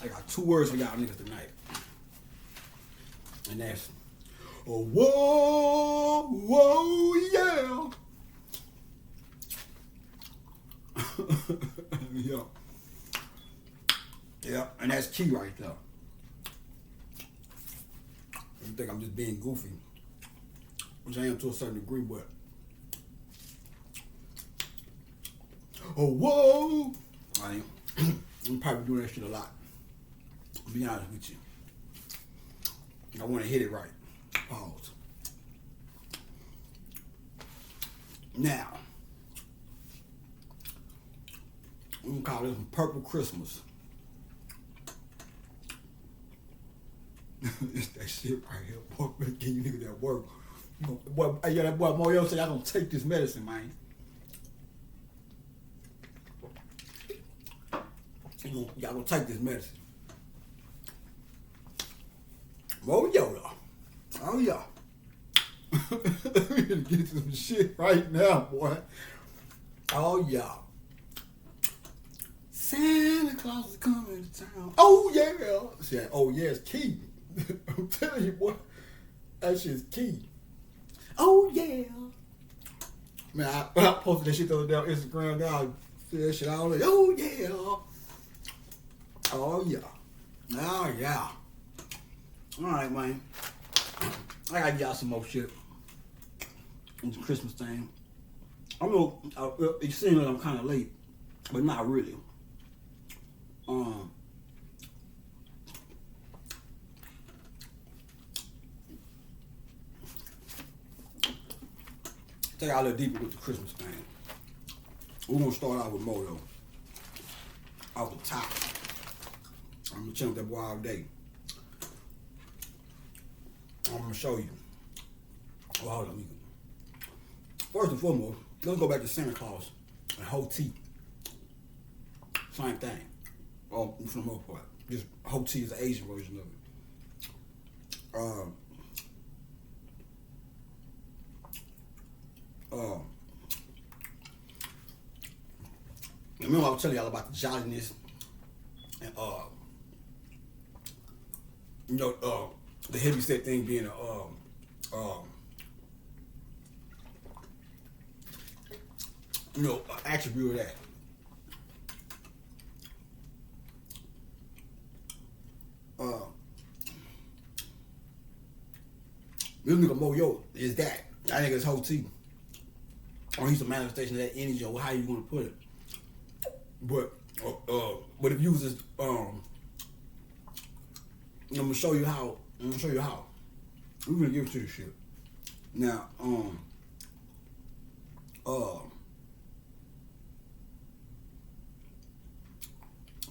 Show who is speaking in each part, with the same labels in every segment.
Speaker 1: I got 2 words for y'all niggas tonight. And that's, oh, whoa, whoa, yeah. Yeah. Yeah, and that's key right there. You think I'm just being goofy, which I am to a certain degree, but oh, whoa! I'm probably doing that shit a lot. To be honest with you. I want to hit it right. Pause. Now, we can call this Purple Christmas. It's that shit right here, boy. Give you niggas that work. Boy, yeah, that boy Moyo said, y'all gonna take this medicine, man. Y'all gonna take this medicine. Moyo, oh yeah. We gonna get some shit right now, boy. Oh yeah. Santa Claus is coming to town. Oh yeah. See, oh yeah, it's key. I'm telling you, boy, that shit's key. Oh yeah. Man, I posted that shit the other day on Instagram. Now I see that shit all day. Oh yeah. Oh yeah. Oh yeah. All right, man. I gotta get y'all some more shit. It's a Christmas thing. I know it seems like I'm kind of late, but not really. Take out a little deeper with the Christmas thing. We're gonna start out with Moyo. Off the top. I'm gonna chunk that boy all day. I'm gonna show you. Well, hold on. First and foremost, let's go back to Santa Claus and Ho T. Same thing. For the most part. Just Ho T is the Asian version of it. Remember I was telling y'all about the jolliness and the heavy set thing being an attribute of that. This nigga Moyo is that. That nigga's Ho T. Or he's a manifestation of that energy, or how you want to put it. But if you was just, I'm gonna show you how. We're gonna give it to this shit. Now,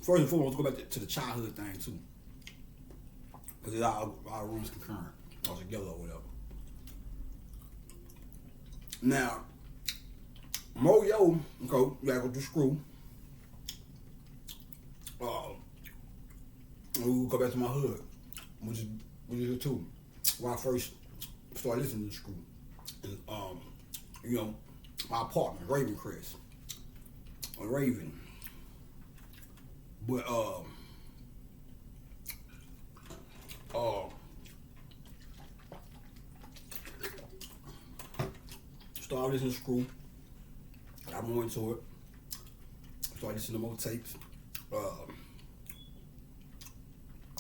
Speaker 1: first and foremost, let's go back to the childhood thing too, because it all runs concurrent, all together or whatever. Now, Moyo, okay, you gotta go to school. We'll go back to my hood, which is it too. When I first started listening to school, and my apartment, Ravencrest, or Raven. But started listening to school. Got more into it. Started listening to more tapes.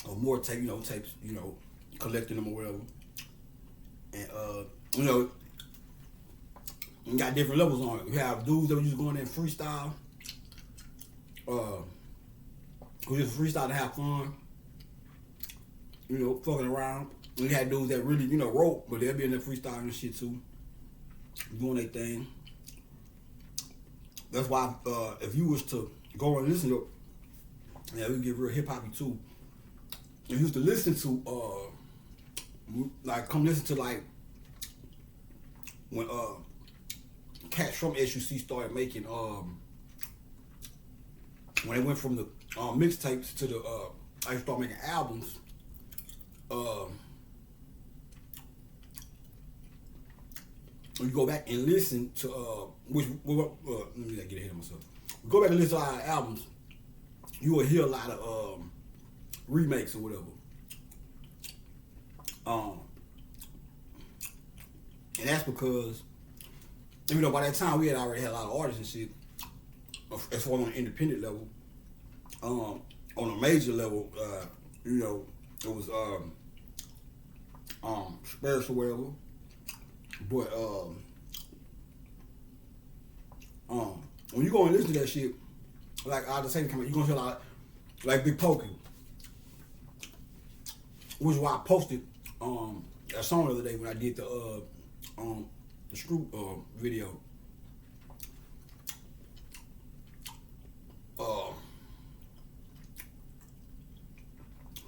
Speaker 1: Or more tapes, collecting them or whatever. And you got different levels on it. You have dudes that used to go in there and freestyle. Who just freestyle to have fun. Fucking around. And you had dudes that really, wrote, but they'll be in there freestyling and shit too. Doing their thing. That's why if you was to go and listen to, we get real hip hoppy too. If you used to listen to come listen to when cats from SUC started making when they went from the mixtapes to the I started making albums. You go back and listen to let me get ahead of myself. Go back and listen to our albums. You will hear a lot of remakes or whatever. And that's because, you know, by that time we had already had a lot of artists and shit. As far as on an independent level, on a major level, you know, it was Spurs or whatever. But when you go and listen to that shit, like all the same comment, you gonna hear a lot like Big Pokey, which is why I posted a song the other day when I did the Screw video.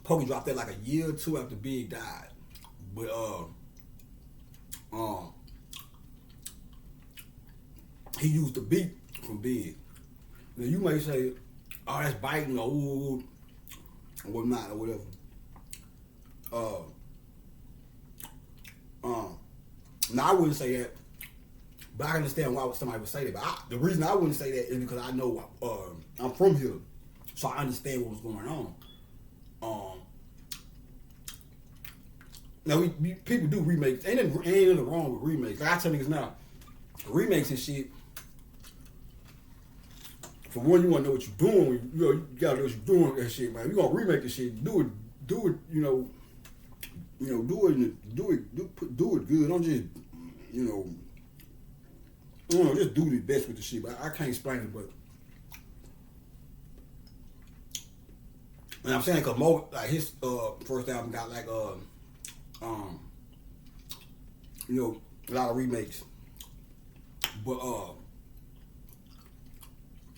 Speaker 1: Pokey dropped that like a year or two after Big died, but he used the beat from Big. Now you may say, "Oh, that's biting," or "ooh," or whatnot, or whatever. Now I wouldn't say that, but I can understand why somebody would say that. But the reason I wouldn't say that is because I know I'm from here, so I understand what was going on. Now people do remakes. Ain't nothing wrong with remakes. Like I tell niggas now, remakes and shit. For one, you want to know what you're doing. You gotta know what you're doing with that shit, man. You gonna remake the shit, do it. Do it good. Don't just, just do the best with the shit. But I can't explain it, but. And I'm saying because Mo, like his first album got like a lot of remakes, but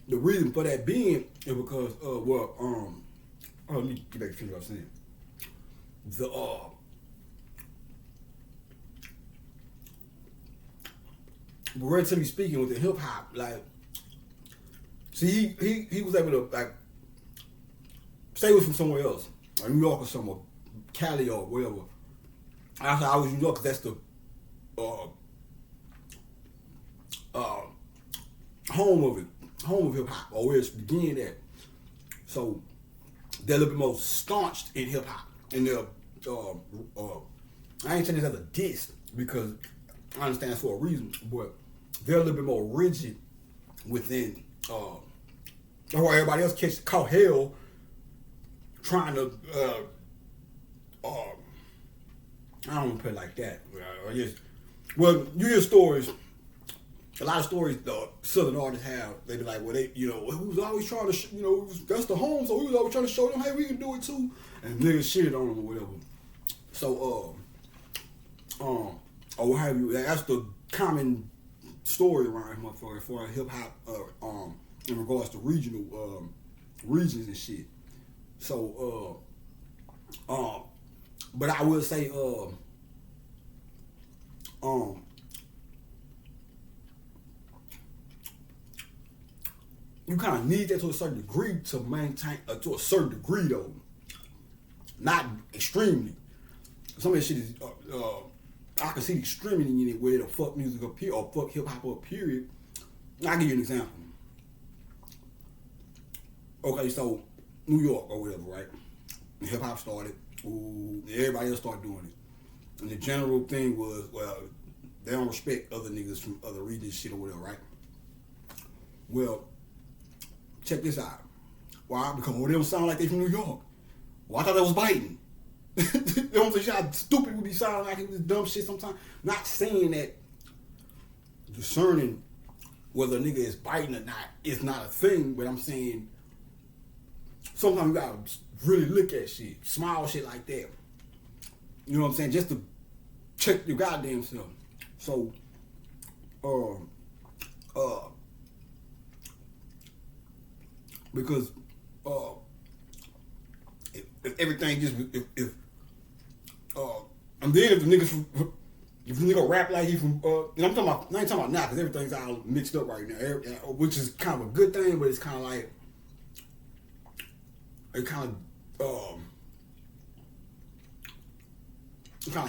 Speaker 1: the reason for that being is because let me get back to finish what I was saying. But relatively speaking, with the hip hop, like, see, he was able to like. Say it was from somewhere else, like New York or somewhere, Cali or whatever. I said I was New York because that's the home of hip hop, or where it's began at. So they're a little bit more staunched in hip hop, and they're I ain't saying this as a diss because I understand it's for a reason, but they're a little bit more rigid within. Or everybody else caught hell. Trying to, I don't want to put it like that. You hear stories, a lot of stories the Southern artists have. They be like, well, we was always trying to, that's the home, so we was always trying to show them, hey, we can do it too. And niggas shit on them or whatever. So, or what have you, that's the common story around here, motherfucker, for hip hop, in regards to regional, regions and shit. So, but I will say, you kind of need that to a certain degree to maintain, to a certain degree though, not extremely. Some of that shit is, I can see the extremity in it where it'll fuck music up here or fuck hip hop up period. I'll give you an example. Okay, so New York or whatever, right? Hip hop started. Ooh, everybody else started doing it. And the general thing was, well, they don't respect other niggas from other regions, shit or whatever, right? Well, check this out. Why? Because they don't sound like they from New York. Well, I thought that was biting. You know what I'm saying? How stupid would be sounding like it was dumb shit sometimes. Not saying that discerning whether a nigga is biting or not is not a thing, but I'm saying sometimes you gotta really look at shit, small shit like that. You know what I'm saying? Just to check your goddamn self. So, because if everything just and then if the nigga rap like he from and I ain't talking about now because everything's all mixed up right now, which is kind of a good thing, but it's kind of like it kind of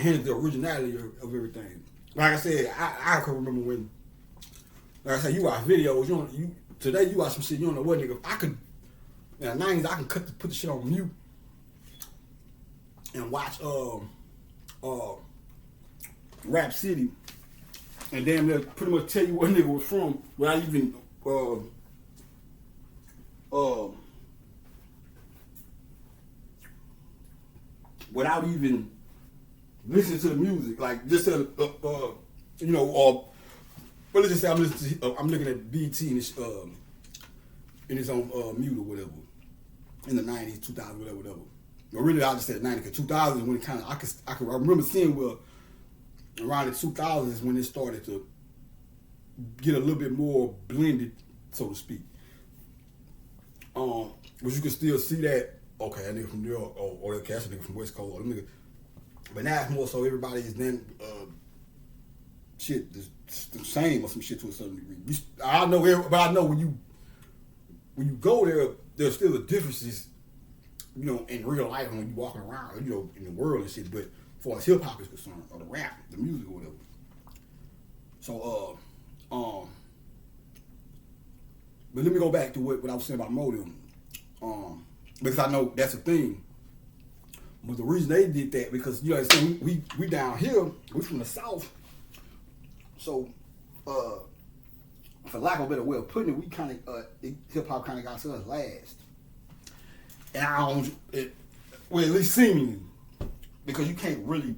Speaker 1: hinders the originality of everything. Like I said, I can remember when, like I said, you watch videos. Today you watch some shit. You don't know what nigga. I could, now 90s I can put the shit on mute and watch Rap City, and damn near pretty much tell you what nigga was from without even without even listening to the music, like just you know, but let's just say I'm looking at BT in his own mute or whatever in the 90s, 2000s, whatever. But really, I just said 90s because 2000s when it kind of I remember seeing where around the 2000s is when it started to get a little bit more blended, so to speak. But you can still see that, okay, that nigga from New York, or that cast nigga from West Coast, or them nigga. But now it's more so everybody is then shit the same or some shit to a certain degree. I know when you go there, there's still the differences, you know, in real life when you walking around, you know, in the world and shit. But as far as hip hop is concerned, or the rap, the music or whatever. So but let me go back to what I was saying about Modem. Because I know that's a thing. But the reason they did that, because you understand, we down here, we from the South. So, for lack of a better way of putting it, we kind of, hip hop kind of got to us last. And well, at least seemingly, because you can't really,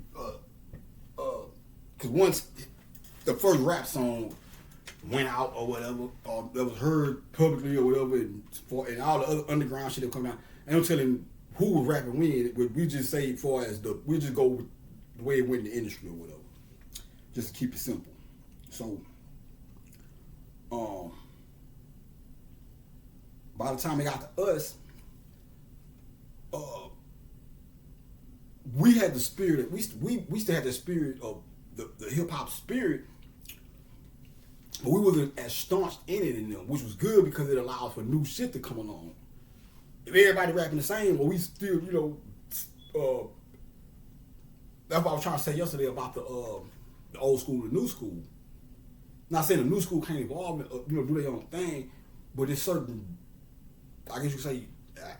Speaker 1: because once the first rap song went out or whatever, or that was heard publicly or whatever, and all the other underground shit that come down, and I'm telling who was rapping when, we just say as far as we just go with the way it went in the industry or whatever, just to keep it simple. So, by the time it got to us, we had the spirit. We still had the spirit of the hip hop spirit, but we wasn't as staunch in it in them, which was good because it allows for new shit to come along. If everybody rapping the same, well, we still, you know, that's what I was trying to say yesterday about the old school and the new school. Not saying the new school can't evolve, you know, do their own thing, but there's certain, I guess you could say,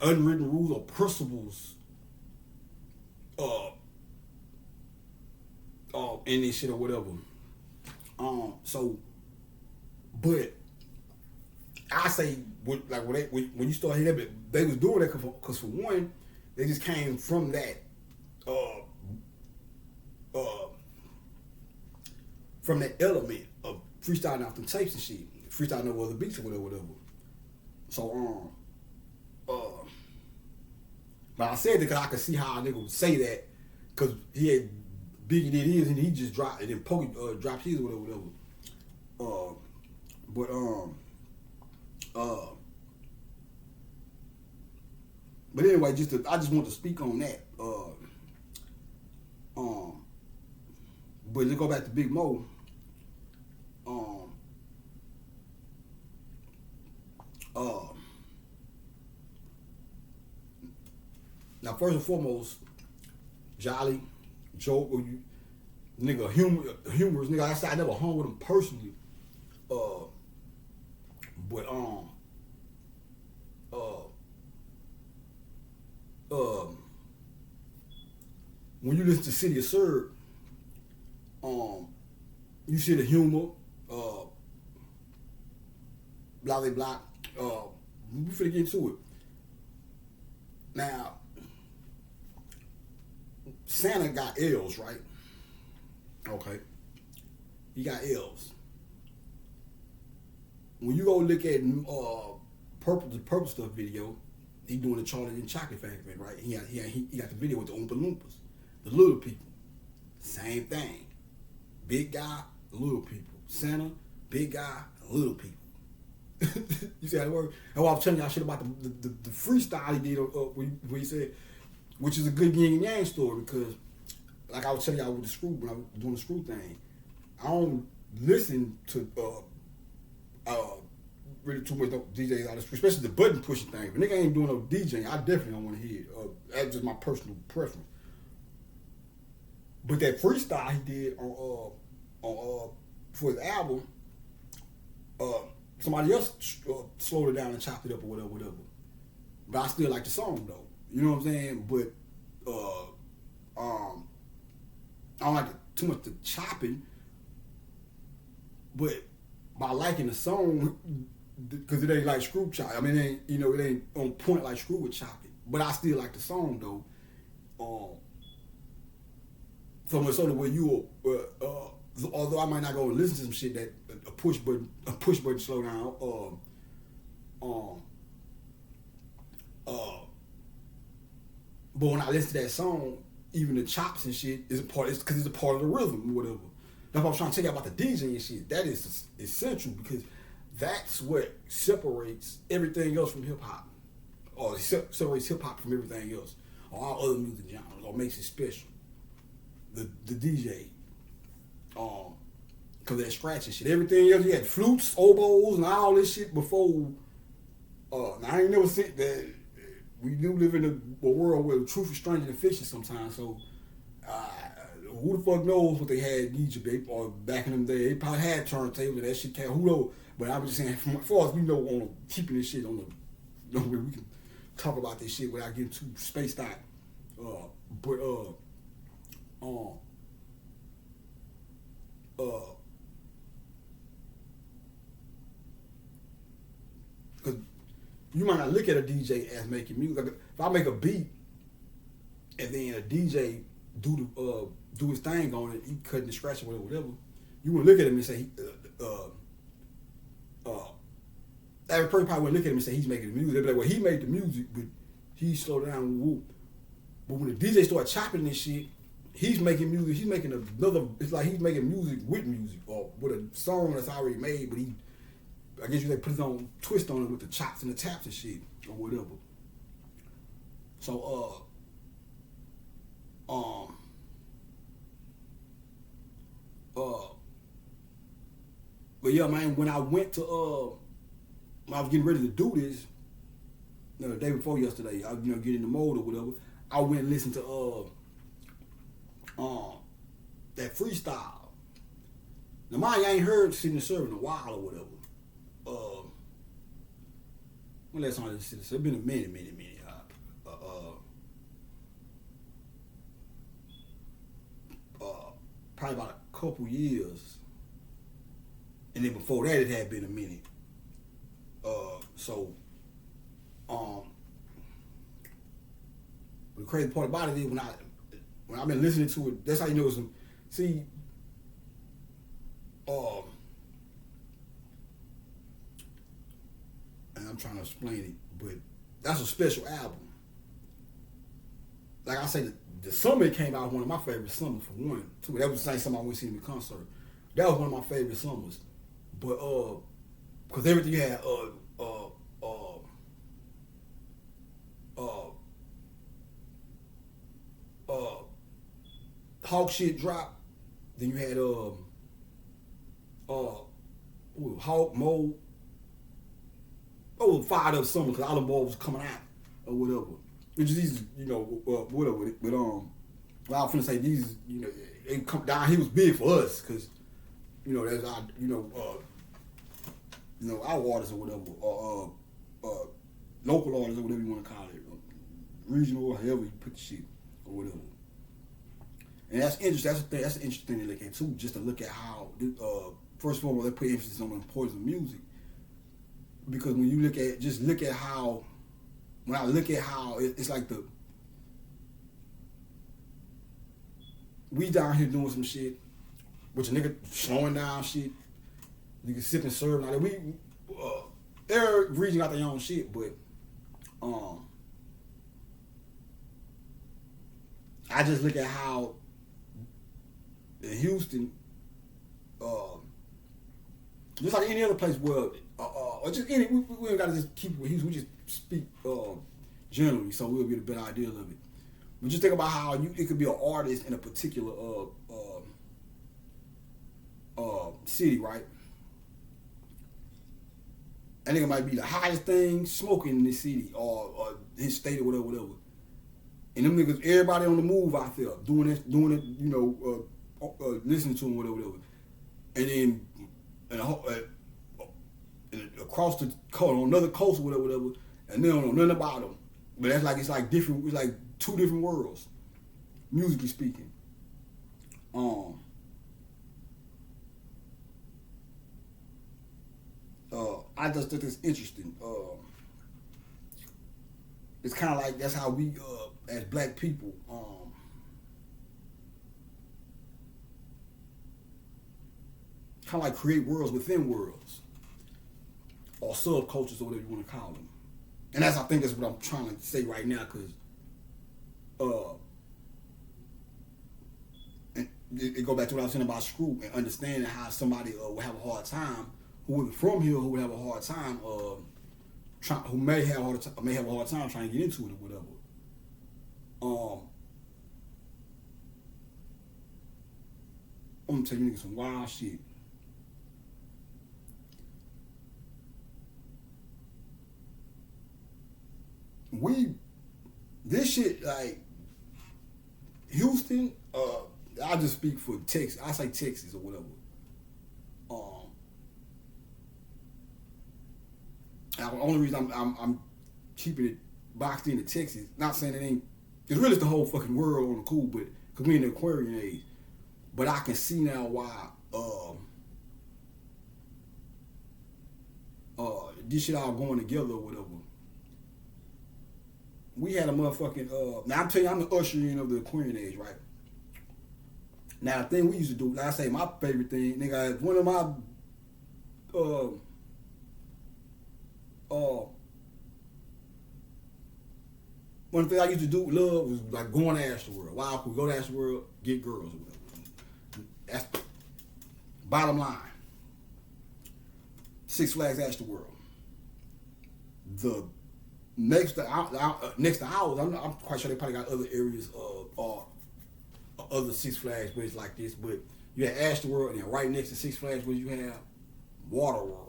Speaker 1: unwritten rules or principles in this shit or whatever. So, but I say, when you start hearing that, they was doing that because for one, they just came from that, from that element of freestyling off them tapes and shit, freestyling over other beats or whatever. So, but I said that because I could see how a nigga would say that, because he had Biggie did his and he just dropped, and then Pokey dropped his or whatever. But anyway, I just want to speak on that. But let's go back to Big Mo. Now, first and foremost, Jolly, Joe, nigga, humorous nigga. I never hung with him personally. But when you listen to City of Serve, you see the humor, blah blah blah. We finna get into it. Now, Santa got L's, right? Okay. He got L's. When you go look at the Purple Stuff video, he doing the Charlie and Chocolate Factory, right? He got the video with the Oompa Loompas, the little people. Same thing. Big guy, little people. Santa, big guy, little people. You see how it works? And what I was telling y'all shit about the freestyle he did where he said, which is a good yin and yang story, because like I was telling y'all with the screw, when I was doing the screw thing, I don't listen to really too much DJs out of, especially the button pushing thing. If a nigga ain't doing no DJing, I definitely don't want to hear it. That's just my personal preference. But that freestyle he did on for his album, somebody else slowed it down and chopped it up or whatever. But I still like the song though. You know what I'm saying? But I don't like too much the chopping, but by liking the song, because it ain't like Screw chop. I mean, it ain't on point like Screw would chop it. But I still like the song though. So much so the way you although I might not go and listen to some shit that a push button slow down. But when I listen to that song, even the chops and shit is a part. It's because it's a part of the rhythm or whatever. That's what I'm trying to tell you about the DJ and shit. That is essential because that's what separates everything else from hip hop, or separates hip hop from everything else, or all other music genres, or makes it special. The DJ, because that scratch and shit. Everything else, you had flutes, oboes, and all this shit before. Now I ain't never seen that. We do live in a world where the truth is stranger than fiction sometimes. So who the fuck knows what they had in Egypt or back in them days? They probably had turntables and that shit. Who knows? But I was just saying, as far as we know, on keeping this shit on the, where we can talk about this shit without getting too spaced out. Because you might not look at a DJ as making music. Like if I make a beat and then a DJ do his thing on it, he cutting the scratch or whatever, you would look at him and say, every person probably would look at him and say he's making the music. They'd be like, well, he made the music, but he slowed down. Whoop. But when the DJ start chopping this shit, he's making music. He's making another. It's like he's making music or with a song that's already made, but I guess you like put his own twist on it with the chops and the taps and shit or whatever. So but yeah, man, when I went to when I was getting ready to do this, the day before yesterday, I get in the mode or whatever, I went and listened to that freestyle. Now mind you, I ain't heard City and Serve in a while or whatever. When last time I listened to this? It's been a minute. Probably about a couple years. And then before that, it had been a minute. The crazy part about it is when I've been listening to it, that's how you know it's see. And I'm trying to explain it, but that's a special album. Like I say, the summer it came out one of my favorite summers for one. Two, that was the same summer I went to see him in concert. That was one of my favorite summers. But because everything you had Hawk shit drop. Then you had Hawk Mo. Fired up summer because all the balls was coming out or whatever. Which is these, whatever. But I was finna say these, they come down. He was big for us because, that's our, our artists or whatever, or local artists or whatever you want to call it, regional, however you put the shit or whatever. And that's interesting. That's an interesting thing to look at too. Just to look at how, first of all, they put emphasis on the importance of music. Because when you look at how, when I look at how it's like we down here doing some shit, which a nigga slowing down shit, nigga sip and serve. Now we, every region got their own shit, but I just look at how in Houston, just like any other place where, or just any, we ain't gotta just keep it with Houston. We just speak generally, so we'll get a better idea of it. But just think about how it could be an artist in a particular city, right? And it might be the hottest thing smoking in this city or his state or whatever. And them niggas, everybody on the move out there doing it, listening to him, whatever. And then across the coast, on another coast or whatever, and they don't know nothing about them. But that's like, it's like different, it's like two different worlds. musically speaking. I just think it's interesting. It's kind of like that's how we, as black people, kind of like create worlds within worlds, or subcultures, or whatever you want to call them. And that's, I think, that's what I'm trying to say right now, because it go back to what I was saying about Screw and understanding how somebody would have a hard time, who was from here, who would have a hard time, who may have a hard time trying to get into it or whatever. I'm gonna tell you niggas some wild shit. This shit, like Houston, I just speak for Texas. I say Texas or whatever. The only reason I'm keeping it boxed into Texas, not saying it ain't, it's really the whole fucking world on the cool, but because we in the Aquarian age. But I can see now why this shit all going together or whatever. We had a motherfucking now I'm telling you, I'm the usher in of the Aquarian age, right? Now the thing we used to do, like I say, my favorite thing, nigga, one of my one thing I used to do with love was like going to Astroworld. Why could we go to Astroworld, get girls or whatever. That's bottom line. Six Flags Astroworld. The next to ours, I'm quite sure they probably got other areas or other Six Flags where it's like this, but you have Astroworld, and then right next to Six Flags where you have Waterworld.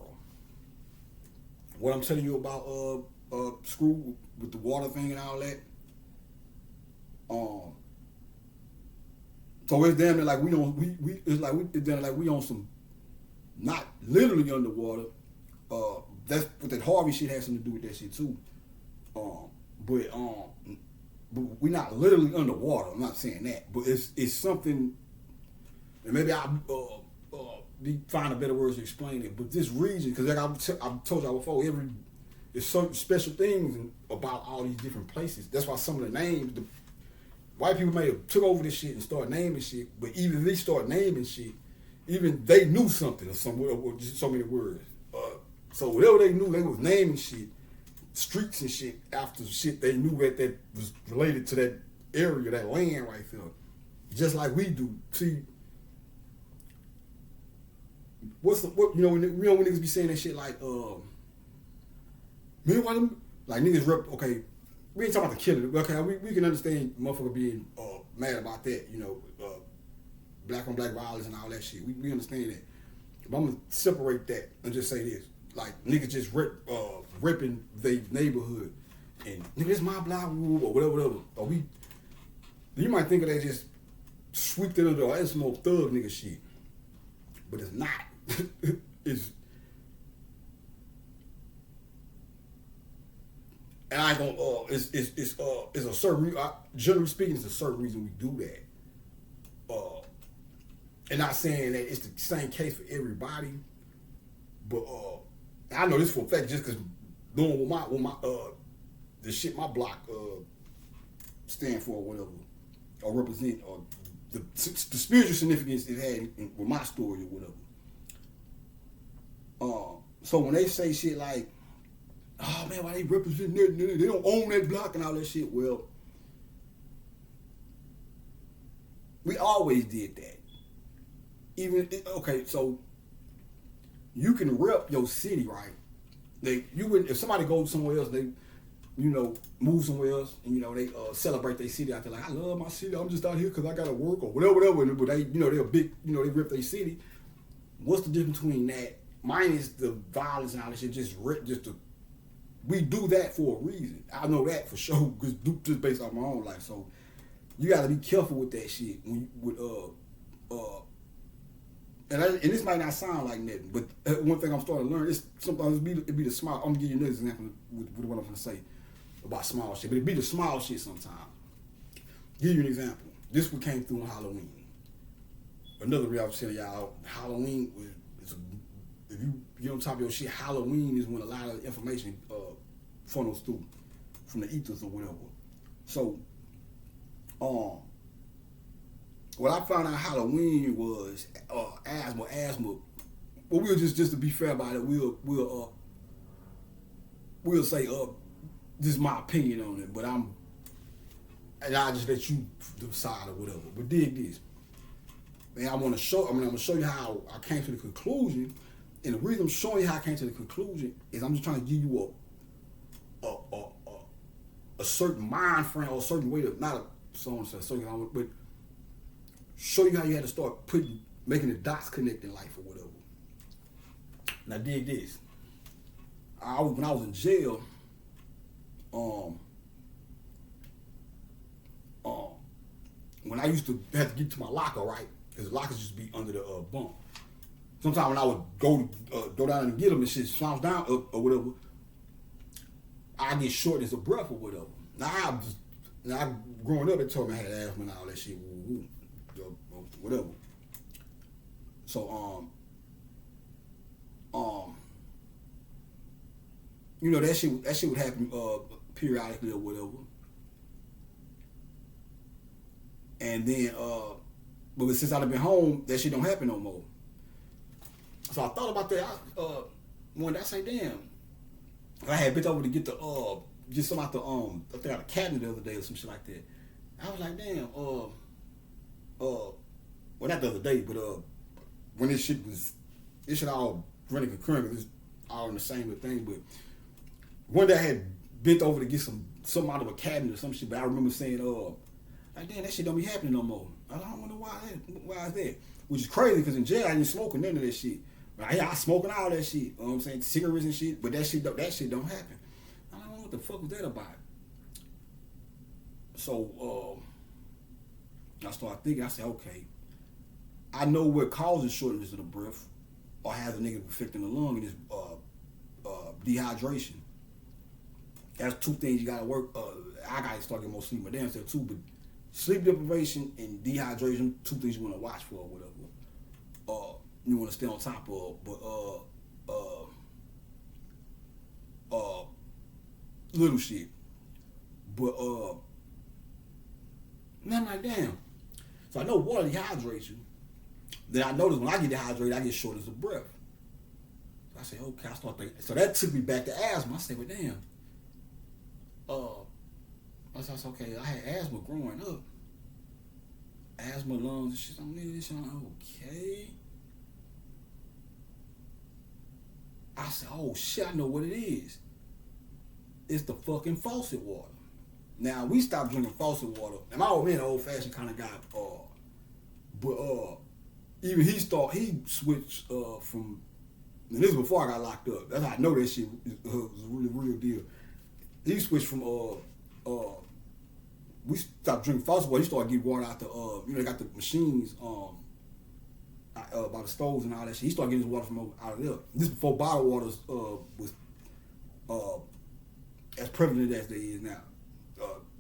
Speaker 1: What I'm telling you about Screw with the water thing and all that. So it's damn near like we on some, not literally underwater. That's what that Harvey shit has something to do with that shit too. But we're not literally underwater. I'm not saying that, but it's something. And maybe I'll find a better words to explain it. But this region, because like I've told y'all before, there's certain special things about all these different places. That's why some of the names, the white people may have took over this shit and started naming shit. But even if they start naming shit, even they knew something or just so many words. So whatever they knew, they was naming shit, streets and shit after shit they knew that was related to that area, that land right there. Just like we do. See, when niggas be saying that shit like, man, why them, like niggas okay, we ain't talking about the killing. Okay, we can understand motherfucker being mad about that, black on black violence and all that shit. We understand that. But I'm gonna separate that and just say this. Like niggas just ripping their neighborhood and nigga, this my block rule or whatever. Or you might think of that just sweep it under, that's some old thug nigga shit. But it's not. It's, and I ain't gonna, it's a certain, generally speaking, it's a certain reason we do that. And not saying that it's the same case for everybody, but I know this for a fact just because knowing what my the shit my block stand for or whatever, or represent, or the spiritual significance it had with my story or whatever. So when they say shit like, oh man, why they represent that? They don't own that block and all that shit. Well, we always did that. Okay, so you can rep your city, right? If somebody goes somewhere else, they, move somewhere else, and they celebrate their city out there. Like, I love my city. I'm just out here because I gotta work or whatever. But they, they're big. They rep their city. What's the difference between that? Mine is the violence and all that shit. We do that for a reason. I know that for sure because just based on my own life. So you got to be careful with that shit when and this might not sound like nothing, but one thing I'm starting to learn is sometimes it be the small. I'm gonna give you another example with what I'm gonna say about small shit, but it be the small shit sometimes. Give you an example. this one came through on Halloween. Another real I was telling y'all, Halloween is if you get on top of your shit, Halloween is when a lot of information funnels through from the ethers or whatever. So, what I found out Halloween was asthma. But we'll just to be fair about it, we'll say this is my opinion on it, but I'll just let you decide or whatever. But dig this. And I'm gonna show you how I came to the conclusion. And the reason I'm showing you how I came to the conclusion is I'm just trying to give you a certain mind frame or a certain way to not a certain, but show you how you had to start making the dots connect in life or whatever. Now dig this. When I was in jail, when I used to have to get to my locker, right? Because the lockers used to be under the bunk. Sometimes when I would go down and get them and shit slouch down or whatever, I get shortness of breath or whatever. Now growing up, they told me I had asthma and all that shit, whatever. So you know that shit would happen periodically or whatever. And then but since I've been home, that shit don't happen no more. So I thought about that. One day I say, damn, I had been over to get some out the I think out the cabinet the other day or some shit like that. I was like, damn, well not the other day, but when this shit all running concurrent, because it's all in the same little thing. But one day I had bent over to get something out of a cabinet or some shit, but I remember saying, like, damn, that shit don't be happening no more. I don't wonder why is that? Which is crazy because in jail I didn't smoke none of that shit. I smoking all that shit. You know what I'm saying? Cigarettes and shit, but that shit don't happen. I don't know what the fuck was that about. So I started thinking. I said, okay, I know what causes shortness of the breath or has a negative effect in the lung, and it's dehydration. That's two things you gotta work. I gotta start getting more sleep. My damn self too, but sleep deprivation and dehydration, two things you want to watch for or whatever. You want to stay on top of, but little shit. But I'm like, damn. So I know water dehydrates you. Then I notice when I get dehydrated, I get shortness of breath. So I say, okay, I start thinking. So that took me back to asthma. I said, well, damn. I said, okay, I had asthma growing up. Asthma, lungs, and shit. I'm like, okay. I said, oh shit, I know what it is. It's the fucking faucet water. Now, we stopped drinking faucet water. And my old man, an old-fashioned kind of guy, but even he switched from, and this was before I got locked up. That's how I know that shit was a real deal. He switched from, we stopped drinking faucet water. He started getting water out the, they got the machines, by the stoves and all that shit. He started getting his water from out of there. This before bottled water was as prevalent as they is now,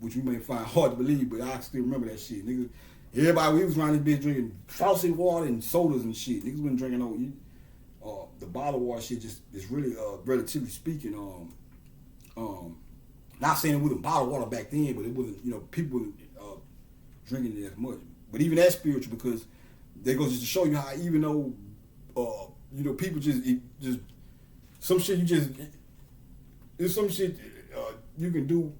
Speaker 1: which you may find hard to believe, but I still remember that shit. Niggas, everybody, we was around this bitch drinking faucet water and sodas and shit. Niggas been drinking the bottled water shit. Just is really, relatively speaking, not saying it wasn't bottled water back then, but it wasn't, people wasn't drinking it as much. But even that spiritual, because that goes just to show you how even though, people just some shit there's some shit you can do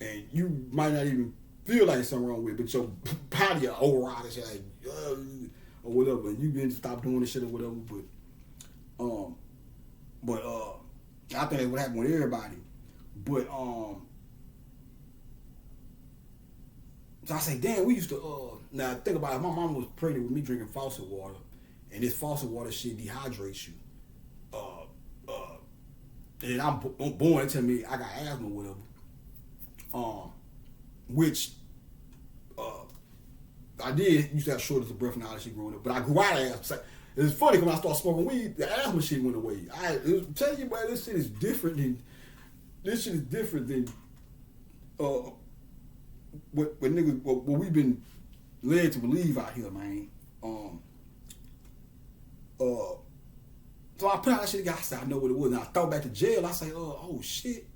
Speaker 1: and you might not even feel like something wrong with it, but your body will override and shit like, or whatever, and you can stop doing this shit or whatever, but I think that's what happened with everybody. But so I say, damn, we used to now think about it, my mom was pregnant with me drinking faucet water, and this faucet water shit dehydrates you. And I'm born and tell me I got asthma or whatever. Which I did used to have shortness of breath and all that shit growing up, but I grew out of asthma. It's funny when I started smoking weed, the asthma shit went away. Tell you, man, this shit is different than what niggas what we've been led to believe out here, man. So I put out that shit again. I said, I know what it was. And I thought back to jail. I say, oh shit.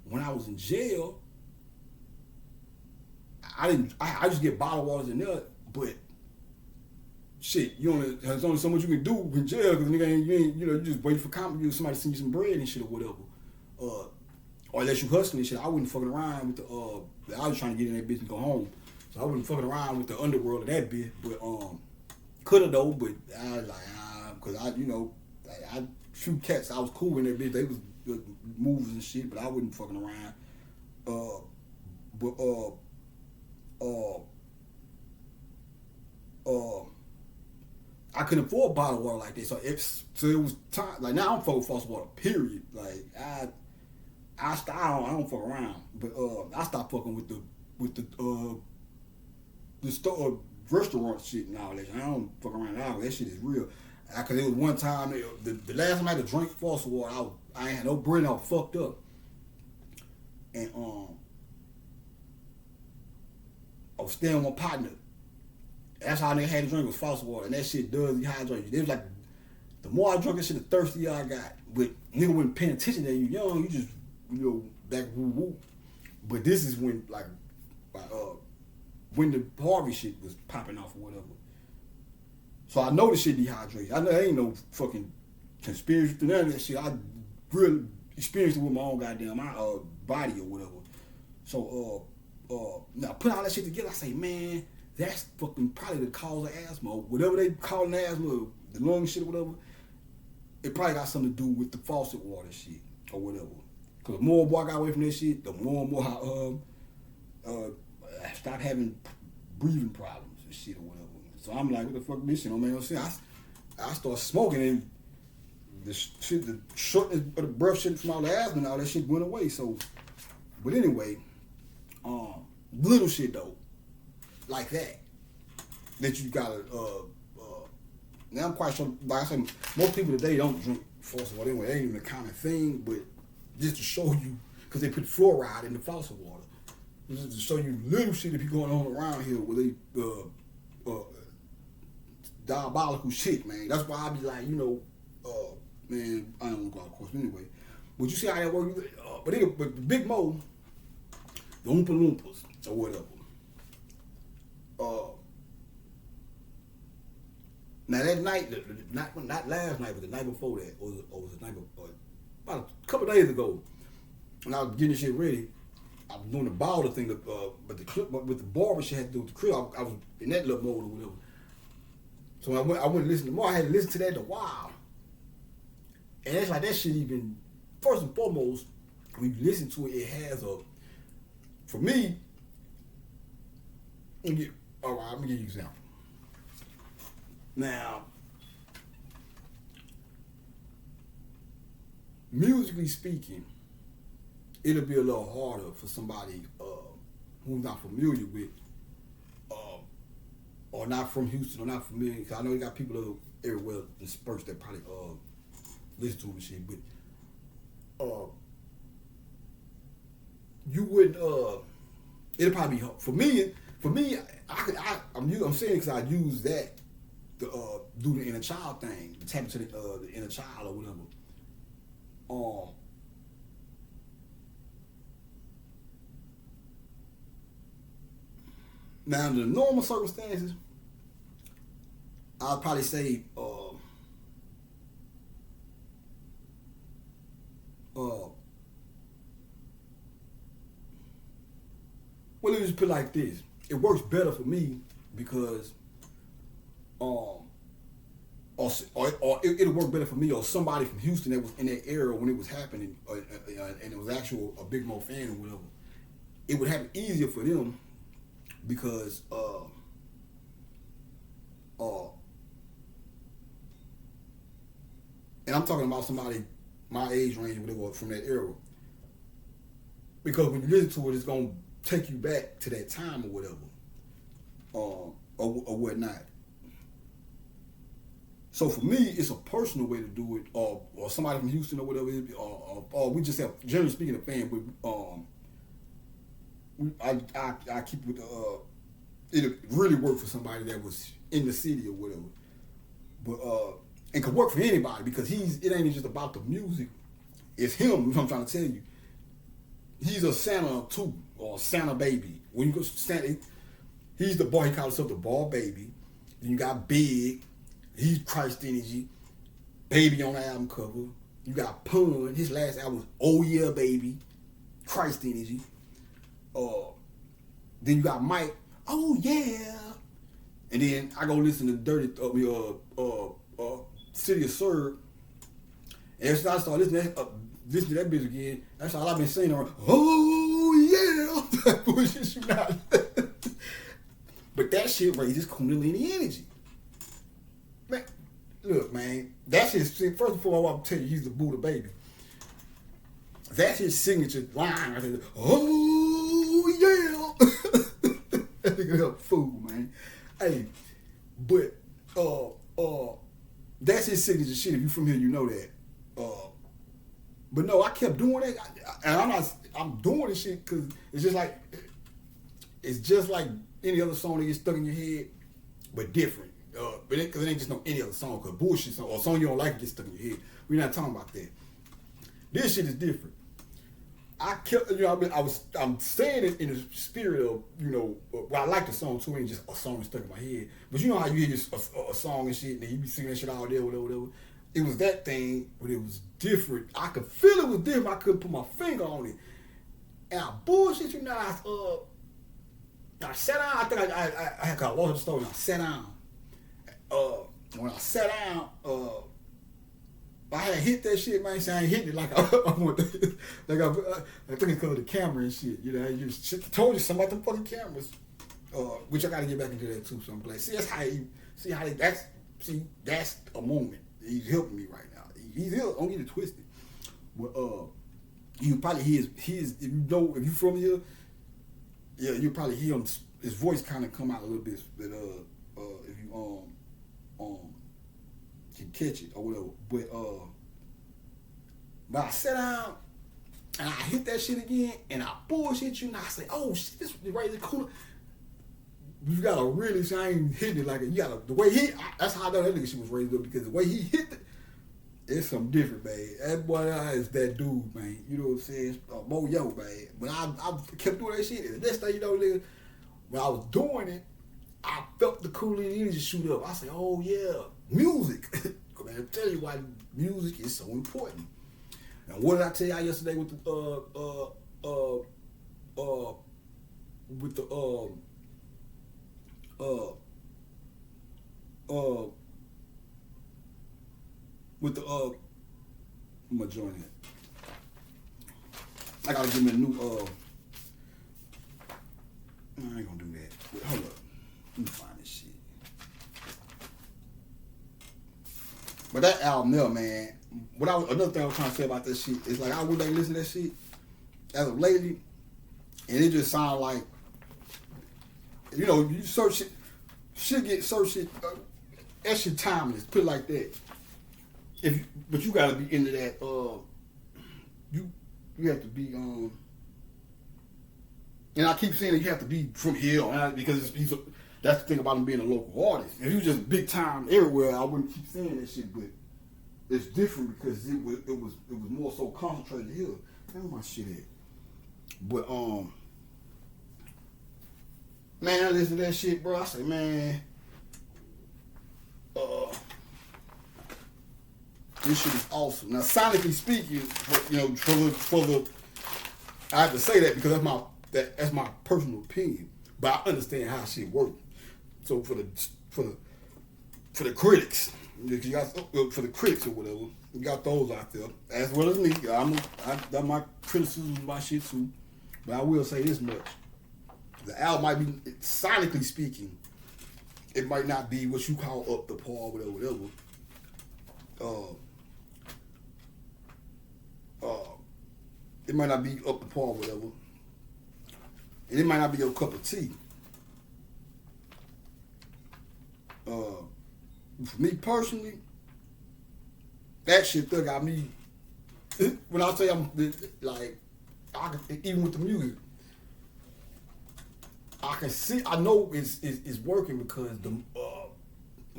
Speaker 1: When I was in jail, I just get bottled waters in there, but shit, there's only so much you can do in jail because nigga you just wait for somebody to send you some bread and shit or whatever. Or unless you hustling and shit, I wasn't fucking around with I was trying to get in that bitch and go home. So I wasn't fucking around with the underworld of that bitch, but coulda though, but I was like, because I shoot cats. I was cool in that bitch. They was moves and shit, but I wasn't fucking around. I couldn't afford bottled water like that, so it was time. Like now, I'm fucking false water. Period. Like I don't fuck around, but I stopped fucking with the store restaurant shit and all that. I don't fuck around at all. That shit is real. Cause it was one time the last time I had to drink faucet water, I ain't had no bread. I was fucked up, and I was staying with my partner. That's how I had to drink was faucet water, and that shit does dehydrate you. It was like the more I drunk that shit, the thirstier I got. But nigga wasn't paying attention that you young, you just back woo woo. But this is when when the Harvey shit was popping off or whatever. So I know the shit dehydrates. I know there ain't no fucking conspiracy to none of that shit. I really experienced it with my own goddamn body or whatever. So now put all that shit together, I say, man, that's fucking probably the cause of asthma. Whatever they call an asthma, the lung shit or whatever, it probably got something to do with the faucet water shit or whatever. Cause the more I got away from that shit, the more and more I stopped having breathing problems and shit or whatever. So I'm like, what the fuck this shit don't make no sense. I start smoking and the shortness of the breath shit from all the asthma and all that shit went away. So, but anyway, little shit though, like that you gotta. Now I'm quite sure. Like I said, most people today don't drink faucet water anyway. It ain't even a common thing, but just to show you, because they put fluoride in the faucet water. Just to show you little shit that be going on around here where they diabolical shit, man. That's why I be like, man, I don't want to go out of course anyway. But you see how that works? But the Big Mo, the Oompa Loompas or whatever. Now that night, not last night, but the night before that, or was the night before, about a couple days ago, when I was getting this shit ready, I was doing the balder thing, but with the barber shit had to do with the crib. I was in that little mode or whatever. So I went and listened to more. I had to listen to that in a while. And it's like that shit even, first and foremost, when you listen to it, it has for me, let me give you an example. Now, musically speaking, it'll be a little harder for somebody who's not familiar with or not from Houston or not familiar, because I know you got people everywhere dispersed that probably listen to him and shit, but you wouldn't it'll probably be for me I'm saying because I use that to do the inner child thing, to tap into the inner child or whatever. Now, under the normal circumstances, I'll probably say, well, let me just put it like this. It works better for me because, or it'll work better for me or somebody from Houston that was in that era when it was happening, and it was actual a Big Mo fan or whatever. It would happen easier for them because and I'm talking about somebody my age range, whatever, from that era. Because when you listen to it, it's gonna take you back to that time or whatever, or whatnot. So for me, it's a personal way to do it, or somebody from Houston or whatever, or we just have, generally speaking, a fan, but I keep with it really worked for somebody that was in the city or whatever, but and could work for anybody because it ain't just about the music, it's him. What I'm trying to tell you, he's a Santa too or Santa baby. When you go Santa, he's the boy. He calls himself the ball baby. Then you got Big, he's Christ Energy, Baby on the album cover. You got Pun, his last album was Oh Yeah Baby, Christ Energy. Then you got Mike, Oh Yeah. And then I go listen to Dirty City of Serve. And as I start listening to that bitch again, that's all I've been saying on oh yeah. Bullshit you not. But that shit raises Kundalini energy. Man, look, man, that's his. First of all, I'm tell you, he's the Buddha baby. That's his signature line. I said, oh yeah. That nigga a fool, man. Hey, but that's his signature shit. If you from here, you know that. But no, I kept doing that, and I'm doing this shit because it's just like any other song that gets stuck in your head, but different. But because it ain't just no any other song, because bullshit song or a song you don't like gets stuck in your head. We're not talking about that. This shit is different. I kept, I'm saying it in the spirit of, well, I like the song too, ain't just a song stuck in my head. But you know how you hear a song and shit, and then you be singing that shit all day, whatever. It was that thing, but it was different. I could feel it was different. I couldn't put my finger on it. And I bullshit I sat down. I think I had got lost in the store and I sat down. When I sat down, I had hit that shit, man. I ain't hitting it like I want to. I think it's because of the camera and shit. I just told you something about them fucking cameras. Which I got to get back into that too. So I'm glad. That's a moment. He's helping me right now. He's helping. Don't get it twisted. But you probably hear his. If you from here, yeah, you probably hear his voice kind of come out a little bit. But if you can catch it or whatever. But I sat down and I hit that shit again and I bullshit you and I say, oh shit, this is right cool. You gotta really say I ain't hitting it like it. You gotta the way that's how I know that nigga shit was raised up, because the way he hit it, it's something different, man. That boy is that dude, man. You know what I'm saying? Mo Yo, man. But I kept doing that shit. And the next thing you know, nigga, when I was doing it, I felt the Kundalini energy shoot up. I said, oh yeah, music. Man, I'll tell you why music is so important. And what did I tell y'all yesterday with I'm gonna join it. I gotta give me a new I ain't gonna do that. Wait, hold up. Let me find this shit. But that album there, man, another thing I was trying to say about that shit is like I went back and listen to that shit as of lately, and it just sounded like, you search it, shit get searched it, that shit timeless, put it like that. But you gotta be into that, you have to be, and I keep saying that you have to be from here, because that's the thing about him being a local artist. If he was just big time everywhere, I wouldn't keep saying that shit, but it's different because it was more so concentrated here. Where's my shit at? But man, I listen to that shit, bro. I say, man, this shit is awesome. Now, sonically speaking, for the I have to say that because that's my personal opinion, but I understand how shit works. So for the critics, you got for the critics or whatever, you got those out there as well as me. I got my criticism of my shit too, but I will say this much: the album might be, sonically speaking, it might not be what you call up the par, whatever. It might not be up the par, whatever, and it might not be your cup of tea. For me personally, that shit still got me. When I say I'm like, even with the music, I can see. I know it's working because when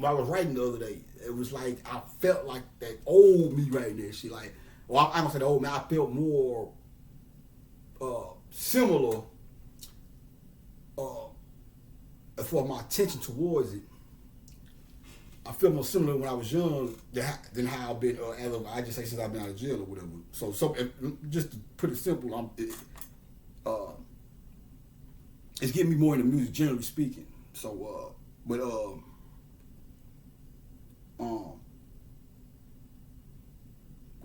Speaker 1: I was writing the other day, it was like I felt like that old me right there. She like, well, I don't say the old me. I felt more similar as far as my attention towards it. I feel more similar when I was young than how I've been. I just say since I've been out of jail or whatever. So just to put it simple, it's getting me more into music, generally speaking. So,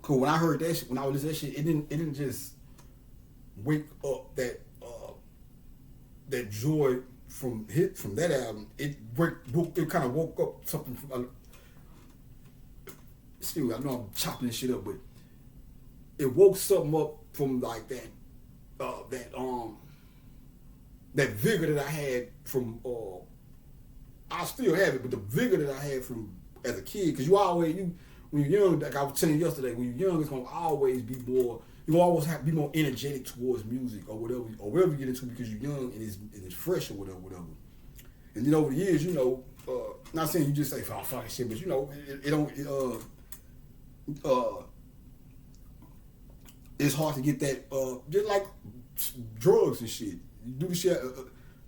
Speaker 1: cause when I heard that shit, when I was listening to that shit, it didn't just wake up that joy from that album. It kind of woke up something from. Excuse me, I know I'm chopping this shit up, but it woke something up from like that vigor that I had from. I still have it, but the vigor that I had from as a kid, because when you're young, like I was telling you yesterday, when you're young, it's gonna always be more. You always have to be more energetic towards music or whatever you get into because you're young and it's fresh or whatever. And then over the years, not saying you just say oh, fucking shit, but it's hard to get that. Just like drugs and shit, you do the shit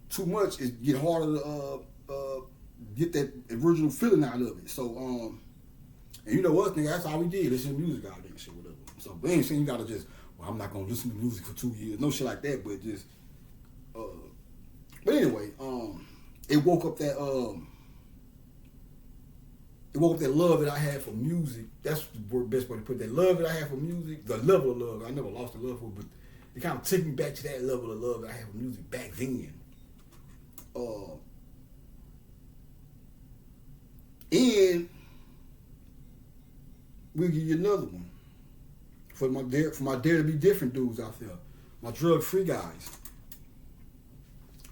Speaker 1: too much, it get harder to get that original feeling out of it. So and you know what, nigga, that's all we did. Listen to music out there and shit, whatever. So we ain't saying you gotta just, well, I'm not gonna listen to music for 2 years. No shit like that, but just but anyway, it woke up that love that I had for music. That's the best way to put it. That love that I had for music, the level of love. I never lost the love for it, but it kind of took me back to that level of love that I had for music back then. And we'll give you another one for my dare to be different dudes out there, my drug free guys.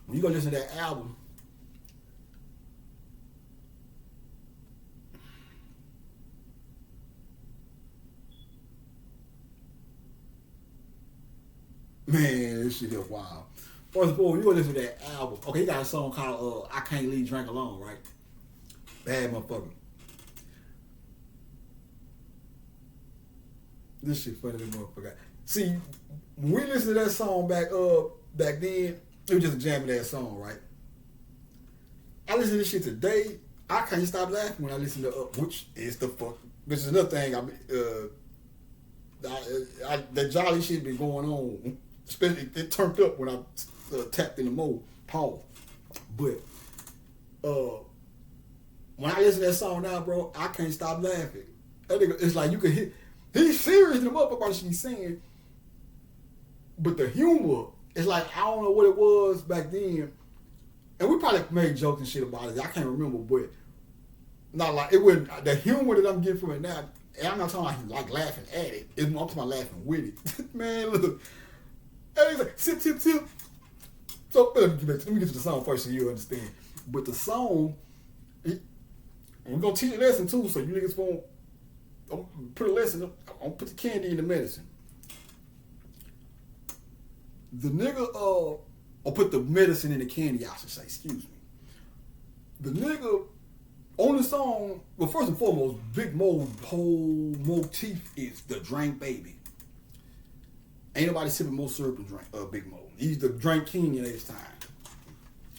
Speaker 1: When you go listen to that album, man, this shit is wild. First of all, you go listen to that album. Okay, he got a song called "I Can't Leave Drink Alone," right? Bad motherfucker. This shit funny than motherfucker. See, when we listened to that song back then, it was just a jamming ass song, right? I listen to this shit today. I can't stop laughing when I listen to which is another thing. That jolly shit been going on. Especially it turned up when I tapped in the mode. Pause. But when I listen to that song now, bro, I can't stop laughing. That nigga, it's like you can hear. He's serious in the motherfucker what she's saying, but the humor is like I don't know what it was back then, and we probably made jokes and shit about it. I can't remember, but not like it wasn't the humor that I'm getting from it now. And I'm not talking like laughing at it. I'm talking about laughing with it. Man, look, and he's like sip. So let me get to the song first so you understand. But the song, we're gonna teach a lesson too, so you niggas won't. I'm put a lesson. I'm put the candy in the medicine. The nigga, or put the medicine in the candy. I should say. Excuse me. The nigga on the song. Well, first and foremost, Big Mo's whole motif is the drink baby. Ain't nobody sipping more syrup than Big Mo. He's the drink king in his time.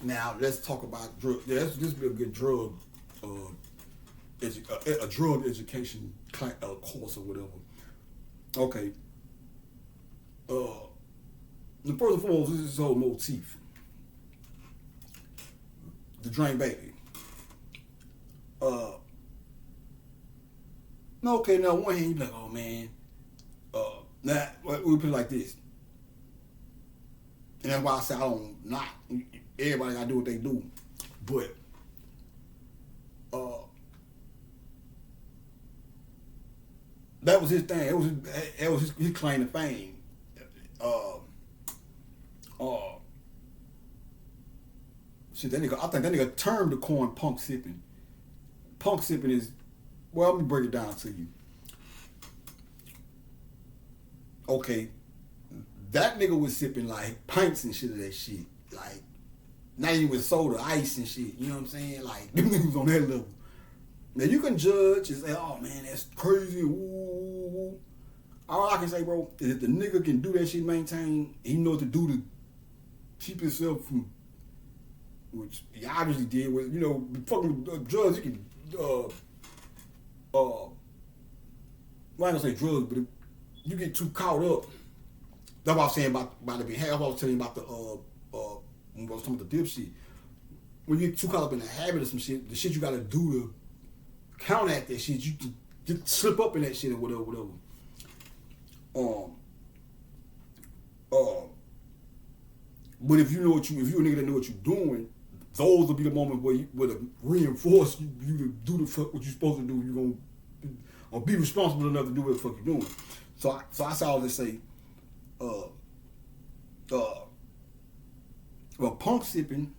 Speaker 1: Now let's talk about drug. Yeah, this be a good drug. A drug education course or whatever. Okay. The first and foremost, this is his whole motif. The drink baby. Okay, now one hand you be like, oh man. Now we put it like this. And that's why I say everybody gotta do what they do. But that was his thing. It was his claim to fame. Shit, I think that nigga termed the coin punk sipping. Punk sipping is, well, let me break it down to you. Okay, that nigga was sipping like pints and shit of that shit. Like, not even with soda, ice and shit. You know what I'm saying? Like them niggas on that level. Now you can judge and say, "Oh man, that's crazy." Ooh. All I can say, bro, is if the nigga can do that shit, maintain, he know what to do to keep himself from, which he obviously did. With fucking drugs, you can well, I don't say drugs, but if you get too caught up. That's what I was saying about the behavior. That's what I was telling you about when I was talking about the dip shit. When you get too caught up in the habit of some shit, the shit you gotta do to counteract that shit, you just slip up in that shit or whatever. But if you're a nigga that know what you're doing, those will be the moments where to reinforce you to do the fuck what you're supposed to do. You're gonna or be responsible enough to do what the fuck you're doing. So I saw this say, well, punk sipping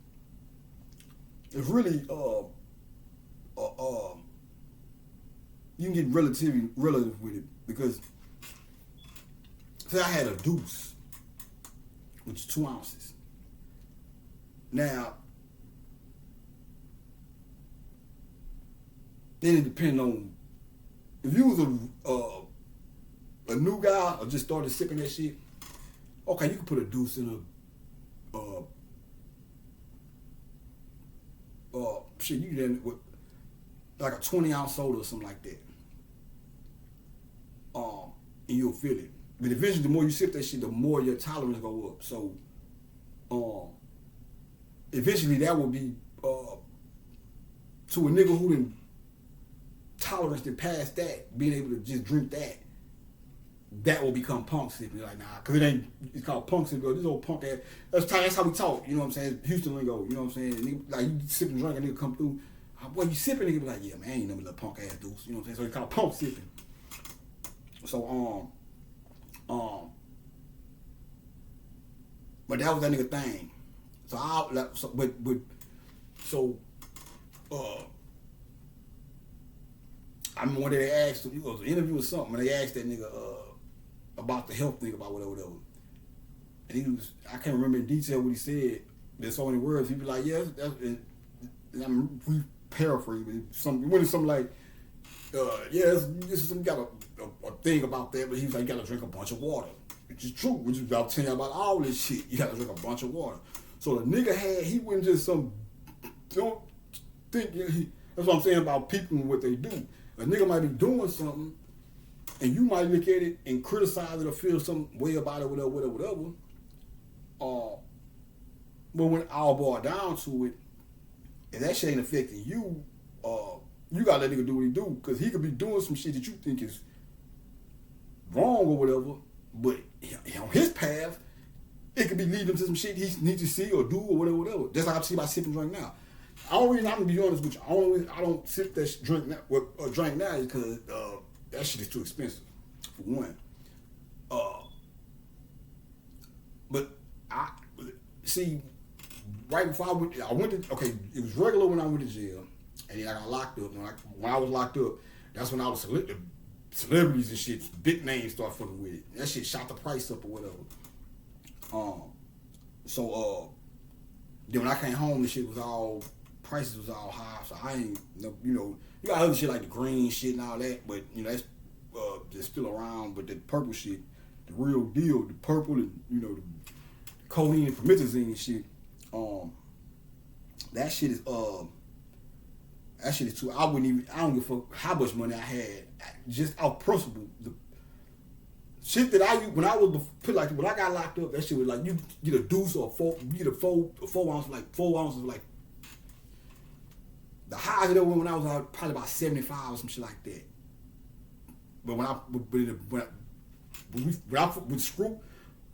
Speaker 1: is really you can get relative with it, because say I had a deuce, which is 2 ounces. Now, then it depends on if you was a new guy or just started sipping that shit. Okay, you can put a deuce in shit. You can with like a 20-ounce soda or something like that. And you'll feel it. But eventually, the more you sip that shit, the more your tolerance go up. So, eventually, that will be to a nigga who didn't tolerance to pass that, being able to just drink that will become punk sipping. Like, nah, because it's called punk sipping. This old punk ass, that's how we talk, you know what I'm saying? Houston lingo, you know what I'm saying? Like, you sip and drink, a nigga come through, boy, you sipping, nigga be like, yeah, man, I ain't never little punk ass dudes, you know what I'm saying? So it's called punk sipping. So, but that was that nigga thing. So I remember when they asked, it was an interview or something, when they asked that nigga about the health thing, about whatever. And I can't remember in detail what he said. There's so many words. He'd be like, yeah, and I'm paraphrasing, something like, this is some got a thing about that, but he was like, you gotta drink a bunch of water, which is true. Which is about telling you about all this shit. You gotta drink a bunch of water. So the nigga he wasn't just don't think that's what I'm saying about people and what they do. A nigga might be doing something, and you might look at it and criticize it or feel some way about it, whatever. But when it all boils down to it, if that shit ain't affecting you, you gotta let nigga do what he do, because he could be doing some shit that you think is wrong or whatever, but on his path, it could be leading him to some shit he needs to see or do or whatever. Just like I see about sipping drink now. I'm gonna be honest with you. I don't sip that drink now, drink now because that shit is too expensive, for one. But I see right before I went to it was regular when I went to jail, and then I got locked up. When I was locked up, that's when I was celebrities and shit, big names start fucking with it. That shit shot the price up or whatever. Then when I came home, the shit was all prices was all high, so I ain't, you got other shit like the green shit and all that, but that's just still around. But the purple shit, the real deal, the purple and the choline and promethazine and shit, that shit is too. I don't give a fuck how much money I had, just out principle. The shit that I used when I was when I got locked up, that shit was like you get a deuce or you get a 4 ounces, like 4 ounces, like the highest it ever went when I was out, probably about 75 or some shit like that. But when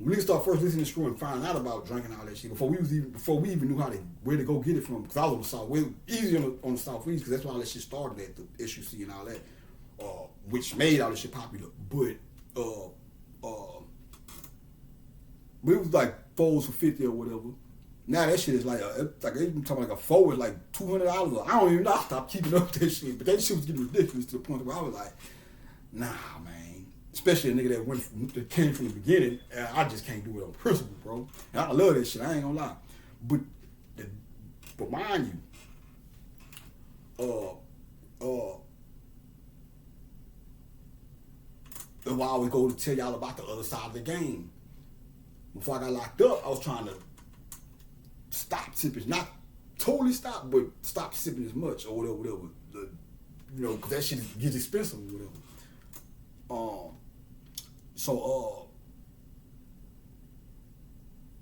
Speaker 1: niggas start first listening to Screw and finding out about drinking all that shit, before we even knew where to go get it from, because I was on the South, way easier on the Southeast, because that's why all that shit started at the SUC and all that, which made all this shit popular. But it was like 4s for 50 or whatever. Now that shit is like even talking like a 4 is like $200. I don't even know. I stopped keeping up with that shit, but that shit was getting ridiculous to the point where I was like, nah, man. Especially a nigga that came from the beginning, I just can't do it on principle, bro. And I love that shit. I ain't gonna lie, but remind you, that's why I always go to tell y'all about the other side of the game. Before I got locked up, I was trying to stop sipping, not totally stop, but stop sipping as much or whatever. You know, because that shit gets expensive or whatever.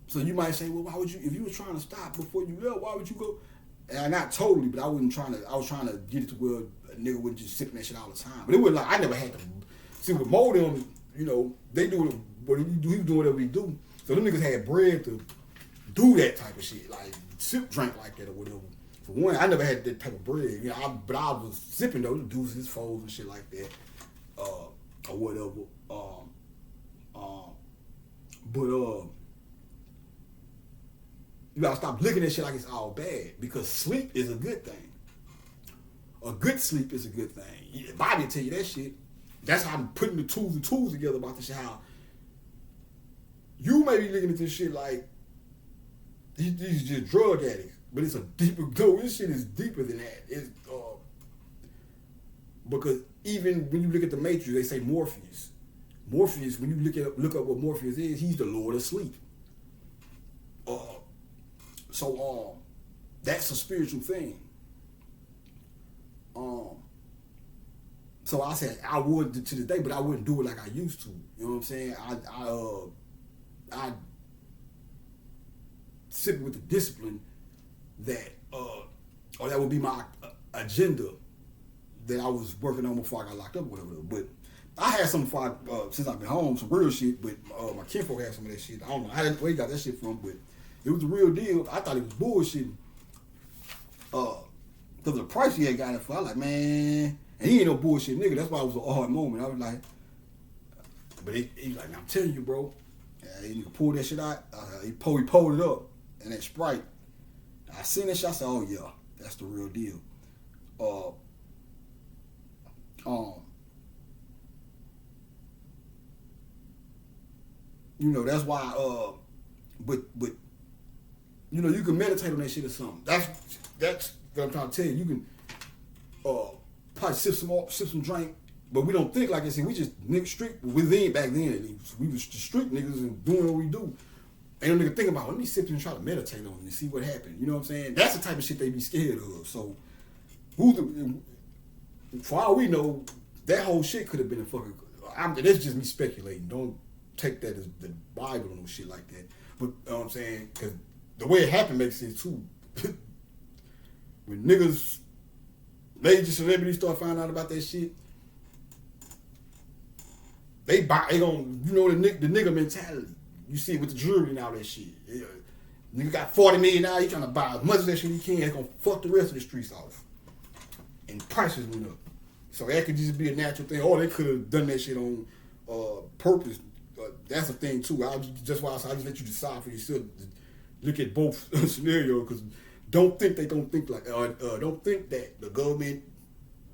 Speaker 1: So you might say, well, why would you, if you were trying to stop before you left, why would you go? And not totally, but I was trying to get it to where a nigga wouldn't just sipping that shit all the time. But it wasn't like, I never had to, see with Mo them, you know, they do what he was doing whatever he do. So them niggas had bread to do that type of shit, like sip drink like that or whatever. For one, I never had that type of bread, you know, but I was sipping those deuces, foes and shit like that, or whatever. You gotta stop looking at shit like it's all bad, because sleep is a good thing. A good sleep is a good thing. Bobby will tell you that shit. That's how I'm putting the tools together about this shit. How you may be looking at this shit like these just drug addicts, but it's a deeper go. This shit is deeper than that. It's because even when you look at the Matrix, they say Morpheus. Morpheus, when you look up what Morpheus is, he's the Lord of Sleep. So that's a spiritual thing. So I said I would to this day, but I wouldn't do it like I used to. You know what I'm saying? I sip with the discipline that, or that would be my agenda that I was working on before I got locked up or whatever. But I had some before since I've been home, some real shit, but my kinfolk had some of that shit. I don't know where he got that shit from, but it was the real deal. I thought it was bullshit. Because the price he had got it for, I was like, man, and he ain't no bullshit nigga. That's why it was a hard moment. I was like, but he's like, I'm telling you, bro. He nigga pulled that shit out. He pulled it up, and that Sprite. I seen that shit. I said, oh yeah, that's the real deal. You know, that's why. But you know, you can meditate on that shit or something. That's what I'm trying to tell you. You can probably sip some drink, but we don't think like I said. We just nigga street within back then. At least. We was just street niggas and doing what we do. Ain't no nigga think about, let me sip and try to meditate on it and see what happened. You know what I'm saying? That's the type of shit they be scared of. So, for all we know, that whole shit could have been a fucking. That's just me speculating. Don't take that as the Bible or no shit like that. But you know what I'm saying? Because the way it happened makes sense too. When niggas, major celebrities start finding out about that shit, they gonna, you know, the nigga mentality. You see it with the jewelry and all that shit. Yeah. Nigga got $40 million now, he trying to buy as much of that shit he can. It's gonna fuck the rest of the streets off. And prices went up. So that could just be a natural thing. Or they could have done that shit on purpose. That's a thing too. That's why I just let you decide for yourself. Look at both scenarios, because don't think like don't think that the government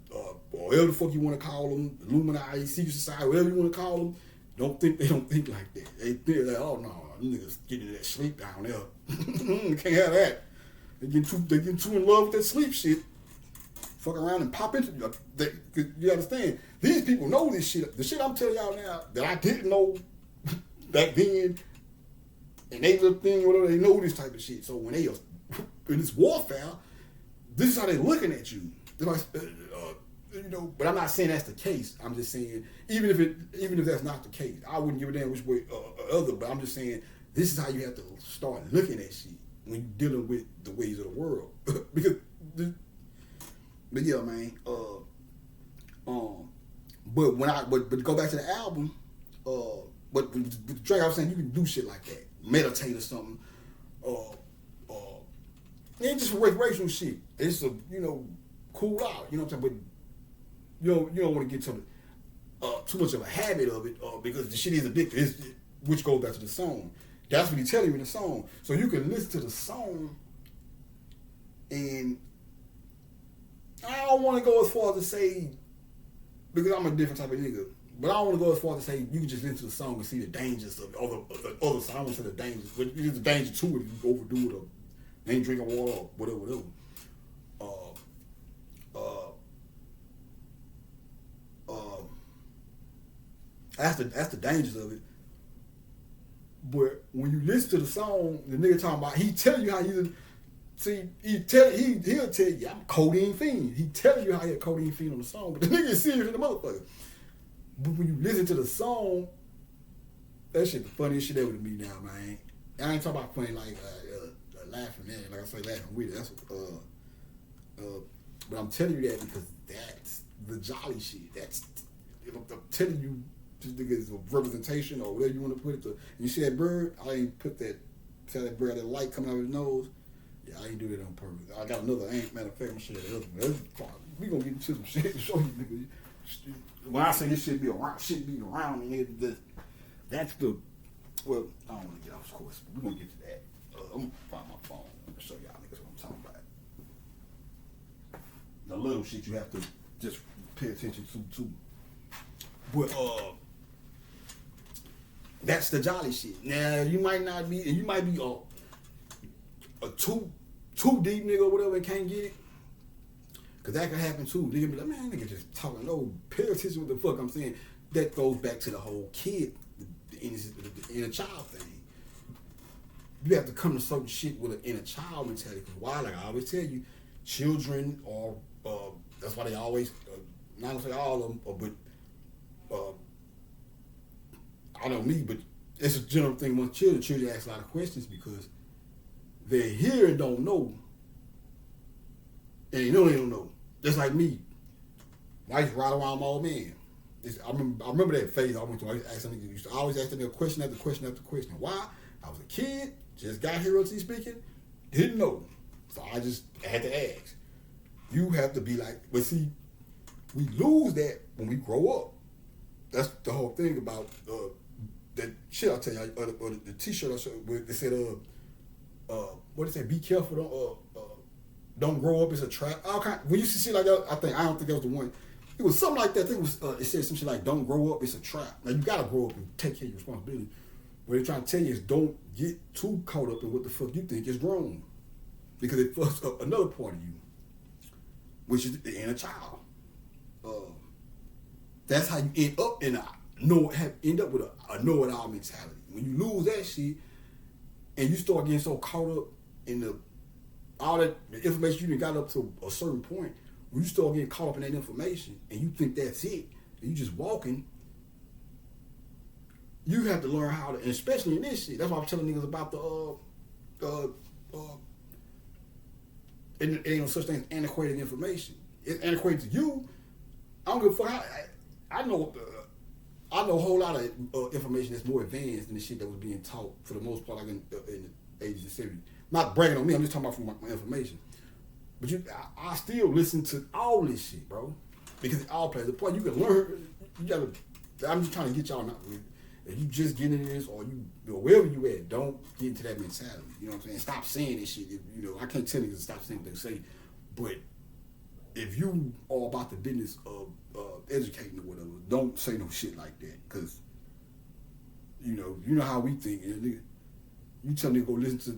Speaker 1: or whatever the fuck you want to call them, Illuminati, secret society, whatever you want to call them, they don't think like that. They think like, oh no, niggas getting that sleep down there. Can't have that. They get too in love with that sleep shit. Fuck around and pop into you. You understand? These people know this shit. The shit I'm telling y'all now that I didn't know back then, and they little thing, whatever, they know this type of shit. So when they in this warfare, this is how they looking at you. They're like, you know. But I'm not saying that's the case. I'm just saying even if that's not the case, I wouldn't give a damn which way other. But I'm just saying this is how you have to start looking at shit when you're dealing with the ways of the world. Because, but yeah, man. But to go back to the album, but with the track I was saying, you can do shit like that, meditate or something, ain't just recreational shit. It's a, you know, cool out. You know what I'm saying? But you don't want to get to too much of a habit of it, because the shit is addictive. Which goes back to the song. That's what he's telling you in the song. So you can listen to the song, and I don't want to go as far as to say, because I'm a different type of nigga, but I don't want to go as far as to say you can just listen to the song and see the dangers of the other side. I don't want to say the dangers, but there's a danger to it if you overdo it or They ain't drinking water or whatever. Uh, that's the dangers of it. But when you listen to the song, the nigga talking about, he tell you how he'll tell you I'm a codeine fiend. He tell you how he a codeine fiend on the song, but the nigga is serious in the motherfucker. But when you listen to the song, that shit the funniest shit ever to me now, man. I ain't talking about funny like laughing at it, like I say laughing with it. That's but I'm telling you that because that's the jolly shit. That's I'm telling you. This nigga is a representation or whatever you want to put it to. And you see that bird? I ain't put that. See that bird, that light coming out of his nose? Yeah, I ain't do that on purpose. I got another ant. Matter of fact, I'm shit that other one. We gonna get into some shit to show you nigga. When I say this shit be around me, that's the. Well, I don't want to get off course, but we gonna get to that. I'm gonna find my phone and show y'all niggas what I'm talking about. The little shit you have to just pay attention to. But that's the jolly shit. Now you might not be, and you might be a too deep nigga or whatever and can't get it, cause that can happen too. Nigga be like, man, nigga just talking. No, pay attention what the fuck I'm saying. That goes back to the whole kid, the inner child thing. You have to come to certain shit with an inner child mentality. Cause why? Like I always tell you, children are. That's why they always. Not gonna say all of them, but. I know me, but it's a general thing among children. Children ask a lot of questions because they hear and don't know. And they don't know. Just like me. I used to ride around my old man. I remember that phase I went through. I used to always ask them a question after question after question. Why? I was a kid, just got here relatively speaking, didn't know. So I just had to ask. You have to be like, but see, we lose that when we grow up. That's the whole thing about that shit. I'll tell you, the T-shirt I showed, they said, what did it say? Be careful, don't grow up. It's a trap. All kind. When you see shit like that, I don't think that was the one. It was something like that. I think it said some shit like, "Don't grow up. It's a trap." Now you gotta grow up and take care of your responsibility. What they're trying to tell you is, don't get too caught up in what the fuck you think is grown, because it fucks up another part of you, which is the inner child. That's how you end up with a know-it-all mentality. When you lose that shit, and you start getting so caught up in all that information you done got up to a certain point, when you start getting caught up in that information, and you think that's it, and you just walking, you have to learn how to, and especially in this shit. That's why I'm telling niggas about it ain't no such thing as antiquated information. It's antiquated to you. I don't give a fuck. I know a whole lot of information that's more advanced than the shit that was being taught for the most part, like in the 80s and 70s. Not bragging on me, I'm just talking about from my information. But I still listen to all this shit, bro, because it all plays a part. You can learn. I'm just trying to get y'all. If you just get into this, or wherever you at, don't get into that mentality. You know what I'm saying? Stop saying this shit. I can't tell you to stop saying what they say, but if you are about the business of educating or whatever, don't say no shit like that, because you know how we think. You tell me to go listen to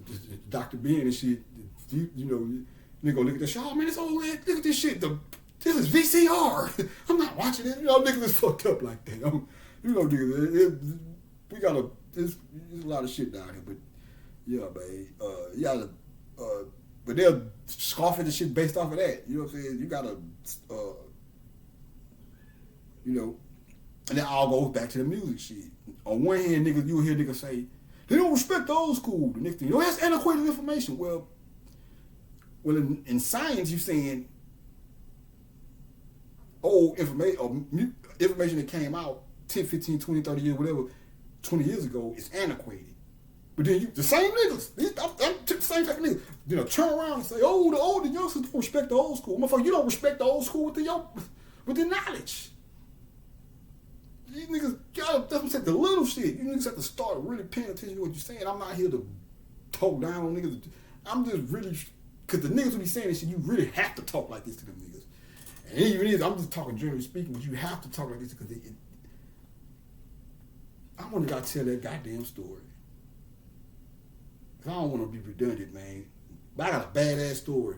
Speaker 1: Dr. Ben and shit. They go look at the show. Oh man, it's old man. Look at this shit. This is VCR. I'm not watching it. Niggas is fucked up like that. Niggas, we gotta. There's a lot of shit down here, but yeah, babe. You gotta. But they'll scoff at the shit based off of that. You know what I'm saying? You gotta. And that all goes back to the music shit. On one hand, niggas, you'll hear niggas say, they don't respect the old school. The next thing, that's antiquated information. Well, in science, you're saying old information, or information that came out 10, 15, 20, 30 years, whatever, 20 years ago is antiquated. But then the same niggas, the same type of niggas, turn around and say, the youngsters don't respect the old school. Motherfucker, you don't respect the old school with the knowledge. These niggas that's what I'm saying, the little shit. You niggas have to start really paying attention to what you're saying. I'm not here to talk down on niggas. I'm just really, because the niggas will be saying this shit, you really have to talk like this to them niggas. And even if I'm just talking generally speaking, but you have to talk like this because I want to tell that goddamn story. I don't want to be redundant, man. But I got a badass story.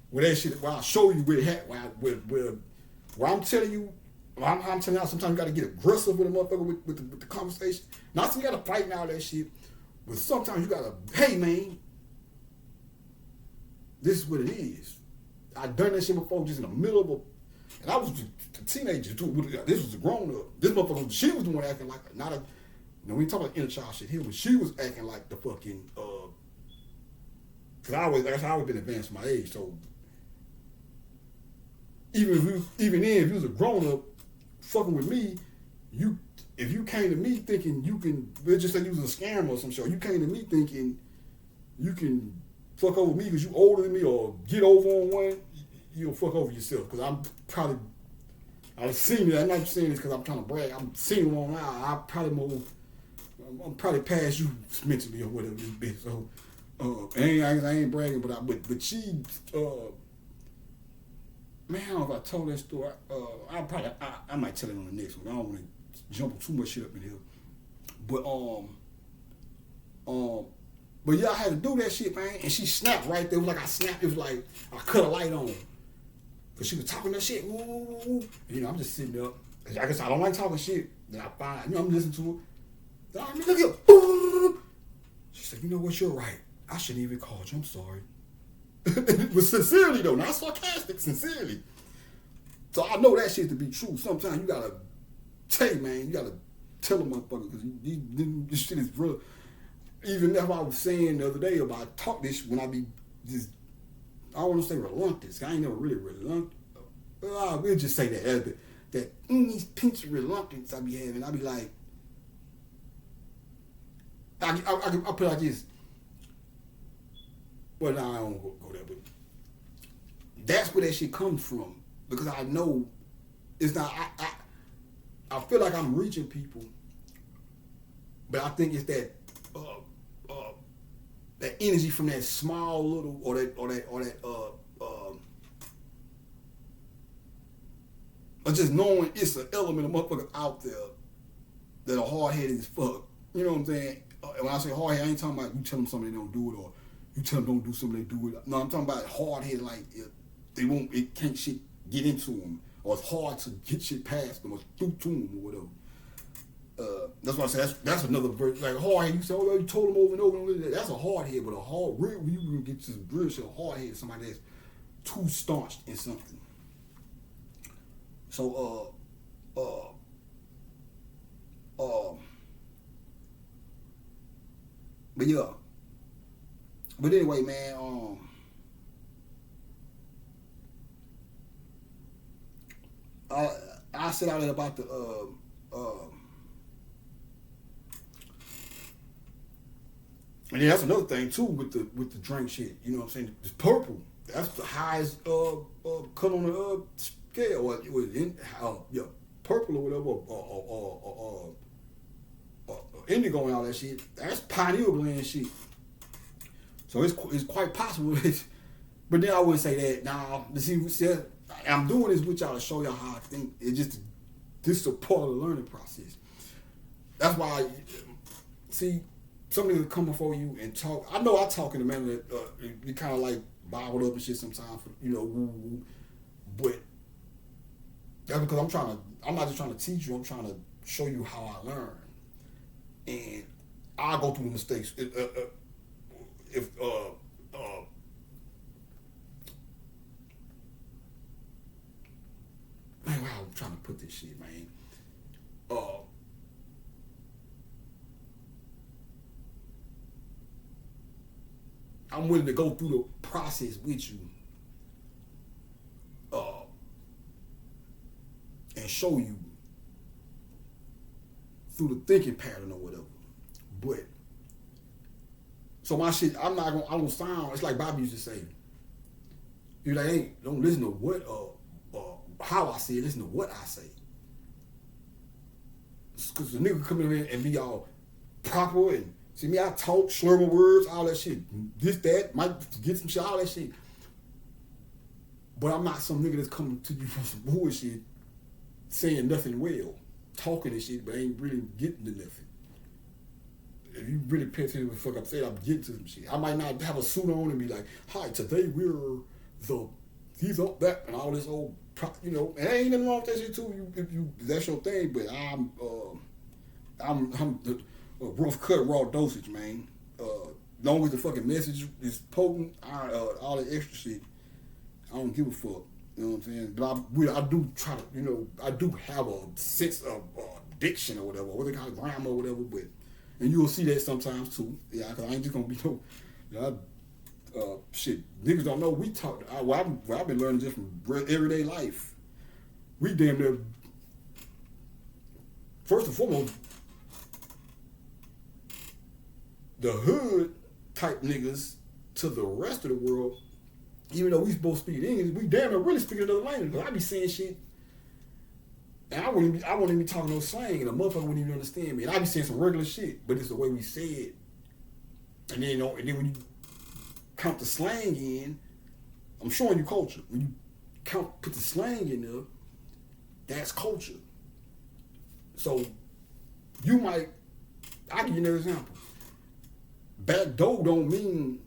Speaker 1: Where that shit, where I'll show you where it had, where I'm telling you, I'm telling you, sometimes you got to get aggressive with a motherfucker with the conversation. Not saying you got to fight and all that shit, but sometimes you got to, hey man, this is what it is. I done that shit before, just in the middle of a, and I was a teenager too. This was a grown up. This motherfucker, she was the one acting like not a. You know, we talk about inner child shit here, but she was acting like the fucking. Cause I always been advanced my age, so even then, if you was a grown up, fucking with me, if you came to me thinking you can, let's just say you was a scammer or some shit, you came to me thinking you can fuck over me because you older than me or get over on one, you'll fuck over yourself. Because I've seen it. I'm not saying this because I'm trying to brag. I'm seeing it on now. I'm probably past you mentally or whatever this bitch. So, I ain't bragging, but she, man, I don't know if I told that story. I might tell it on the next one. I don't want to jump too much shit up in here. But yeah, I had to do that shit, man. And she snapped right there. It was like I snapped. It was like I cut a light on. Cause she was talking that shit. Ooh. You know, I'm just sitting up. I guess I don't like talking shit. Then I find, I'm listening to it. I mean, look at you. She said, you know what, you're right. I shouldn't even call you. I'm sorry. But sincerely though, not sarcastic, sincerely. So I know that shit to be true. Sometimes you gotta tell man, you gotta tell a motherfucker because this shit is real. Even if I was saying the other day about talk this when I be just, I don't want to say reluctant. I ain't never really reluctant. We'll just say that these pinch of reluctance I be having. I be like, I put it like this. Well, no, I don't go there, but that's where that shit comes from because I know it's not. I feel like I'm reaching people, but I think it's that that energy from that small little or just knowing it's an element of motherfuckers out there that are hard headed as fuck. You know what I'm saying? When I say hard headed, I ain't talking about you tell them something they don't do it or you tell them don't do something they do it. No, I'm talking about hard headed like it can't shit get into them or it's hard to get shit past them or through to them or whatever. That's why I say that's another version. Like a hard head, you say, oh, you told them over and over and over. That's a hard head, but a hard real when you get to some real shit, a hard head is somebody that's too staunched in something. So but yeah. But anyway, man, I said out there about the and yeah, that's another thing too with the drink shit. You know what I'm saying? It's purple. That's the highest cut on the scale. It was purple or whatever, or indigo and all that shit. That's pineal gland shit. So it's quite possible. But then I wouldn't say that. Nah, see, I'm doing this with y'all to show y'all how I think. It's just this is a part of the learning process. That's why see. Somebody will come before you and talk. I know I talk in a manner that you kind of like bottled up and shit sometimes, woo. But that's because I'm not just trying to teach you. I'm trying to show you how I learn, and I go through the mistakes. Man, wow, I'm trying to put this shit, man. I'm willing to go through the process with you and show you through the thinking pattern or whatever. But so my shit, I don't sound. It's like Bobby used to say. You're like, hey, don't listen to what how I say it. Listen to what I say. Because the nigga come in here and be all proper and. See me, I talk, slur my words, all that shit. This, that, might get some shit, all that shit. But I'm not some nigga that's coming to you for some bullshit, saying nothing well. Talking and shit, but ain't really getting to nothing. if you really pay attention to what the fuck I'm saying, I'm getting to some shit. I might not have a suit on and be like, hi, today we're the these up that and all this old, you know, and ain't nothing wrong with that shit too. If you that's your thing, but I'm the rough cut raw dosage, man. Long as the fucking message is potent, all the extra shit, I don't give a fuck. You know what I'm saying? But I do try to, you know, I do have a sense of diction or whatever, what they call it, grammar or whatever, but, and you'll see that sometimes too. Yeah, because I ain't just gonna be no, you know, shit, niggas don't know, we talk, I've been learning just from everyday life. We damn near, first and foremost, the hood type niggas to the rest of the world, even though we supposed to speak English, we damn near really speaking another language. Cause I be saying shit, and I wouldn't even be talking no slang, and a motherfucker wouldn't even understand me. And I be saying some regular shit, but it's the way we say it. And then, you know, and then when you count the slang in, I'm showing you culture. When you put the slang in there, that's culture. So you might, I'll give you another example. Back door don't mean,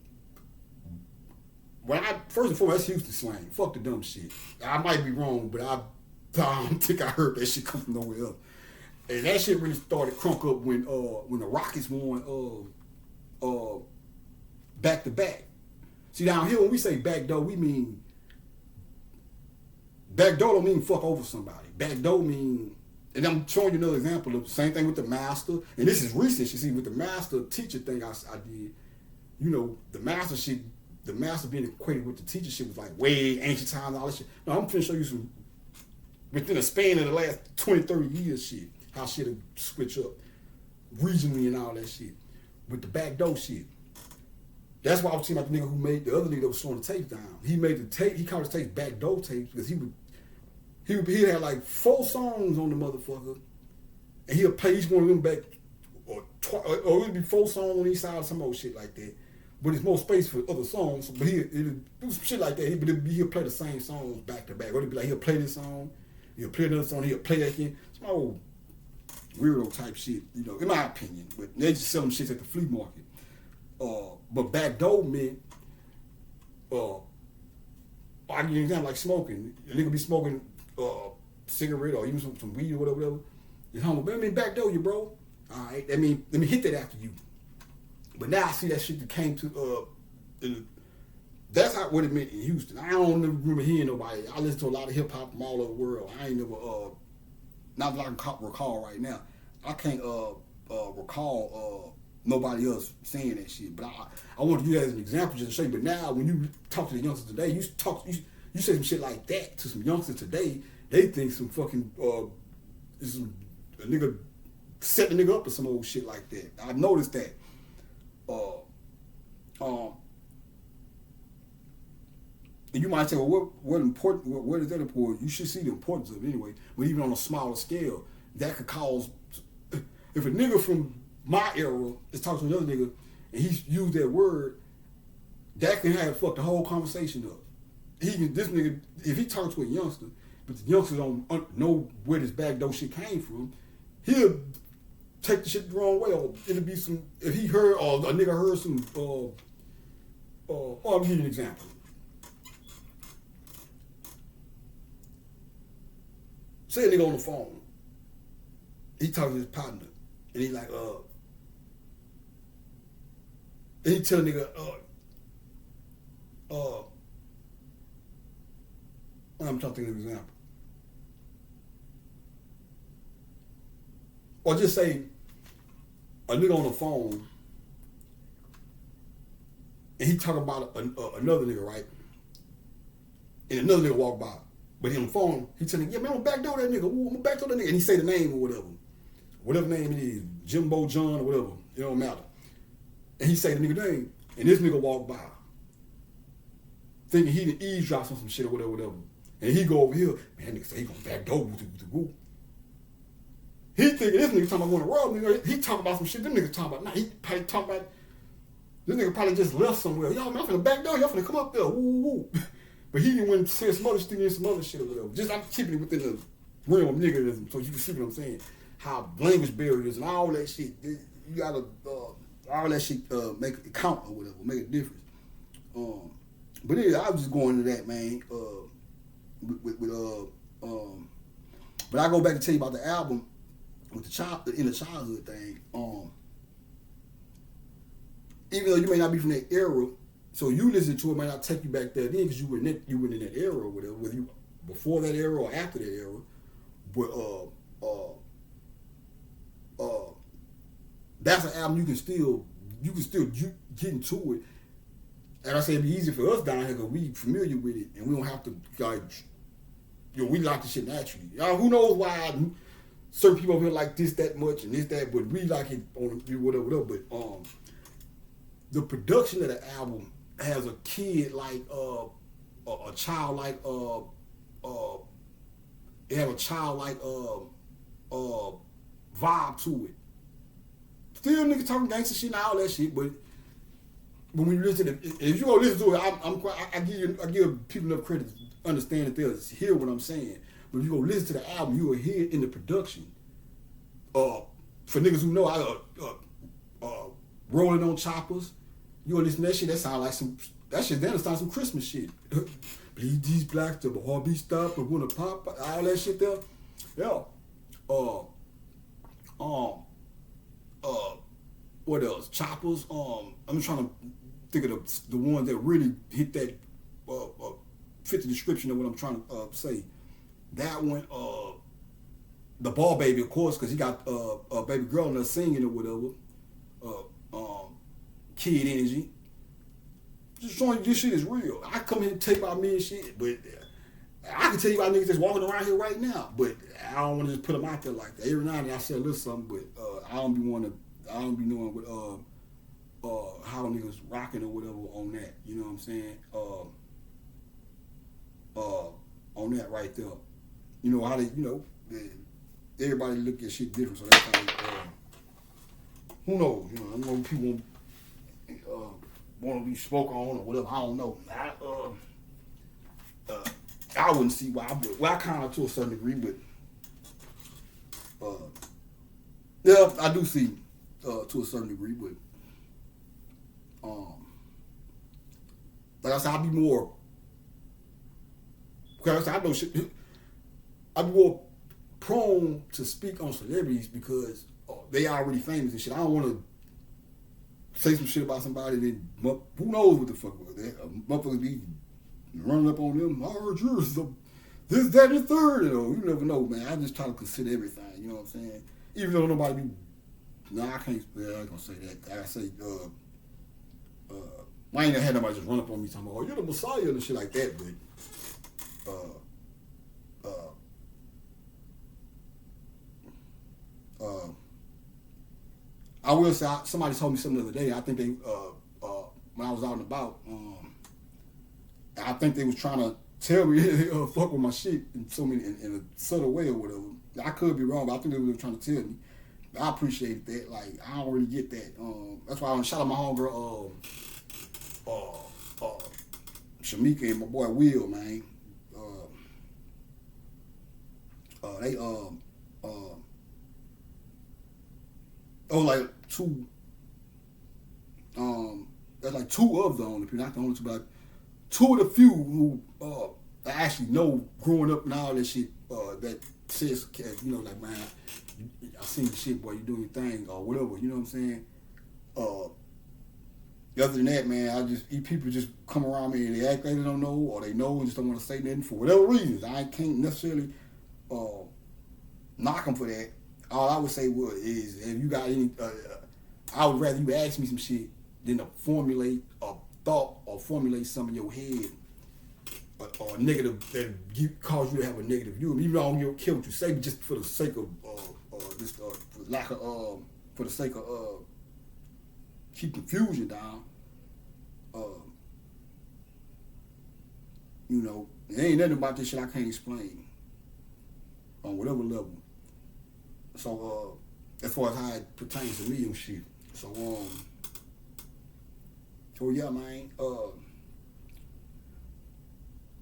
Speaker 1: first and foremost, that's Houston slang. Fuck the dumb shit. I might be wrong, but I don't think I heard that shit come from nowhere else. And that shit really started crunk up when the Rockets won back to back. See, down here when we say back door, we mean back door don't mean fuck over somebody. Back door mean, and I'm showing you another example of the same thing with the master. And this is recent. You see, with the master teacher thing I did, you know, the master being equated with the teacher shit was like way ancient times, all this shit. Now I'm finna show you some, within a span of the last 20, 30 years shit, how shit will switch up regionally and all that shit. With the back door shit. That's why I was talking about the nigga who made the other nigga that was slowing the tapes down. He made the tape, he called his tapes back door tapes because he had like 4 songs on the motherfucker, and he'll play each one of them back, or it would be 4 songs on each side or some old shit like that. But there's more space for other songs. But he'll do some shit like that. He'll play the same songs back to back. Or it'll be like he'll play this song, he'll play another song, he'll play that again. Some old weirdo type shit, you know, in my opinion. But they just selling shit at the flea market. But back door meant, I give you an example like smoking. A nigga be smoking cigarette or even some weed or whatever. You're home, let me back door you, bro. All right, let me hit that after you. But now I see that shit that came to that's what it meant in Houston. I don't remember hearing nobody. I listen to a lot of hip hop from all over the world. I ain't never not that I can recall right now. I can't recall nobody else saying that shit. But I want to use that as an example just to show you. But now when you talk to the youngsters today, you say some shit like that to some youngsters today, they think some fucking a nigga set the nigga up or some old shit like that. I noticed that. And you might say, well, what is that important? You should see the importance of it anyway. But even on a smaller scale, that could cause, if a nigga from my era is talking to another nigga and he's used that word, that can have fucked the whole conversation up. This nigga, if he talks to a youngster, but the youngster don't know where this backdoor shit came from, he'll take the shit the wrong way, or it'll be some, if he heard, or a nigga heard some, I'll give you an example. Say a nigga on the phone, he talking to his partner, and he like, and he tell a nigga, I'm trying to think of an example. Or just say a nigga on the phone and he talking about another nigga, right? And another nigga walk by. But he on the phone, he telling, yeah, man, I'm gonna backdoor that nigga. Ooh, I'm gonna backdoor that nigga. And he say the name or whatever. Whatever name it is, Jimbo John or whatever. It don't matter. And he say the nigga name. And this nigga walk by. Thinking he done eavesdrops on some shit or whatever. And he go over here, man, nigga say he gonna backdoor with the group. He thinking this nigga talking about going to rob nigga. He talking about some shit. Them niggas talking about, nah, he probably talking about, this nigga probably just left somewhere. Y'all, man, I'm finna back door. Y'all finna come up there. Woo, woo. But he didn't want to say some other shit and some other shit or whatever. Just, I'm keeping it within the realm of niggerism so you can see what I'm saying. How language barriers and all that shit. You gotta, all that shit make it count or whatever, make a difference. But yeah, I was just going into that, man. But I go back to tell you about the album with the inner childhood thing. Even though you may not be from that era, so you listen to it might not take you back there then because you were in that era or whatever, whether you before that era or after that era. But that's an album you can still get into it. And I say it'd be easy for us down here because we familiar with it and we don't have to like, we like the shit naturally. Who knows why certain people over here like this that much and this that, but we like it on whatever. But the production of the album has a kid like a child like it has a childlike vibe to it. Still niggas talking gangster shit and all that shit, but when you listen to it, if you go listen to it, I give people enough credit to understand that they'll hear what I'm saying. But if you go listen to the album, you will hear it in the production. For niggas who know, rolling on choppers, you will listen to that shit. That sound like that shit. Then it sounds some Christmas shit. Bleed these blacks to my heart be stopped and wanna pop all that shit there. Yeah. What else? Choppers. I'm trying to think of the ones that really hit that fit the description of what I'm trying to say. That one, the Ball Baby, of course, because he got a baby girl in there singing or whatever. Kid Energy. Just showing you this shit is real. I come here and tell you about me and shit, but I can tell you about niggas that's walking around here right now, but I don't want to just put them out there like that. Every now and then I say a little something, but I don't be knowing what how niggas rocking or whatever on that. You know what I'm saying? On that right there. You know how they, everybody look at shit different, so that's how who knows? I don't know people want to be spoken on or whatever. I don't know. I wouldn't see why. I kind of to a certain degree, but yeah, I do see to a certain degree, but like I said, I'd be more. Because I know shit. I'd be more prone to speak on celebrities because they already famous and shit. I don't want to say some shit about somebody then who knows what the fuck was that. Motherfuckers be running up on them. I heard yours. This, that, and the third. You never know, man. I just try to consider everything. You know what I'm saying? Even though nobody be. No, I can't. I ain't gonna say that. I say. I ain't had nobody just run up on me talking about, you're the Messiah and shit like that. But I will say somebody told me something the other day. I think they when I was out and about, I think they was trying to tell me fuck with my shit in a subtle way or whatever. I could be wrong, but I think they were trying to tell me. I appreciated that. Like I don't really get that. That's why I want to shout out my homegirl, Shamika and my boy Will, man. They like two. There's like two of the only people, not the only two, but like two of the few who I actually know growing up and all that shit. That says, like, man, I seen the shit, boy, you doing your thing or whatever. You know what I'm saying? Other than that, man, people just come around me and they act like they don't know or they know and just don't want to say nothing for whatever reasons. I can't necessarily knock them for that. All I would say is if you got any, I would rather you ask me some shit than to formulate a thought or formulate something in your head or negative that cause you to have a negative view. Even though I don't care what you say, but just for the sake of for the sake of keep confusion down. There ain't nothing about this shit I can't explain on whatever level. So as far as how it pertains to me and shit. So yeah, man.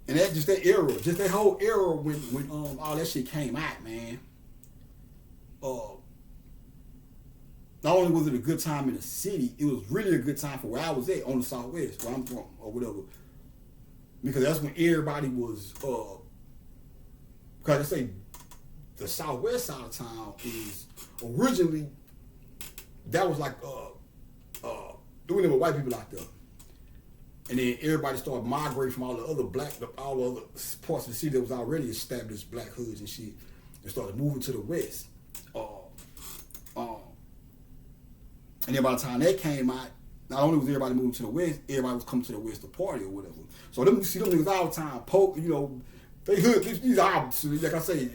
Speaker 1: And that's just that era, just that whole era when all that shit came out, man. not only was it a good time in the city, it was really a good time for where I was at on the Southwest, where I'm from, or whatever. Because that's when everybody was, because I say the Southwest side of town is originally, that was like, there were white people out there. And then everybody started migrating from all the other all the other parts of the city that was already established black hoods and shit, and started moving to the West. And then by the time that came out, not only was everybody moving to the West, everybody was coming to the West to party or whatever. So you see them niggas all the time, they hood, these obviously, like I say,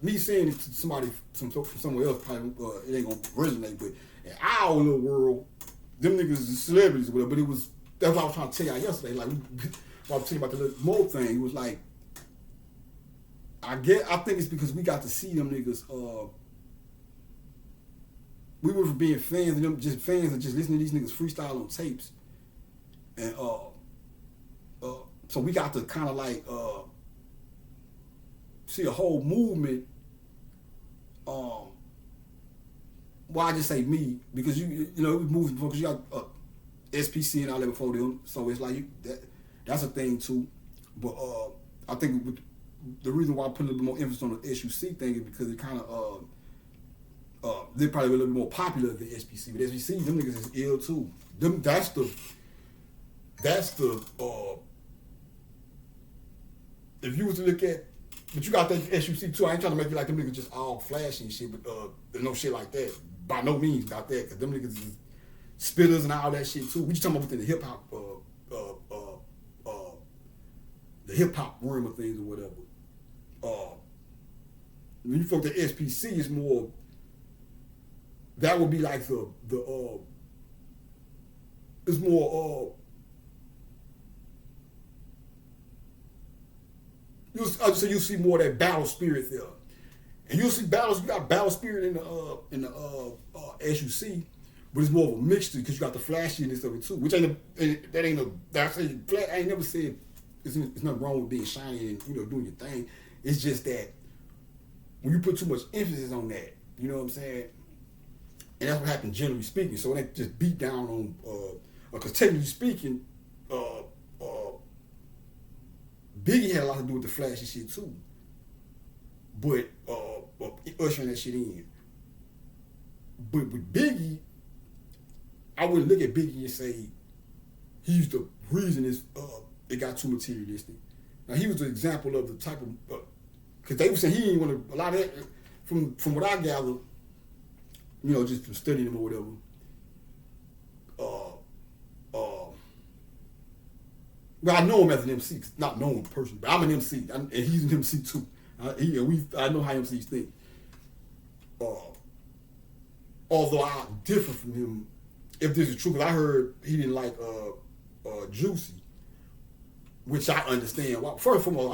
Speaker 1: me saying it to somebody from somewhere else, probably it ain't gonna resonate, but in our little world, them niggas is celebrities or whatever, but that's what I was trying to tell y'all yesterday, like, I was telling you about the little Mo thing, it was like, I think it's because we got to see them niggas, we were from being fans of them, just fans of just listening to these niggas freestyle on tapes. And so we got to kind of like see a whole movement. Well, I just say me, because you know, we moved because you got SPC and all that before them, so it's like that's a thing too. But I think the reason why I put a little bit more emphasis on the SUC thing is because it kind of they're probably a little bit more popular than SPC, but SPC, them niggas is ill too. That's the if you was to look at, but you got that SUC too. I ain't trying to make it like them niggas just all flashy and shit, but there's no shit like that. By no means about that, because them niggas is spitters and all that shit too. We just talking about within the hip hop, the hip hop realm of things or whatever. When you fuck the SPC, is more. That would be like it's more you see more of that battle spirit there, and you'll see battles. You got battle spirit in the SUC, but it's more of a mixture because you got the flashiness of it too, which I ain't never said it's nothing wrong with being shiny and doing your thing. It's just that when you put too much emphasis on that, you know what I'm saying. And that's what happened, generally speaking. So when they just beat down on, because technically speaking, Biggie had a lot to do with the flashy shit too. But ushering that shit in. But with Biggie, I wouldn't look at Biggie and say he's the reason it got too materialistic. Now he was the example of the type of, because they were saying he didn't want to, a lot of that, from what I gathered, just from studying him or whatever. Well, I know him as an MC, not know him personally, but I'm an MC, and he's an MC too. I know how MCs think. Although I differ from him, if this is true, because I heard he didn't like Juicy, which I understand. Well, first of all,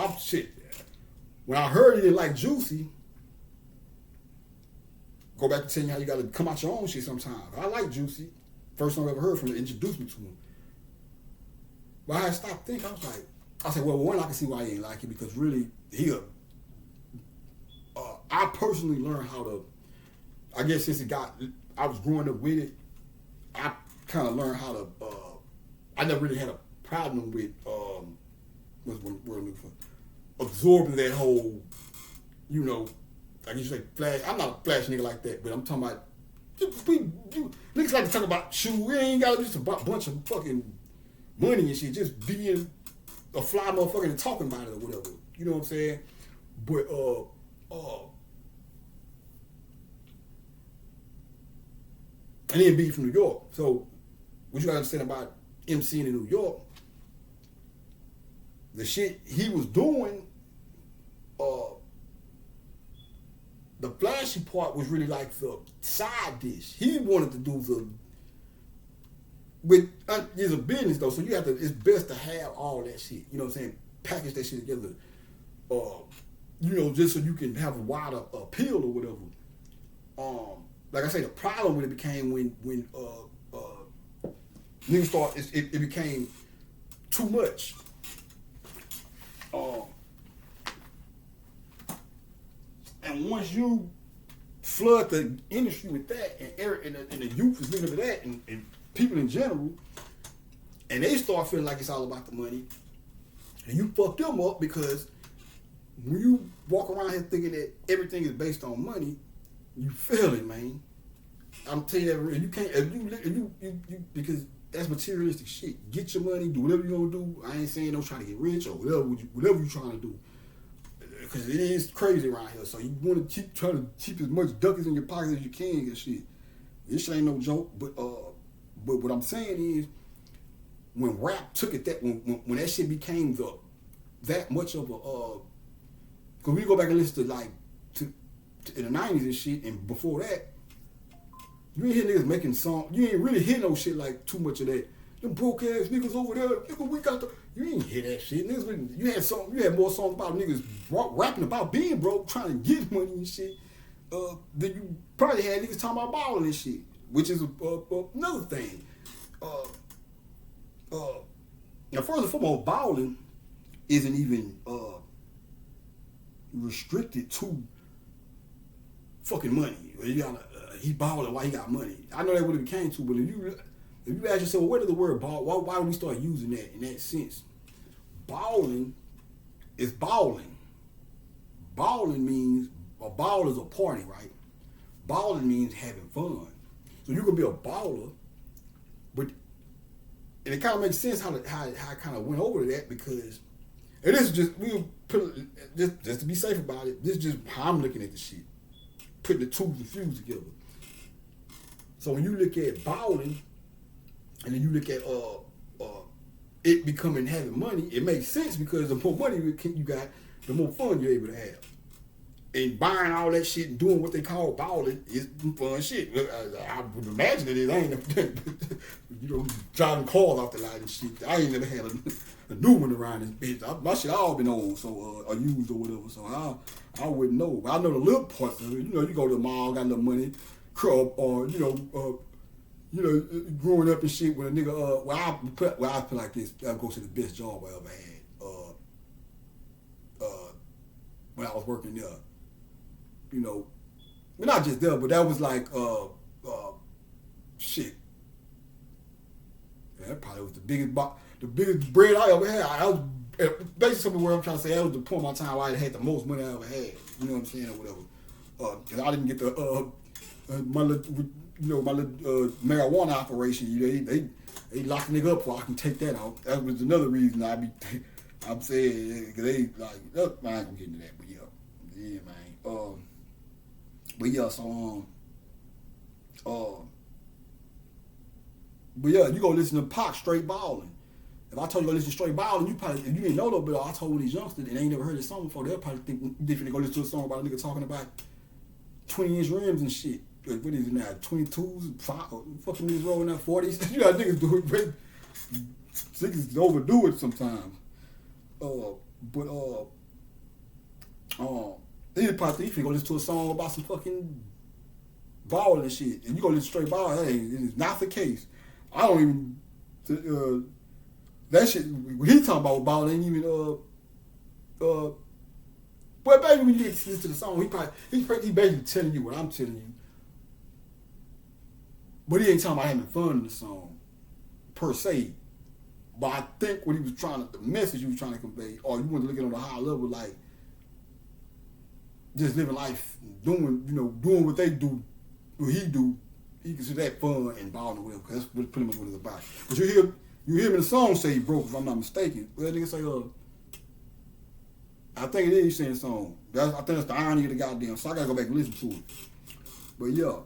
Speaker 1: when I heard he didn't like Juicy, go back to telling you how you got to come out your own shit sometimes. I like Juicy. First song I ever heard from him, introduced me to him. But I had stopped thinking. I said, well, one, I can see why he ain't like it, because really, I personally learned how to, I guess since I was growing up with it, I kind of learned how to, I never really had a problem with, what's the word I'm looking for, absorbing that whole, like you say, flash. I'm not a flash nigga like that, but I'm talking about, niggas like to talk about, we ain't got just a bunch of fucking money and shit, just being a fly motherfucker and talking about it or whatever. You know what I'm saying? But, and then being from New York. So, what you gotta understand about MCing in New York, the shit he was doing, the flashy part was really like the side dish. He wanted to do it's a business though, so it's best to have all that shit. You know what I'm saying? Package that shit together. Just so you can have a wider appeal or whatever. Like I say, the problem with it became when niggas start, it became too much. And once you flood the industry with that, and the youth is looking at that, and people in general, and they start feeling like it's all about the money, and you fuck them up because when you walk around here thinking that everything is based on money, you failing, man. I'm telling you that you can't, if you because that's materialistic shit. Get your money, do whatever you gonna do. I ain't saying don't try to get rich or whatever you trying to do, because it is crazy around here. So you want to try to keep as much ducats in your pocket as you can and shit. This shit ain't no joke, but what I'm saying is, when rap took it that when that shit became that much of a because we go back and listen to in the 90s and shit, and before that, you ain't hear niggas making songs. You ain't really hear no shit like too much of that. Them broke ass niggas over there, nigga, we got the. You ain't hear that shit. Niggas, you had more songs about niggas rapping about being broke, trying to get money and shit. Then you probably had niggas talking about balling and shit, which is another thing. Now, first and foremost, balling isn't even restricted to fucking money. You gotta, he balling while he got money. I know that what it became to, but if you ask yourself, well, where did the word ball? Why do we start using that in that sense? Balling is balling. Balling means a ball is a party, right? Balling means having fun. So you can be a baller, but and it kind of makes sense how I kind of went over to that, because it is just just to be safe about it. This is just how I'm looking at the shit, putting the tools and fuse together. So when you look at balling, and then you look at it becoming having money, it makes sense, because the more money you got, the more fun you're able to have. And buying all that shit and doing what they call balling is fun shit. I would imagine it is. I ain't driving cars off the line and shit. I ain't never had a new one around this bitch. My shit all been old, so or used or whatever. So I wouldn't know. I know the little parts of it. You go to the mall, got a little money, or growing up and shit with a nigga. I put like this. I go to the best job I ever had. When I was working there. Not just there, but that was like, shit. Yeah, that probably was the biggest bread I ever had. I was basically where I'm trying to say, that was the point of my time where I had the most money I ever had. You know what I'm saying, or whatever. Because I didn't get the my little marijuana operation. They locked the nigga up so I can take that out. That was another reason I'm saying, because they like, I ain't gonna get into that, but yeah, man. But yeah, you go listen to Pac straight balling. If I told you to go listen to straight balling, you probably, if you didn't know though, but I told these youngsters and they ain't never heard this song before, they'll probably think you different to go listen to a song about a nigga talking about 20-inch rims and shit. What is it now? 22s, fucking niggas rolling out 40s. You got niggas do it, niggas overdo it sometimes. Then probably think you go listen to a song about some fucking balling and shit, and you go listen straight ball. Hey, it is not the case. I don't even that shit. What he talking about balling ain't even But baby, when you listen to the song, he basically telling you what I'm telling you, but he ain't talking about having fun in the song per se. But I think what he was the message he was trying to convey, or you want to look at it on a higher level, like just living life, doing what they do, what he do, he consider that fun and balling with him, because that's pretty much what it's about. But you hear him in the song say he broke, if I'm not mistaken. Well, nigga say, I think it is saying the song. I think that's the irony of the goddamn song. I gotta go back and listen to it. But yeah,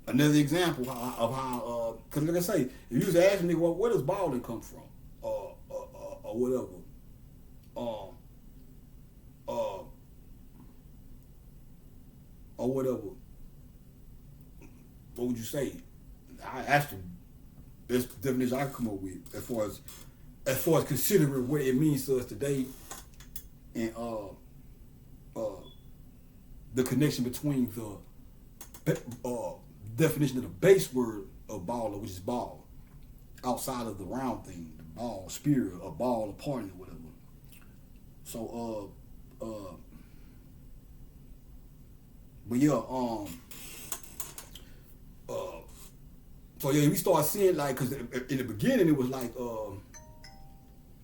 Speaker 1: another example of how, because like I say, if you was asking me, where does balling come from, or whatever, or whatever, what would you say? I asked him. That's the definition I come up with as far as considering what it means to us today, and the connection between the definition of the base word of baller, which is ball, outside of the round thing, the ball, spirit, a ball, a party, or whatever. So But yeah, so yeah, we started seeing like, cause in the beginning it was like,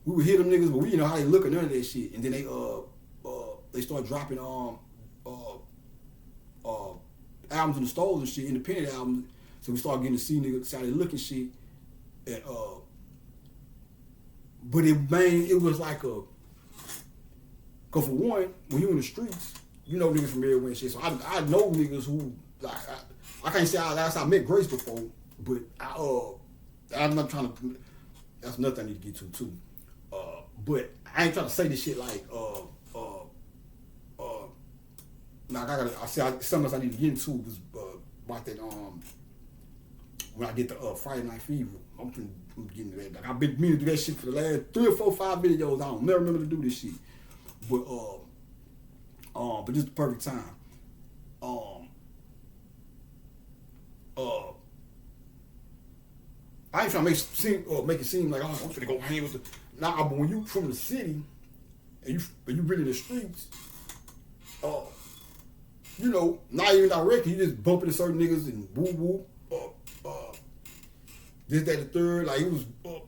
Speaker 1: we would hear them niggas, but we didn't know how they look or none of that shit. And then they started dropping albums in the stores and shit, independent albums. So we started getting to see niggas how they look and shit. And but it was like a, cause for one, when you in the streets, you know niggas from everywhere and shit. So I know niggas who like I can't say I met Grace before, but I'm not trying to. That's nothing I need to get to too. But I ain't trying to say this shit like something else I need to get into was about that when I get the Friday Night Fever. I'm getting to that. Like I've been meaning to do that shit for the last 3 or 4, 5 videos. I don't never remember to do this shit. But this is the perfect time. I ain't trying to make it seem like I'm finna go hang with the. Nah, but when you from the city and you really in the streets, you know, not even directly, you just bumping into certain niggas and woo woo, this, that, the third. Like it was, I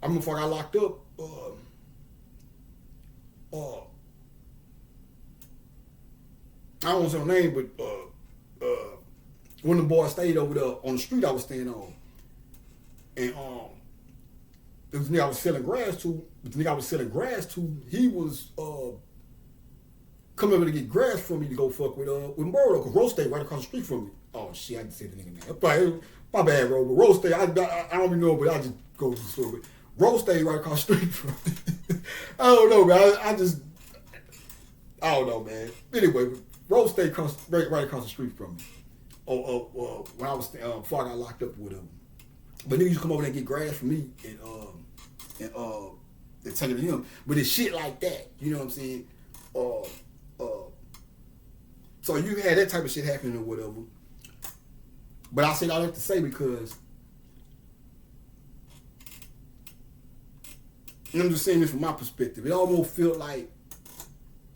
Speaker 1: remember before I got locked up, I don't want to say her name, but one of the boys stayed over there on the street I was staying on. And there was a nigga I was selling grass to, but the nigga I was selling grass to, he was coming over to get grass from me to go fuck with Murdo, because Rose stayed right across the street from me. Oh shit, I didn't say the nigga name. My bad, bro. But Rose stayed, I don't even know, but I just go to the store. But Rose stayed right across the street from me. I don't know, man. I don't know, man. Anyway, Rose stayed right across the street from me. When I was before I got locked up with him. But niggas used to come over there and get grass from me and take it to him. But it's shit like that, you know what I'm saying? So you had that type of shit happening or whatever. But I said all that to say because and I'm just saying this from my perspective. It almost felt like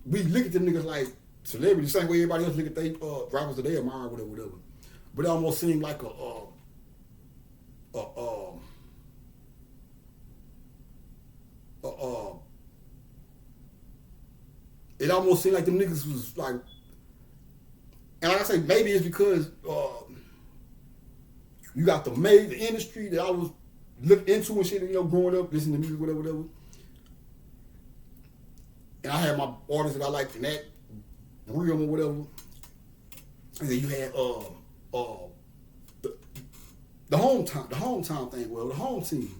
Speaker 1: we look at them niggas like celebrities, the same way everybody else look at they rappers that they admire, whatever. But it almost seemed like it almost seemed like them niggas was like, and like I say, maybe it's because you got the industry that I was looking into and shit, you know, growing up, listening to music, whatever. And I had my artists that I liked in that realm or whatever. And then you had the hometown thing, the home team.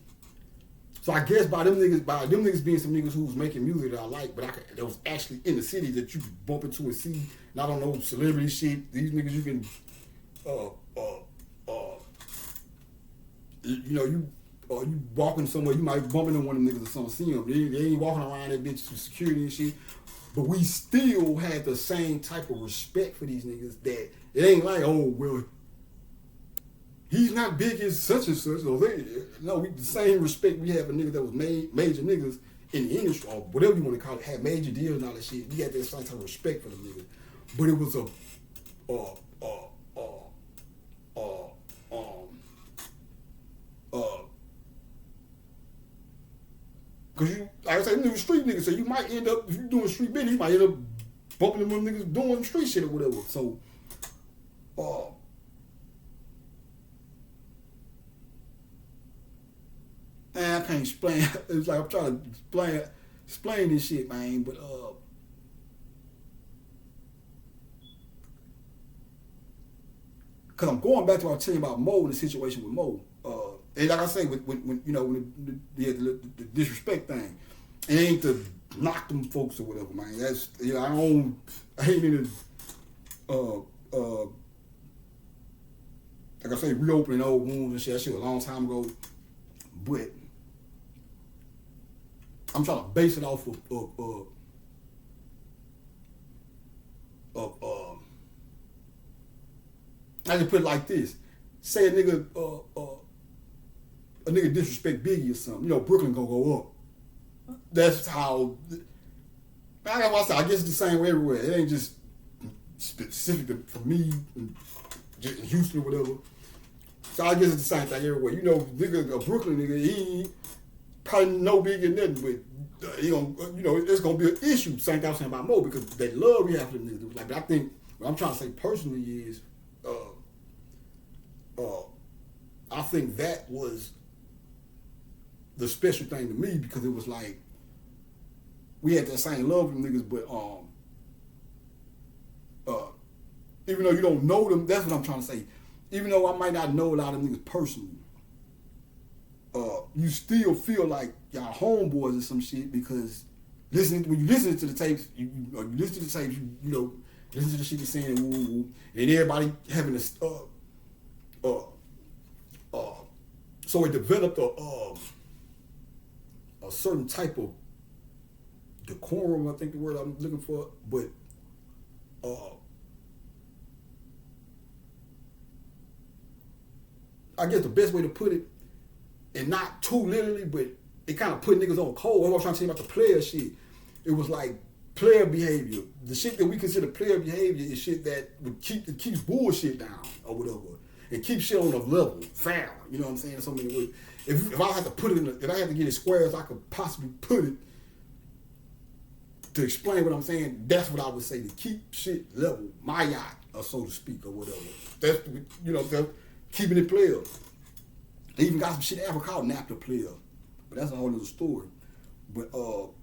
Speaker 1: So I guess by them niggas being some niggas who was making music that I like, but that was actually in the city that you could bump into and see. And I don't know, celebrity shit. These niggas you can, you know, you walking somewhere, you might bump into one of them niggas or something, see them. They ain't walking around that bitch with security and shit. But we still had the same type of respect for these niggas that it ain't like, oh, well, he's not big as such and such. No, the same respect we have for niggas that was major niggas in the industry, or whatever you want to call it, had major deals and all that shit. We had that same type of respect for them niggas. But it was cause you, like I said, you street niggas, so you might end up, if you doing street business, you might end up bumping them niggas doing street shit or whatever. So, man, I can't explain. It's like I'm trying to explain this shit, man. But cause I'm going back to what I was telling you about Mo and the situation with Mo. And like I say, when you know, when the disrespect thing, it ain't to knock them folks or whatever, man. That's, you know, I ain't in like I say, reopening old wounds and shit. That shit was a long time ago. But I'm trying to base it off of I just put it like this. Say a nigga disrespect Biggie or something. You know, Brooklyn gonna go up. That's how. I guess it's the same way everywhere. It ain't just specific for me, just in Houston or whatever. So I guess it's the same thing everywhere. You know, nigga, a Brooklyn nigga, he ain't probably no bigger than nothing, but you know, it's gonna be an issue. Same thing I'm saying about Mo because that love we have for them niggas. Like, but I think what I'm trying to say personally is, I think that was the special thing to me because it was like we had that same love for them niggas, but even though you don't know them, that's what I'm trying to say. Even though I might not know a lot of niggas personally, you still feel like y'all homeboys or some shit because when you listen to the tapes, you listen to the tapes, you know, listen to the shit he's saying, woo, woo, woo, and everybody having a so it developed a certain type of decorum, I think the word I'm looking for, but I guess the best way to put it, and not too literally, but it kind of put niggas on cold. What I was trying to say about the player shit, it was like player behavior. The shit that we consider player behavior is shit that keeps bullshit down or whatever. And keep shit on a level, fair. You know what I'm saying? So many ways. If I had to put it if I had to get it square as I could possibly put it to explain what I'm saying, that's what I would say to keep shit level, my yacht, or so to speak, or whatever. That's, you know, keeping it player. They even got some shit ever called napkin player, but that's a whole other story. But so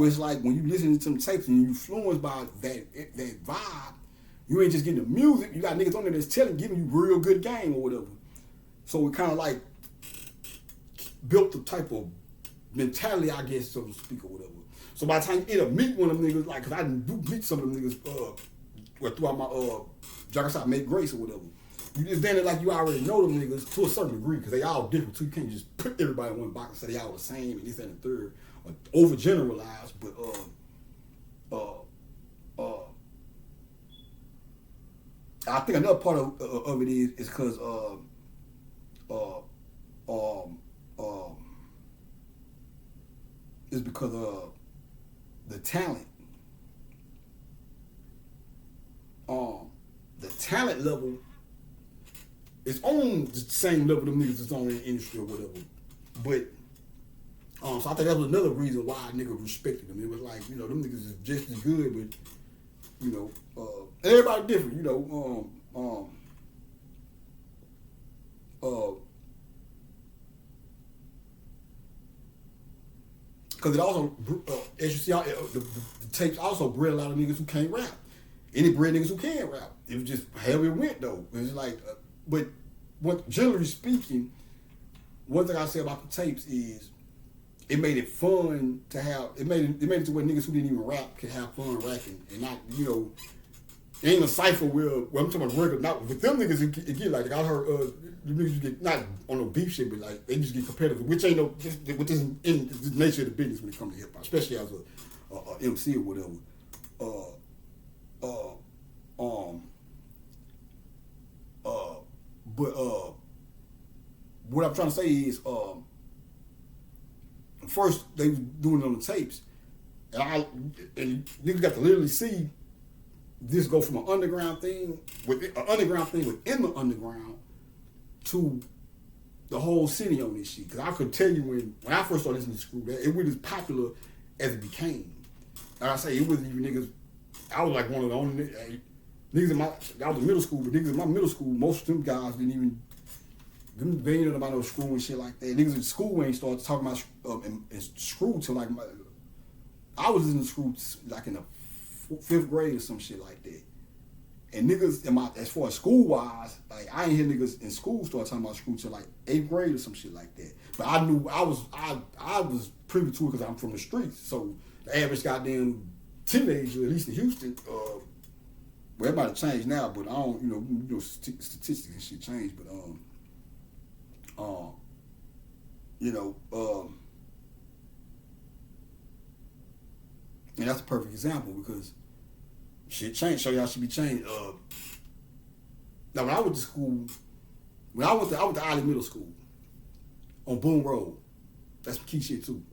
Speaker 1: it's like when you listen to some tapes and you influenced by that vibe. You ain't just getting the music. You got niggas on there that's giving you real good game or whatever. So it kind of like built the type of mentality, I guess, so to speak, or whatever. So by the time you end up meet one of them niggas, like, cause I do meet some of them niggas throughout my Jackasot Make Grace or whatever. You just then like you already know them niggas to a certain degree, cause they all different too. You can't just put everybody in one box and say they all the same and this and the third, or overgeneralize. But I think another part of it is because is because the talent. The talent level is on the same level them niggas is on in the industry or whatever. But so I think that was another reason why niggas respected them. It was like, you know, them niggas is just as good, but you know, everybody different, you know. Because it also, as you see, the tapes also bred a lot of niggas who can't rap. Any bred niggas who can rap. It was just how it went though. It's like, but generally speaking, one thing I say about the tapes is it made it fun to have. It made it to where niggas who didn't even rap could have fun rapping and not, you know. It ain't a cipher where I'm talking about record. Not with them niggas, it get like I heard the niggas get not on no beef shit, but like they just get competitive, which ain't no, which isn't in the nature of the business when it comes to hip hop, especially as a MC or whatever. But what I'm trying to say is, first they was doing it on the tapes, and niggas got to literally see this go from an underground thing within the underground to the whole city on this shit. Because I could tell you when I first started listening to Screw, that it was as popular as it became. Like I say, it wasn't even niggas. I was like one of the only niggas in I was in middle school, but niggas in my middle school, most of them guys didn't even. They didn't know about no Screw and shit like that. Niggas in school ain't started talking about and Screw till like I was listening to Screw like in the 5th grade or some shit like that. And niggas as far as school wise, like I ain't hear niggas in school start talking about Screw till like 8th grade or some shit like that. But I knew I was privy to it because I'm from the streets. So the average goddamn teenager, at least in Houston, well, it might have changed now, but I don't, you know, statistics and shit change, but you know, and that's a perfect example because shit changed. So y'all should be changed. Now when I went to school, I went to Island Middle School on Boone Road. That's key shit too.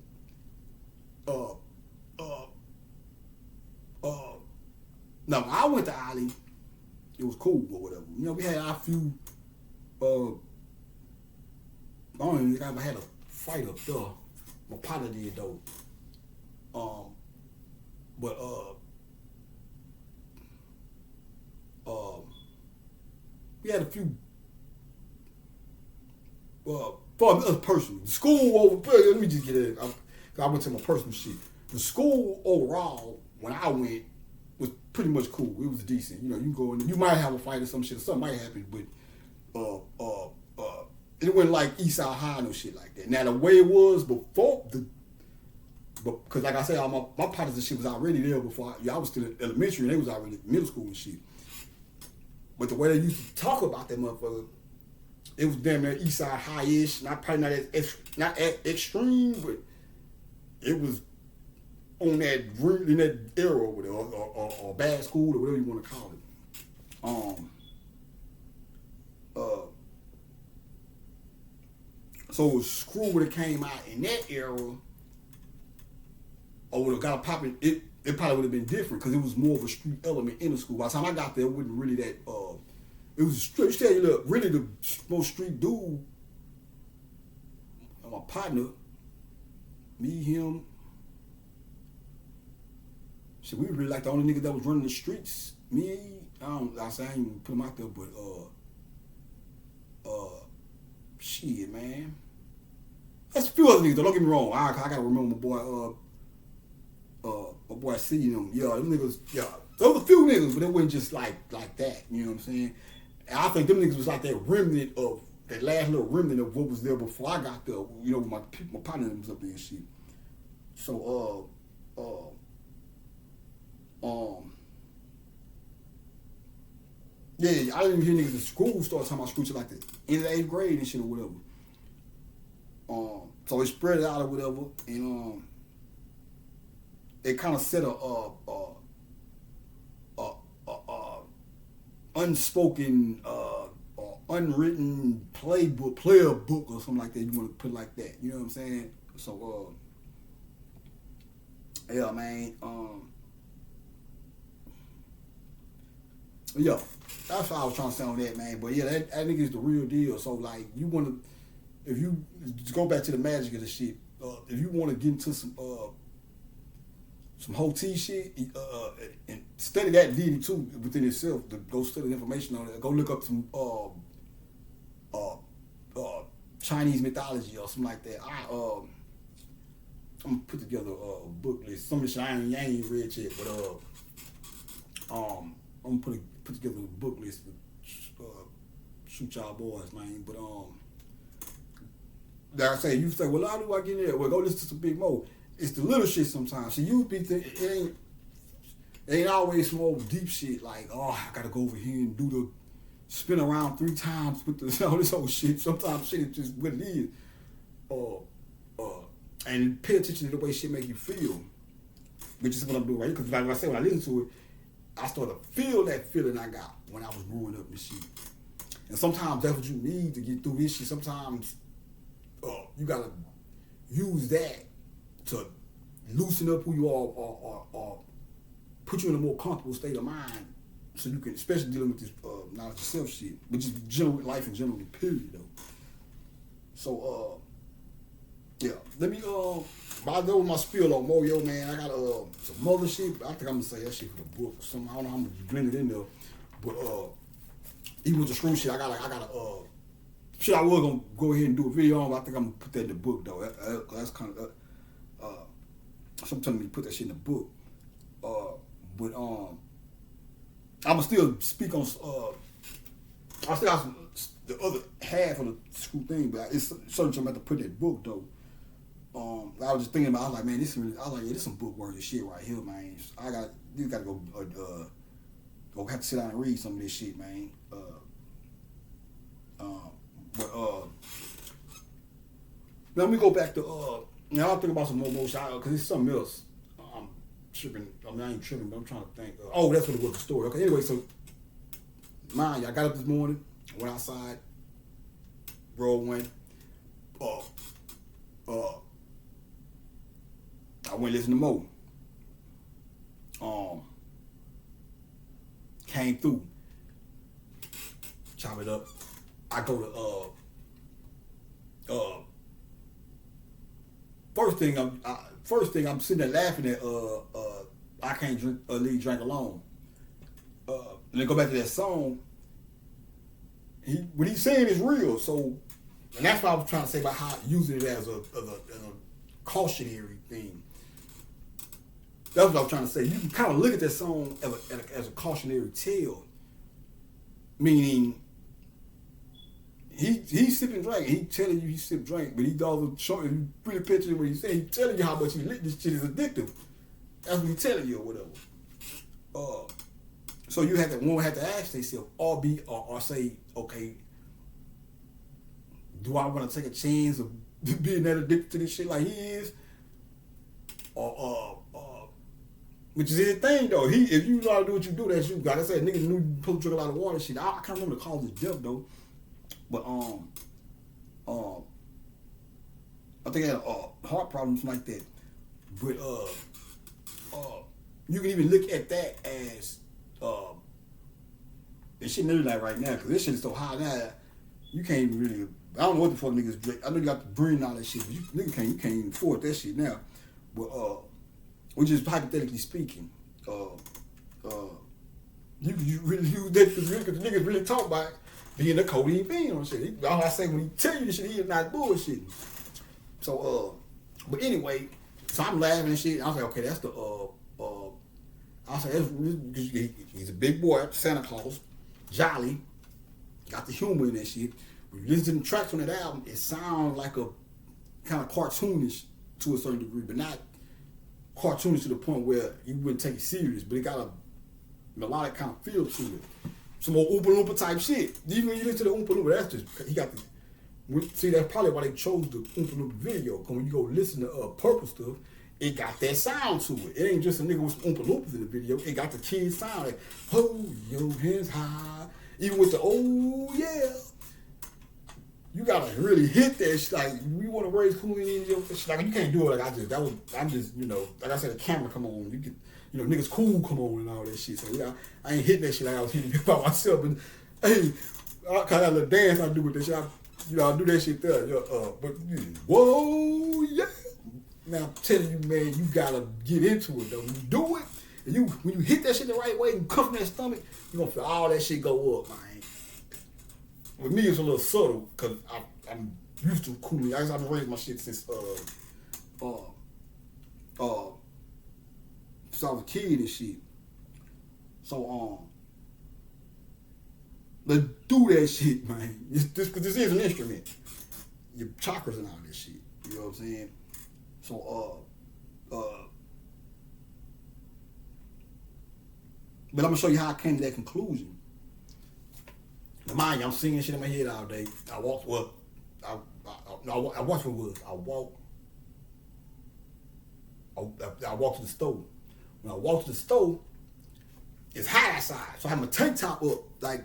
Speaker 1: No, when I went to Ollie, it was cool or whatever. You know, we had our few. I don't even think I ever had a fight up there. My partner did though. But we had a few. For us personally, the school over. Let me just get it. I went to my personal shit. The school overall, when I went, was pretty much cool. It was decent. You know, you go in, you might have a fight or some shit. Something might happen, but it wasn't like Eastside High no shit like that. Now the way it was before because like I said, all my partners and shit was already there before. I was still in elementary and they was already middle school and shit. But the way they used to talk about that motherfucker, it was damn near Eastside High-ish. Probably not as extreme, but it was on that in that era or bad school or whatever you want to call it. So Screw would have came out in that era, or would have got popping. It probably would have been different because it was more of a street element in the school. By the time I got there, it wasn't really that. It was straight. You look, really the most street dude. My partner, me, him. Shit, we were really like the only nigga that was running the streets. Me, I ain't even put him out there, but shit, man. That's a few other niggas though. Don't get me wrong. I gotta remember my boy C them. Yeah, them niggas. Yeah, there was a few niggas, but it wasn't just like that. You know what I'm saying? And I think them niggas was like that remnant of that last little remnant of what was there before I got there. You know, my partner was up there and shit. So yeah, I didn't even hear niggas in school start talking about school shit like that. In the 8th grade and shit or whatever. So it spread it out or whatever, and it kind of set a unspoken, unwritten player book or something like that. You want to put it like that? You know what I'm saying? So yeah, man. Yeah, that's what I was trying to say on that, man. But yeah, that nigga is the real deal. So like, you want to, if you just go back to the magic of the shit, if you want to get into some whole T shit, and study that deity too within itself. To go study the information on it. Go look up some Chinese mythology or something like that. I'm gonna put together a book list. Some of the shit I ain't read yet, but I'm gonna put together a book list to shoot y'all boys, man. But like I say, you say, well, how do I get in there? Well, go listen to some Big Mo. It's the little shit sometimes. So you be thinking it ain't always some old deep shit like, oh, I gotta go over here and do the spin around 3 times with all this old shit. Sometimes shit is just what it is. And pay attention to the way shit make you feel, which is what I'm doing right here. Because like I said, when I listen to it, I started to feel that feeling I got when I was growing up and shit. And sometimes that's what you need to get through this shit. Sometimes you gotta use that to loosen up who you are or put you in a more comfortable state of mind so you can, especially dealing with this knowledge of self shit, which is general life in general, period, though. So, yeah, let me, by the way, my spiel on Moyo, man, I got some other shit, I think I'm gonna say that shit for the book or something. I don't know how I'm gonna blend it in there, but even with the screw shit, I got shit I was gonna go ahead and do a video on, but I think I'm gonna put that in the book, though. That's kind of, someone telling me to put that shit in the book. But I'ma still speak on, I still got the other half of the school thing, but it's something I'm about to put in that book, though. I was just thinking about, I was like, man, this is some book worthy shit right here, man. You gotta go have to sit down and read some of this shit, man. Let me go back to now I'll think about some more motion because it's something else. I'm tripping. I mean, I ain't tripping, but I'm trying to think. That's what it was, the story. Okay, anyway, so I got up this morning, went outside, rolled one. I went listen to Mo. came through. Chop it up. I go to first thing I'm sitting there laughing at I can't leave drink alone. And then go back to that song. What he's saying is real. So, and that's what I was trying to say about how using it as a cautionary thing. That's what I was trying to say. You can kind of look at that song as a cautionary tale. Meaning, he's sipping drink. He telling you he sipping drink, but he also showing you pretty picture what he's saying. He's telling you how much he lit. This shit is addictive. That's what he's telling you or whatever. So one have to ask themselves, or say, okay, do I want to take a chance of being that addicted to this shit like he is? Which is his thing though. If you know how to do what you do, that's you. Like I said, niggas knew you supposed to drink a lot of water. Shit, I can't remember the cause of death though. But I think he had heart problems like that. But you can even look at that as this shit nearly like right now because this shit is so high now. You can't even really. I don't know what the fuck niggas drink. I know you got the brain and all that shit, but you can't even afford that shit now. But which is hypothetically speaking, you really use that because the niggas really talk about being a codeine fiend on shit. All I say when he tell you this shit, he is not bullshitting. So but anyway, so I'm laughing and shit. I was like, okay, that's the I said he's a big boy, Santa Claus, jolly, got the humor in that shit. When you listen to the tracks on that album, it sounds like a kind of cartoonish to a certain degree, but not cartoonish to the point where you wouldn't take it serious, but it got a melodic kind of feel to it. Some more Oompa Loompa type shit. Even when you listen to the Oompa Loompa, that's just, he got the, see, that's probably why they chose the Oompa Loompa video, because when you go listen to Purple stuff, it got that sound to it. It ain't just a nigga with some Oompa Loompas in the video, it got the kid sound, like, hold your hands high, even with the, oh yeah. You gotta really hit that shit. Like, we want to raise cool in your shit. Like, you can't do it like I'm just, you know, like I said, the camera come on. You get, you know, niggas cool come on and all that shit. So, yeah, I ain't hitting that shit like I was hitting it by myself. But, hey, I got a little dance I do with that shit. I do that shit there. But, whoa, yeah. Now, I'm telling you, man, you gotta get into it, though. When you do it, and when you hit that shit the right way and come from that stomach, you're gonna feel all that shit go up, man. With me, it's a little subtle because I'm used to cooling. I've been raising my shit since I was a kid and shit. So let's do that shit, man. This is an instrument. Your chakras and all this shit. You know what I'm saying? So but I'm gonna show you how I came to that conclusion. Now, mind you, I'm singing shit in my head all day. I watch what was. I walk to the stove. When I walk to the stove, it's hot outside. So I have my tank top up. Like,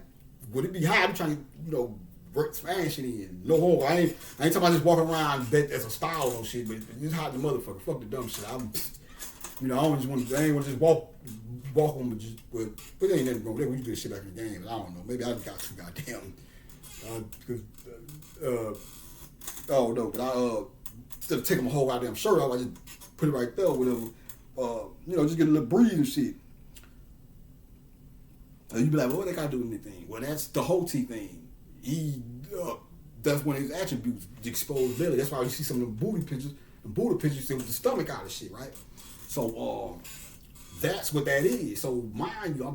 Speaker 1: would it be hot? I'm trying to, you know, work smash it in. No hole. I ain't talking about just walking around as a style or shit, but it's hot the motherfucker. Fuck the dumb shit. You know, I ain't want to just walk on, but there ain't nothing wrong with that. We do this shit back in the game. I don't know. Maybe I just got too goddamn. Oh no, but instead of taking my whole goddamn shirt off, I just put it right there with them. You know, just get a little breeze and shit. And you be like, well, what they got to do with anything? Well, that's the whole T thing. That's one of his attributes, the exposed belly. That's why you see some of the booty pictures with the stomach out of shit, right? So that's what that is. So mind you, I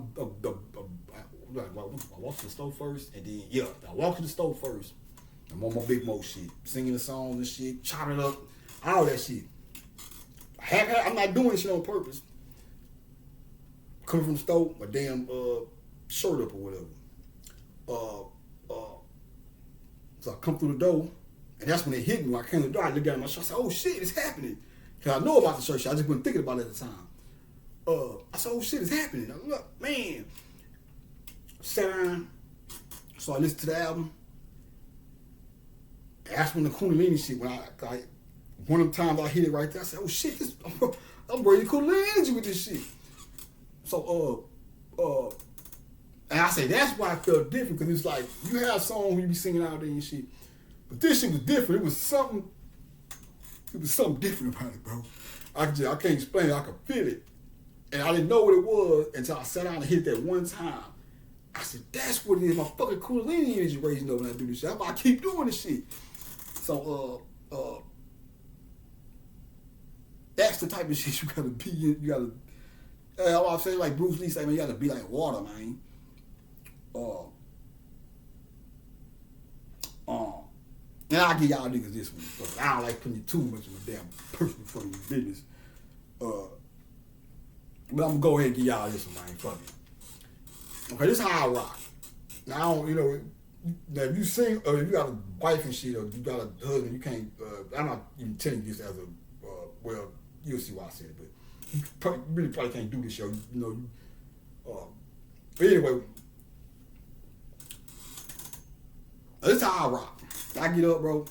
Speaker 1: walk to the stove first, and then I walk to the stove first. I'm on my big mo shit, singing the songs and shit, chopping it up, all that shit. I'm not doing shit on purpose. Coming from the stove, my damn shirt up or whatever. So I come through the door, and that's when it hit me. When I came to the door, I looked down at my shirt. I said, "Oh shit, it's happening!" Cause I know about the shirt shit. I just wasn't thinking about it at the time. I said, "Oh shit, it's happening!" I look, man. Sat down, so I listened to the album. That's when the Kundalini shit. When one of the times I hit it right there, I said, "Oh shit, I'm bringing Kundalini energy with this shit." So And I say that's why I felt different, because it's like you have songs you be singing out there and shit, but this shit was different. It was something different about it, bro. I can't explain it. I could feel it, and I didn't know what it was until I sat down and hit that one time. I said, that's what it is. My fucking Kundalini energy raising up when I do this shit. That's why I keep doing this shit. So, that's the type of shit you gotta be in. You gotta, I'm saying, like Bruce Lee say, man, you gotta be like water, man. And I'll give y'all niggas this one, but I don't like putting too much of my damn personal fucking business. But I'm gonna go ahead and give y'all this one, man. Fuck it. Okay, this is how I rock. Now, I don't, you know, now if you sing, or if you got a wife and shit, or you got a husband, you can't, I'm not even telling you this as a, well, you'll see why I said it, but you probably can't do this show, you know. But anyway, this is how I rock. I get up, bro.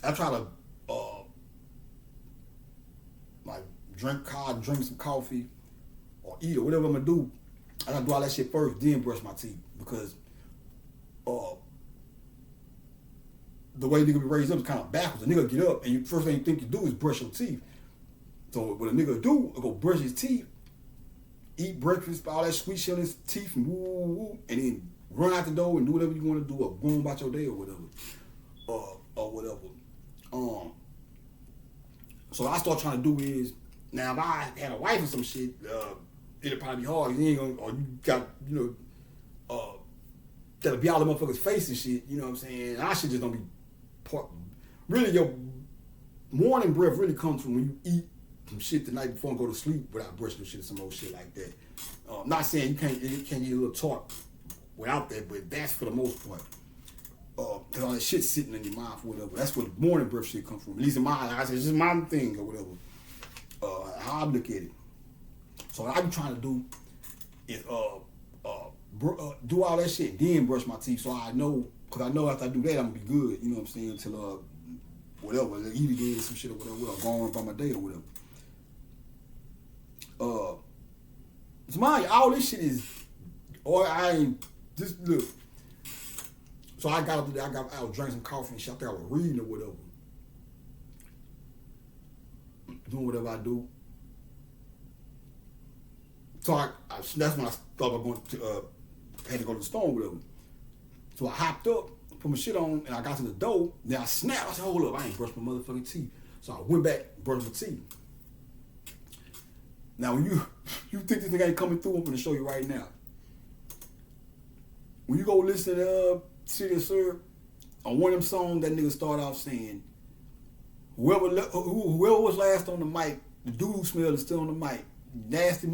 Speaker 1: I try to, like, drink some coffee, or eat, or whatever I'm gonna do. I gotta do all that shit first, then brush my teeth, because the way nigga be raised up is kind of backwards. A nigga get up and first thing you think you do is brush your teeth. So what a nigga do, go brush his teeth, eat breakfast, all that sweet shit in his teeth, and and then run out the door and do whatever you want to do, or go on about your day or whatever, or whatever. So what I start trying to do is, now if I had a wife or some shit, it'd probably be hard. You ain't gonna, or you got, you know, that'll be all the motherfuckers' face and shit. You know what I'm saying? And I should just don't be part. Really, your morning breath really comes from when you eat some shit the night before and go to sleep without brushing shit, some old shit like that. Not saying you can't get a little talk without that, but that's for the most part. Cause all that shit sitting in your mouth or whatever. That's where the morning breath shit comes from. At least in my eyes, it's just my thing or whatever. How I look at it. So what I be trying to do is do all that shit, then brush my teeth, so I know, cause I know after I do that I'm gonna be good. You know what I'm saying? Until whatever, eat again or some shit or whatever, or go on by my day or whatever. So mind you, all this shit is, or I ain't just look. So I got up there, I was drinking some coffee and shit. I think I was reading or whatever, doing whatever I do. So that's when I thought about going to, had to go to the store or whatever. So I hopped up, put my shit on, and I got to the door. Then I snapped. I said, hold up, I ain't brushed my motherfucking teeth. So I went back, brushed my teeth. Now when you think this nigga ain't coming through, I'm gonna show you right now. When you go listen to City of Syrup, on one of them songs, that nigga start off saying, whoever was last on the mic, the dude who smelled is still on the mic. Nasty,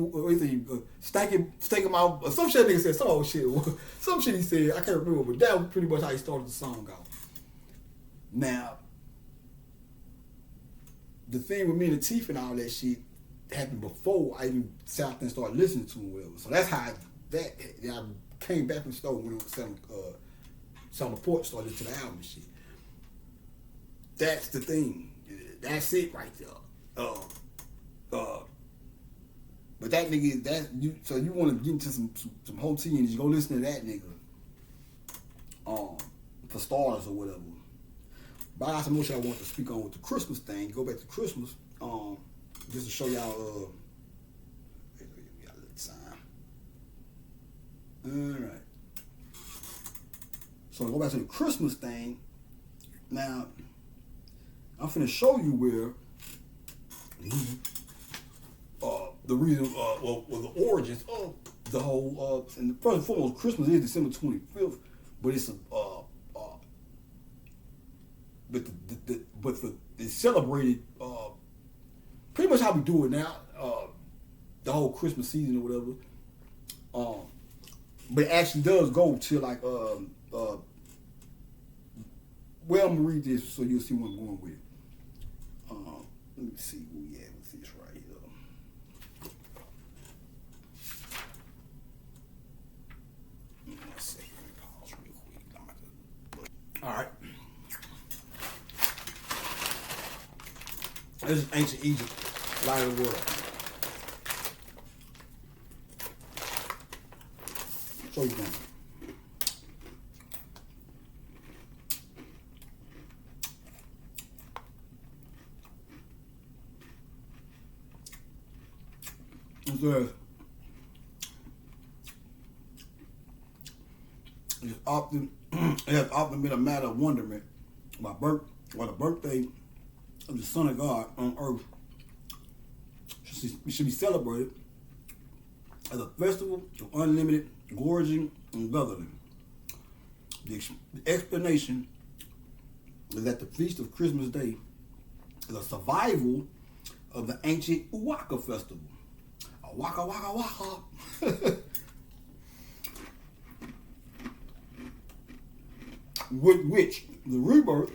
Speaker 1: stinking mouth, or some shit nigga said, some old shit, some shit he said, I can't remember, but that was pretty much how he started the song out. Now, the thing with me and the teeth and all that shit happened before I even sat out there and started listening to him, whatever. So that's how I came back from the store when I was selling the porch, started listening to the album and shit. That's the thing. That's it right there. But that nigga, so you want to get into some whole tea and you go listen to that nigga, for starters or whatever. But I got some more shit I want to speak on with the Christmas thing. Go back to Christmas, just to show y'all. We got a little time. All right. So to go back to the Christmas thing. Now, I'm finna show you where. The reason, the origins of the whole, and first and foremost, Christmas is December 25th, but it's it's celebrated pretty much how we do it now, the whole Christmas season or whatever. But it actually does go to like well, I'm gonna read this so you'll see what I'm going with. Let me see where we at with this right here. All right. This is ancient Egypt, light of the world. show you something. It says, it has often been a matter of wonderment why the birthday of the Son of God on earth should be celebrated as a festival of unlimited gorging and guzzling. The explanation is that the feast of Christmas Day is a survival of the ancient Waka festival. Waka waka waka. With which the rebirth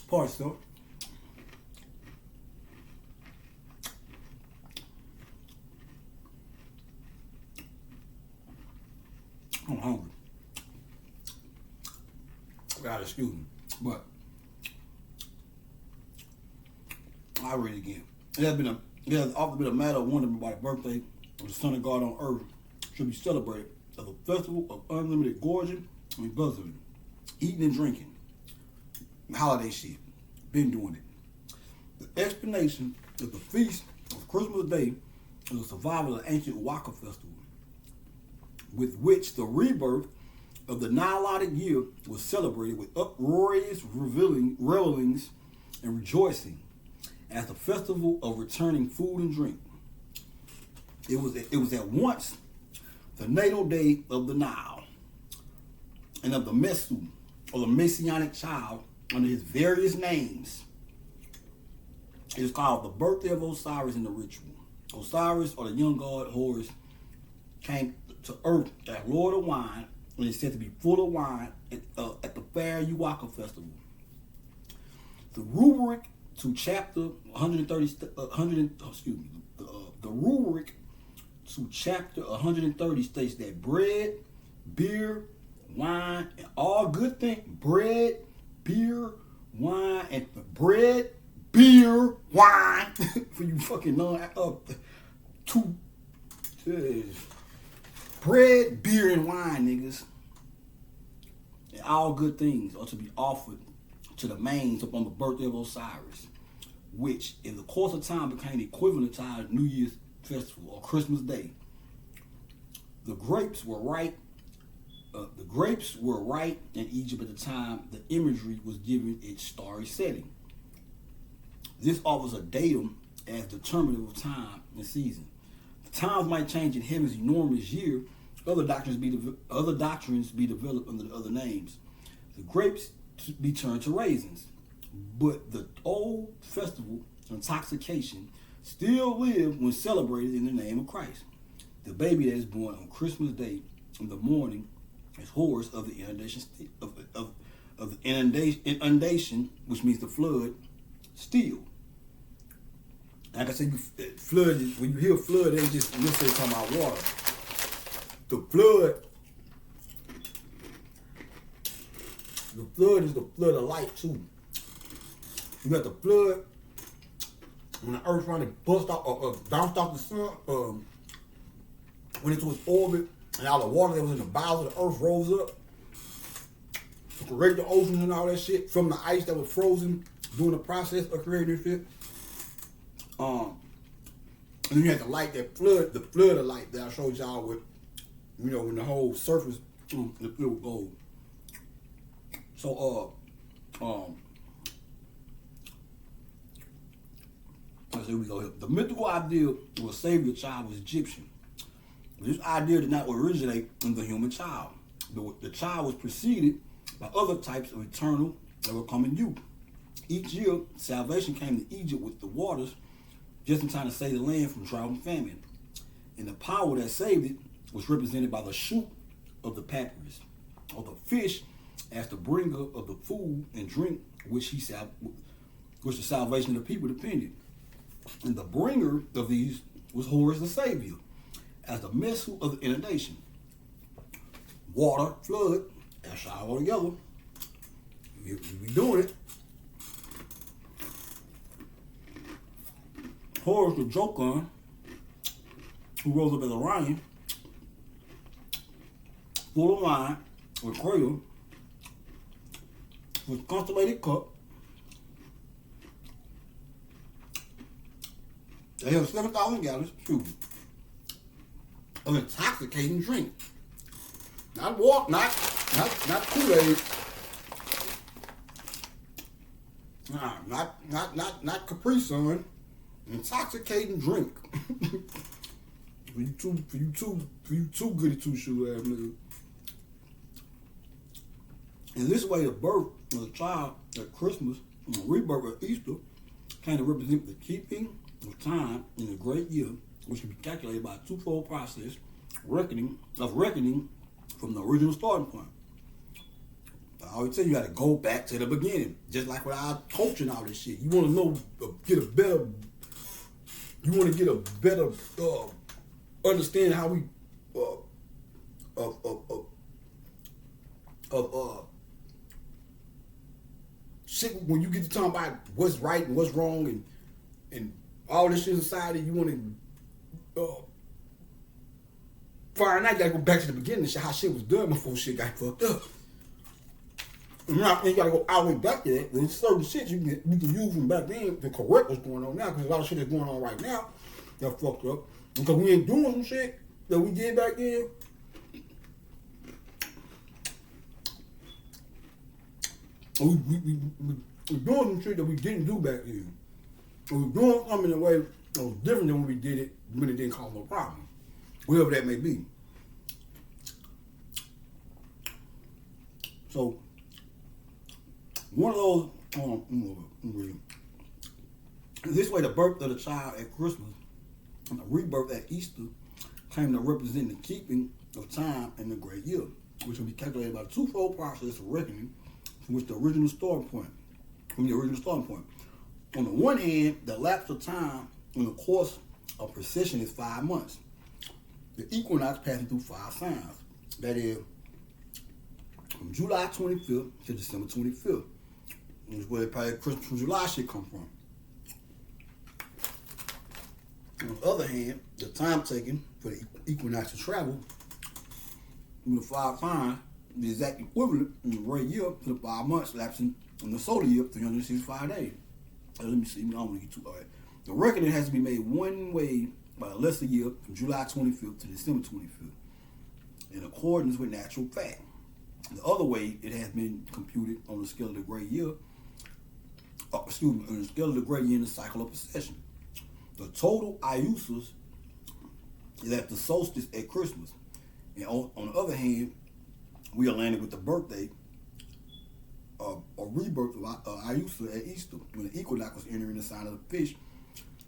Speaker 1: part stuff I'm hungry. God excuse me. But I'll read it again. It has often been a matter of wonderment why the birthday of the Son of God on earth should be celebrated as a festival of unlimited gorging and guzzling, eating and drinking. Holiday shit. Been doing it. The explanation of the feast of Christmas Day is a survival of the ancient Waka festival, with which the rebirth of the Nilotic year was celebrated with uproarious revelings and rejoicing as the festival of returning food and drink. It was at once the natal day of the Nile and of the Mesu, or the Messianic child, under his various names. It is called the birthday of Osiris in the ritual. Osiris, or the young god Horus, came to earth as Lord of Wine, and is said to be full of wine at the Fair Uwaka festival. The rubric to chapter 130, the rubric to chapter 130 states that bread, beer, wine, and all good things, bread, beer, wine, and bread, beer, wine, for you fucking bread, beer, and wine, niggas, and all good things are to be offered to the mains upon the birthday of Osiris, which in the course of time became equivalent to our New Year's festival or Christmas Day. The grapes were ripe. In Egypt at the time the imagery was given its starry setting. This offers a datum as determinative of time and season. The times might change in heaven's enormous year. Other doctrines be developed under other names. The grapes be turned to raisins, but the old festival intoxication still live when celebrated in the name of Christ. The baby that is born on Christmas Day in the morning is Horus of the inundation of the inundation, which means the flood. Still, like I said, flood. When you hear flood, they just necessarily talking about water. The flood is the flood of light too. You got the flood when the earth finally bounced off the sun, went into its orbit, and all the water that was in the bowels of the earth rose up to create the oceans and all that shit from the ice that was frozen during the process of creating this shit. And then you had the light that flood, the flood of light that I showed y'all with, when the whole surface was filled with gold. So, here we go here. The mythical idea of a savior child was Egyptian. This idea did not originate in the human child. The child was preceded by other types of eternal ever-coming youth. Each year, salvation came to Egypt with the waters, just in time to save the land from drought and famine. And the power that saved it was represented by the shoot of the papyrus, or the fish as the bringer of the food and drink which the salvation of the people depended. And the bringer of these was Horus the Savior, as the Mesu of the inundation. Water, flood, that's all together. We doing it. Horus the Jokon, who rose up as Orion, full of wine with cradle, with constellated cup. They have 7,000 gallons, of intoxicating drink. Not water, not Kool-Aid. Not Capri Sun. Intoxicating drink. for you two goody two shoe ass nigga. And this way, the birth of the child at Christmas and the rebirth at Easter kind of represent the keeping of time in a great year, which can be calculated by a twofold process, reckoning from the original starting point. I always tell you, you got to go back to the beginning, just like with our coaching all this shit. You want to know, get a better understand how we shit. When you get to talking about what's right and what's wrong and all this shit in society, you want to find out. You got to go back to the beginning and how shit was done before shit got fucked up. You gotta go all the way back to that. There's certain shit you can use from back then to correct what's going on now, because a lot of shit that's going on right now that fucked up. Because we ain't doing some shit that we did back then. We doing some shit that we didn't do back then. We doing something in a way that was different than when we did it when it didn't cause no problem. Whatever that may be. So, one of those, this way the birth of the child at Christmas and the rebirth at Easter came to represent the keeping of time in the great year, which will be calculated by a twofold process of reckoning from the original starting point. On the one hand, the lapse of time in the course of precession is 5 months. The equinox passing through 5 signs. That is, from July 25th to December 25th. Is where probably Christmas from July shit come from. On the other hand, the time taken for the equinox to travel through the 5 signs, the exact equivalent in the great year to the 5 months lapsing in the solar year, 365 days. Let me see, I don't want to get too hard. The reckoning has to be made one way by the lesser year from July 25th to December 25th, in accordance with natural fact. The other way, it has been computed on the scale of the great year, on the scale of the great year in the cycle of precession. The total Iusas is at the solstice at Christmas. And on the other hand, we are landing with the birthday or rebirth of Iusa at Easter, when the equinox was entering the sign of the fish,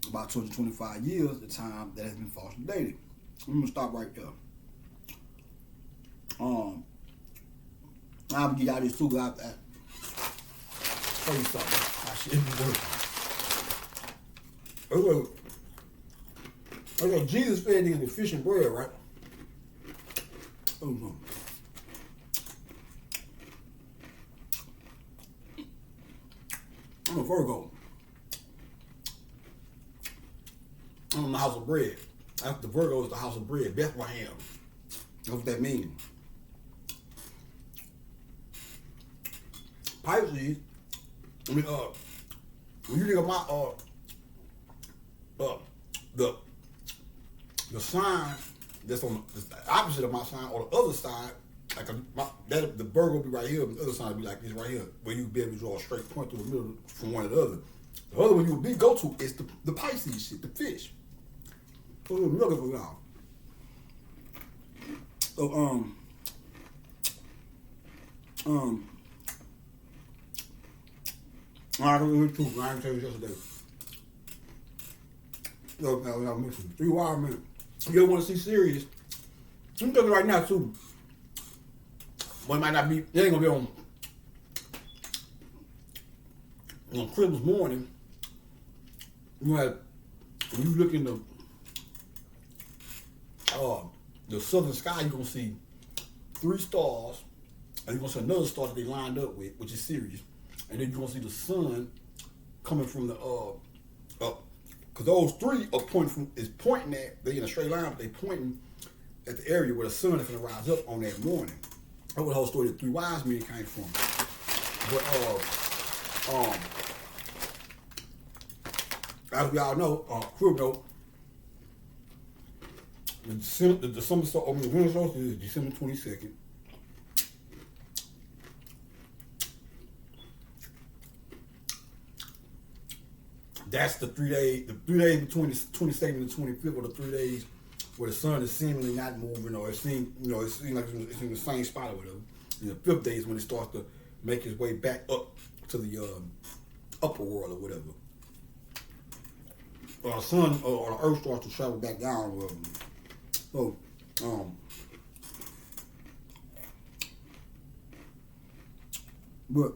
Speaker 1: about 225 years, the time that has been falsely dated. I'm gonna stop right there. I'm gonna give y'all this too, guys. Show you something. I shouldn't be working. Okay, Jesus fed niggas with fish and bread, right? I'm a Virgo. I'm the house of bread. The Virgo is the house of bread, Bethlehem. That's what that means. Pisces, when you think of my the sign that's on the opposite of my sign, or the other side, like the Virgo will be right here, and the other side will be like this right here, where you be able to draw a straight point through the middle from one to the other. The other one you would go to is the Pisces shit, the fish. So we're looking for y'all. So I didn't tell you yesterday. Look, I mentioned 3 wild men. You ever want to see Sirius? I'm telling you right now too. But it might not be. It ain't gonna be on Christmas morning. You know, when you look in the southern sky, you're gonna see 3 stars, and you're gonna see another star that they lined up with, which is Sirius. And then you're gonna see the sun coming from the because those 3 are pointing at, they in a straight line, but they pointing at the area where the sun is gonna rise up on that morning. That's what the whole story of the three wise men came from. But as we all know, the December the winter solstice is December 22nd. That's the 3 days. The 3 days between the 22nd and the 25th, or the 3 days where the sun is seemingly not moving, or it seems like it's in the same spot or whatever. And the 5th day is when it starts to make its way back up to the upper world or whatever. Or the sun or the earth starts to travel back down or whatever. So, but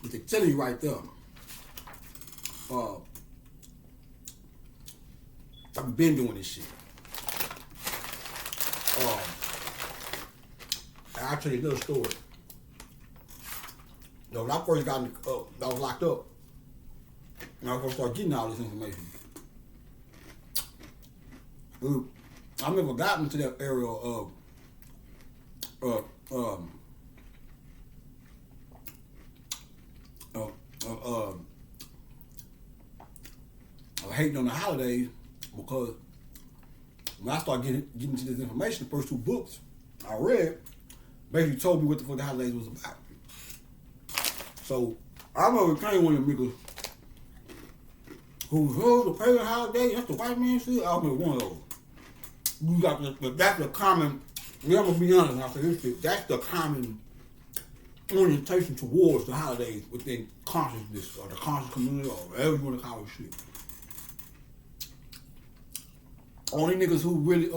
Speaker 1: what they're telling you right there, I've been doing this shit. I'll tell you another story. When I first got I was locked up, and I first started getting all this information. I never got into that area of hating on the holidays, because when I started getting into this information, the first 2 books I read basically told me what the fuck the holidays was about. So I remember came one of them niggas who the pagan holiday, that's the white man shit. I remember one of those. You got but that's the common. I'm gonna be honest when I say this shit. That's the common orientation towards the holidays within consciousness or the conscious community or whatever you want to call it shit. Only niggas who really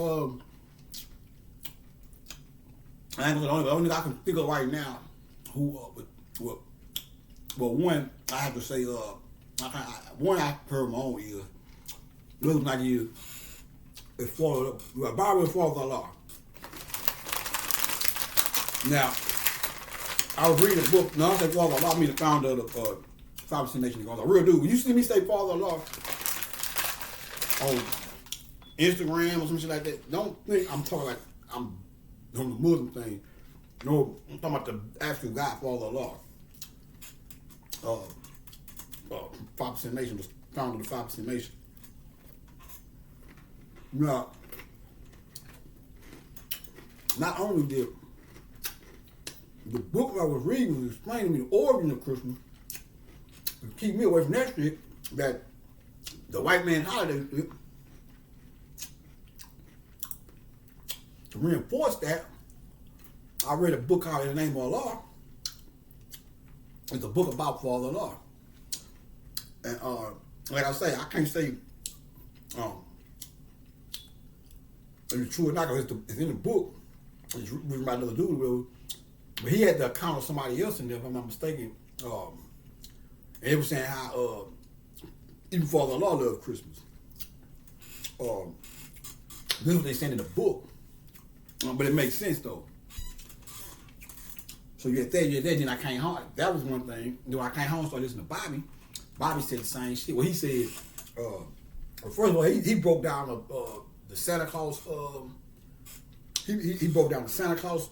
Speaker 1: I ain't gonna say the only nigga I can think of right now who well one I have to say one I heard my own ears. Looking like you is Bible is Father Allah. Now I was reading a book. Now I say Father Allah, me the founder of the 5% Nation. I real dude. When you see me say Father Allah on Instagram or some shit like that, don't think I'm talking like I'm on the Muslim thing. No, I'm talking about the actual God, Father Allah. 5% Nation, the founder of the 5% Nation. Now, not only did the book I was reading was explaining to me the origin of Christmas, to keep me away from that shit, that the white man holiday shit. To reinforce that, I read a book called In the Name of Allah. It's a book about Father Allah. And like I say, I can't say it's true or not, because it's in the book. It's written by another dude, but he had the account of somebody else in there, if I'm not mistaken. And it was saying how even Father Allah loved Christmas. This is what they saying in the book. But it makes sense though. So you're there, then I came home. That was one thing. Then I came home, started listening to Bobby. Bobby said the same shit. Well, he said, first of all, he broke down the Santa Claus. He broke down the Santa Claus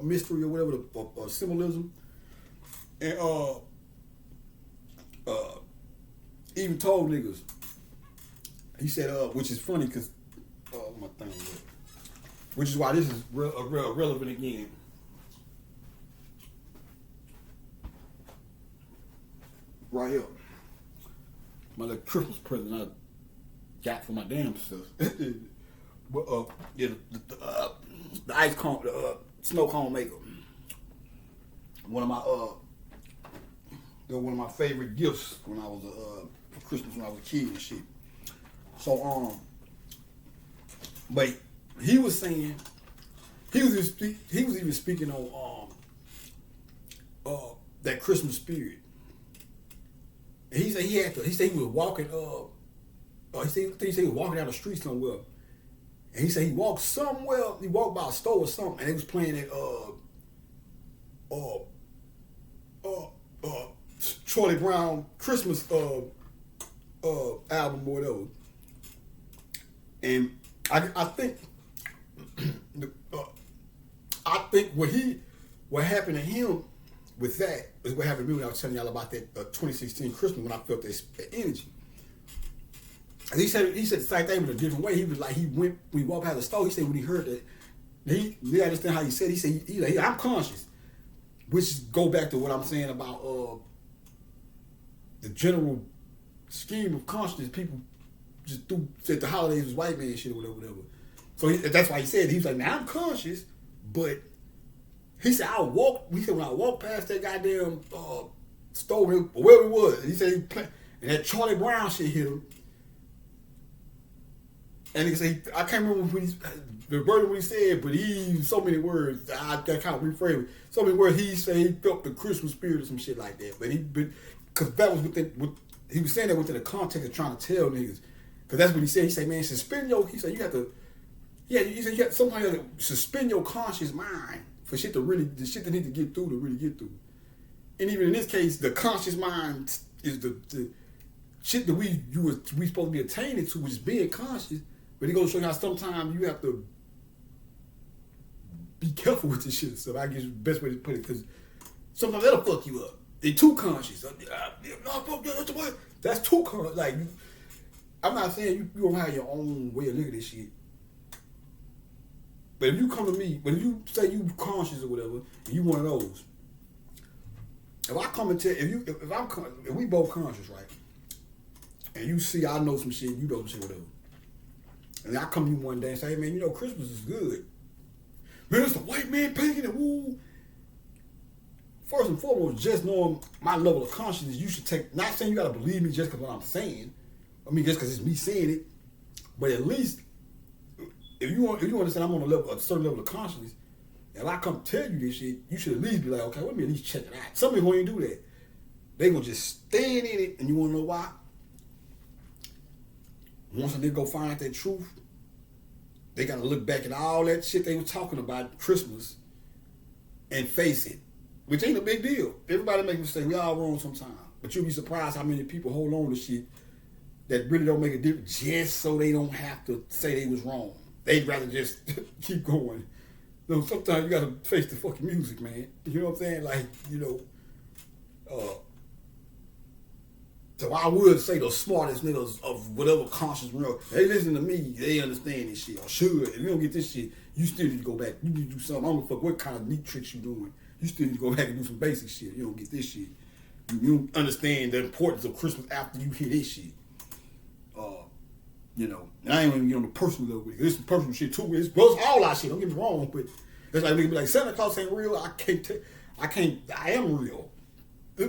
Speaker 1: mystery or whatever, the symbolism, and even told niggas. He said, which is funny because my thing, which is why this is relevant again. Right here, my little Christmas present I got for my damn self. But yeah, the ice cone, the snow cone maker. One of my favorite gifts when I was for Christmas when I was a kid and shit. So but he was saying he was even speaking on that Christmas spirit. And he said he said he was walking he said he was walking down the street somewhere. And he said he walked somewhere, he walked by a store or something, and they was playing that Charlie Brown Christmas album or whatever. And I think what happened to him with that is what happened to me when I was telling y'all about that 2016 Christmas when I felt that energy. And he said the same thing in a different way. He was like, when he walked past the store, he said when he heard that, he understand how he said. He said, I'm conscious, which go back to what I'm saying about the general scheme of consciousness. People just said the holidays was white man shit or whatever. So that's why he said, he was like, now I'm conscious, but he said when I walked past that goddamn store or wherever it was, he said and that Charlie Brown shit hit him. And he said, I can't remember the word what he said, but he so many words. I kind of rephrase it. So many words he said he felt the Christmas spirit or some shit like that. Because that was he was saying that within the context of trying to tell niggas. Because that's what he said. He said, man, he said you have to. Yeah, he said sometimes you have to suspend your conscious mind for shit the shit that need to get through to really get through. And even in this case, the conscious mind is the shit that we supposed to be attaining to, which is being conscious. But he goes to show you how sometimes you have to be careful with this shit. So I guess the best way to put it, because sometimes that'll fuck you up. They're too conscious. That's too conscious. Like, I'm not saying you don't have your own way of looking at this shit. But if you come to me, if you say you conscious or whatever, and you one of those, if I come and tell if we both conscious, right? And you see I know some shit, you know some shit, whatever. And I come to you one day and say, hey man, Christmas is good. Man, it's the white man pagan and woo. First and foremost, just knowing my level of consciousness, you should take, not saying you gotta believe me just because what I'm saying. I mean, just because it's me saying it. But at least, if you understand I'm on a certain level of consciousness, and I come tell you this shit, you should at least be like, okay, let me at least check it out. Some people won't even do that. They gonna just stand in it, and you wanna know why? Once a nigga go find out that truth, they gotta look back at all that shit they were talking about Christmas and face it, which ain't a big deal. Everybody make mistakes. We all wrong sometimes. But you'll be surprised how many people hold on to shit that really don't make a difference just so they don't have to say they was wrong. They'd rather just keep going. Sometimes you gotta face the fucking music, man. You know what I'm saying? Like, so I would say the smartest niggas of whatever conscious world, they listen to me, they understand this shit, or should. If you don't get this shit, you still need to go back. You need to do something. I don't give a fuck what kind of neat tricks you doing. You still need to go back and do some basic shit. You don't get this shit. You don't understand the importance of Christmas after you hear this shit. And I ain't even get on the personal level with it. It's some personal shit too. It's all our shit. Don't get me wrong, but it's like niggas be like, Santa Claus ain't real. I am real. The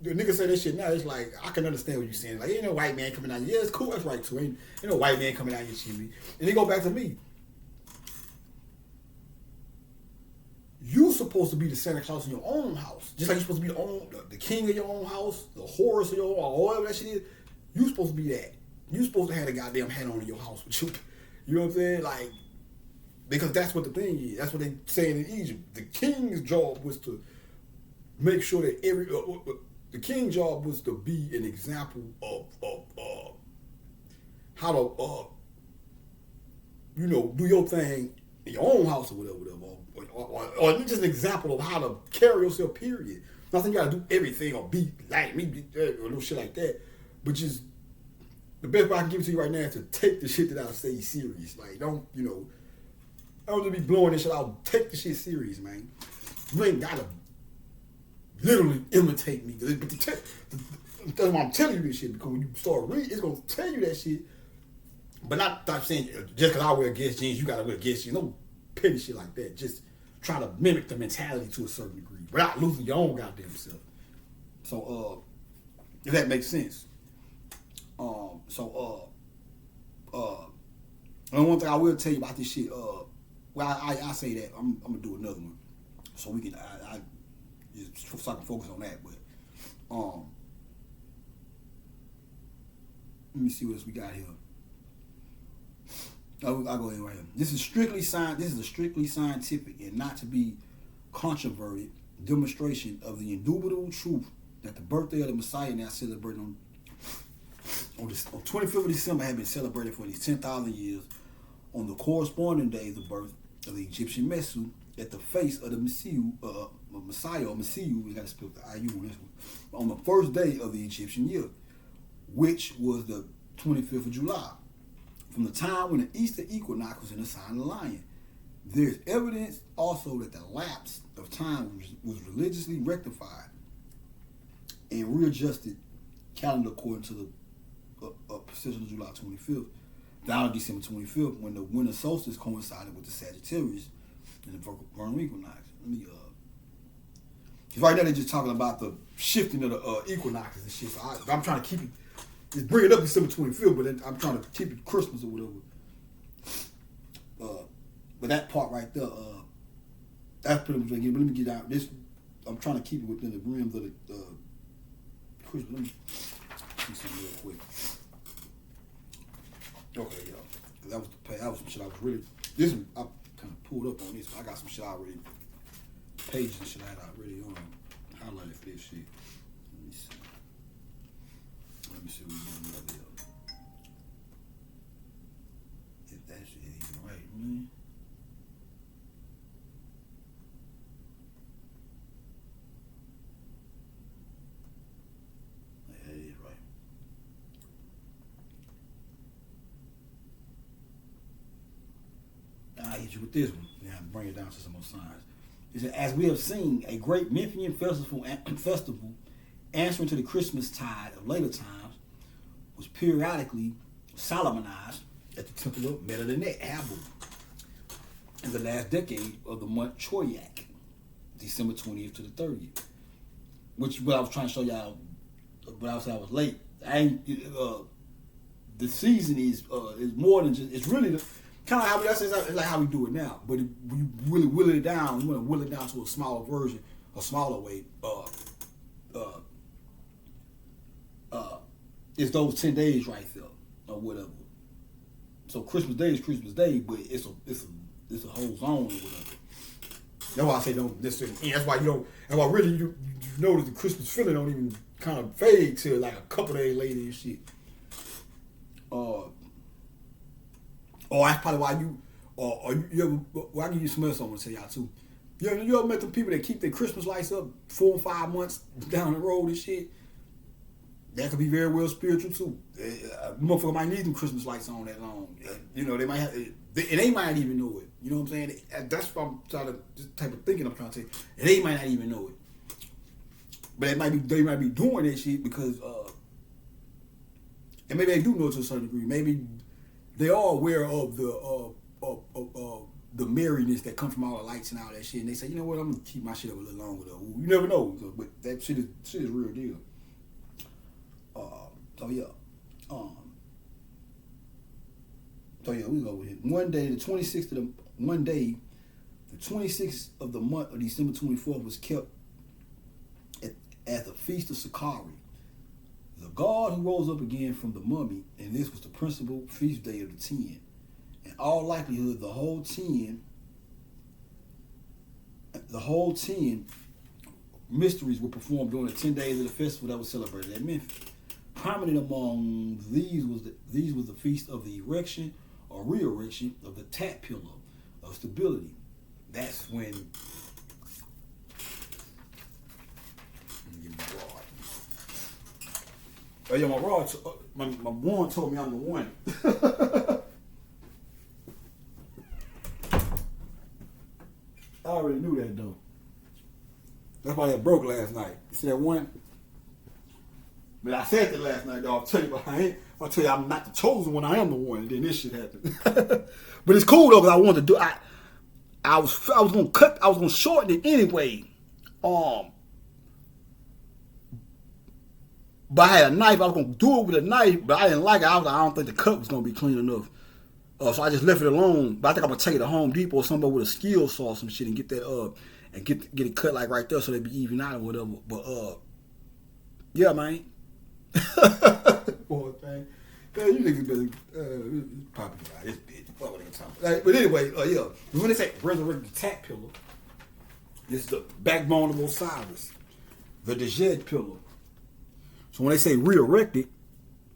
Speaker 1: nigga say that shit now. It's like I can understand what you're saying. Like, ain't no white man coming out. Yeah, it's cool. That's right too. Ain't no white man coming out your chimney. And they go back to me. You supposed to be the Santa Claus in your own house, just like you're supposed to be the king of your own house, the Horus of your own, or whatever that shit is. You supposed to be that. You supposed to have a goddamn hat on in your house with you. You know what I'm saying? Like, because that's what the thing is. That's what they saying in Egypt. The king's job was to make sure that the king's job was to be an example of how to do your thing in your own house or whatever, or just an example of how to carry yourself. Period. Nothing you gotta do everything or be like me or no shit like that, but just the best way I can give it to you right now is to take the shit that I say serious. Like, don't just be blowing this shit out. Take the shit serious, man. You ain't gotta literally imitate me. But that's why I'm telling you this shit, because when you start reading, it's gonna tell you that shit. But not saying just because I wear Guess jeans, you gotta wear Guess jeans. No petty shit like that. Just try to mimic the mentality to a certain degree without losing your own goddamn self. So, if that makes sense. And one thing I will tell you about this shit, I say that I'm gonna do another one, so we can so I can focus on that. But let me see what else we got here. I'll go ahead right here. This is a strictly scientific and not to be controverted demonstration of the indubitable truth that the birthday of the Messiah now celebrated on 25th of December had been celebrated for these 10,000 years on the corresponding days of birth of the Egyptian Mesu at the face of the Messiah or Messiah, we got to spell the IU on this one, on the first day of the Egyptian year, which was the 25th of July, from the time when the Easter equinox was in the sign of the lion. There's evidence also that the lapse of time was religiously rectified and readjusted calendar according to the precision of July 25th down to December 25th when the winter solstice coincided with the Sagittarius and the vernal equinox. Because right now they're just talking about the shifting of the equinoxes and shit. So I'm trying to keep it, just bring it up December 25th, but then I'm trying to keep it Christmas or whatever. But that part right there, that's pretty much again. But let me get out this. I'm trying to keep it within the rims of the Christmas. Let me see something real quick. Okay, yeah, that was some shit I was really. This one, I kind of pulled up on this. I got some shit I already pages and shit I had already highlighted for this shit. Let me see what we get another. If that shit is even right, man. Yeah, it is right. I'll hit you with this one. Now bring it down to some more signs. It said, as we have seen, a great Memphian festival answering to the Christmas tide of later times was periodically Solomonized at the temple of Medinet Habu in the last decade of the month Choyak, December 20th to the 30th. Which what I was trying to show y'all, but I was late. The season is more than just, it's really the kind of how it's like how we do it now, but we really will it down. You want to will it down to a smaller version, a smaller way. It's those 10 days right there, or whatever. So Christmas Day is Christmas Day, but it's a whole zone or whatever. That's why I say don't necessarily. That's why you don't. That's why really you notice the Christmas feeling don't even kind of fade till like a couple days later and shit. Or that's probably why you, or you ever, well, I give you smell something to tell y'all too. You ever met them people that keep their Christmas lights up 4 or 5 months down the road and shit? That could be very well spiritual too. Motherfucker might need them Christmas lights on that long. You know, they might have, and they might not even know it. You know what I'm saying? That's what I'm trying to, this type of thinking I'm trying to say. And they might not even know it. But they might be doing that shit because, and maybe they do know to a certain degree. Maybe they are aware of the merriness that comes from all the lights and all that shit, and they say, you know what, I'm gonna keep my shit up a little longer though. You never know, but that shit is real deal. We go with it. One day, the 26th of the month of December 24th was kept at the Feast of Sakari, the god who rose up again from the mummy, and this was the principal feast day of the 10. In all likelihood, the whole 10 mysteries were performed during the 10 days of the festival that was celebrated at Memphis. Prominent among these was the feast of the erection or re-erection of the tat pillar of stability. That's when. Let me get my rod. Oh yeah, my rod. My one told me I'm the one. I already knew that though. That's why that broke last night. You see that one? But I said that last night, though. I'll tell you, I'll tell you, I'm not the chosen one. I am the one. And then this shit happened. But it's cool though, because I wanted to do. I was gonna cut. I was gonna shorten it anyway. But I had a knife. I was gonna do it with a knife, but I didn't like it. I don't think the cut was gonna be clean enough. So I just left it alone. But I think I'm gonna take it to Home Depot or somebody with a skill saw or some shit and get that and get it cut like right there so they be even out or whatever. But yeah, man. Boy, man, you niggas better popping out this bitch. What they talking about? But anyway, yeah. When they say resurrect the tat pillar, This is the backbone of Osiris, the Djed pillar. So when they say re-erected,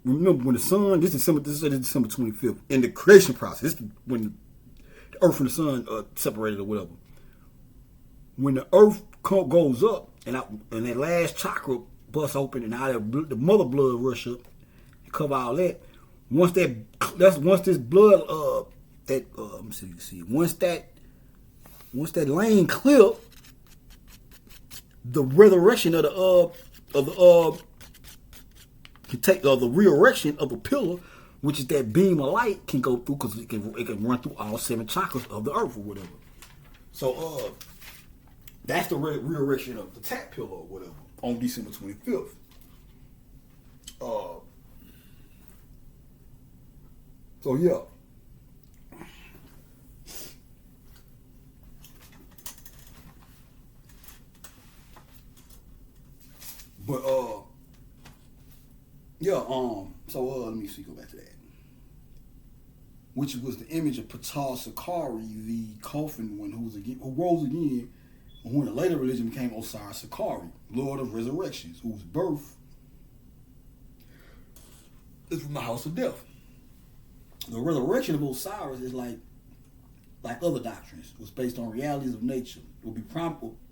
Speaker 1: remember when the sun, this is December 25th, in the creation process, this is when the earth and the sun separated or whatever. When the earth goes up and that last chakra busts open and all the mother blood rush up and cover all that. Once this blood let me see. Once that lane clear, the resurrection of the re-erection of a pillar, which is that beam of light, can go through because it can run through all 7 chakras of the earth or whatever. So that's the re-erection of the Tat pillar or whatever on December 25th. So yeah. But so let me see, go back to that. Which was the image of Ptah Sakari, the coffin one who rose again, when the later religion became Osiris Sakari, Lord of Resurrections, whose birth is from the house of death. The resurrection of Osiris is like other doctrines, was based on realities of nature. Would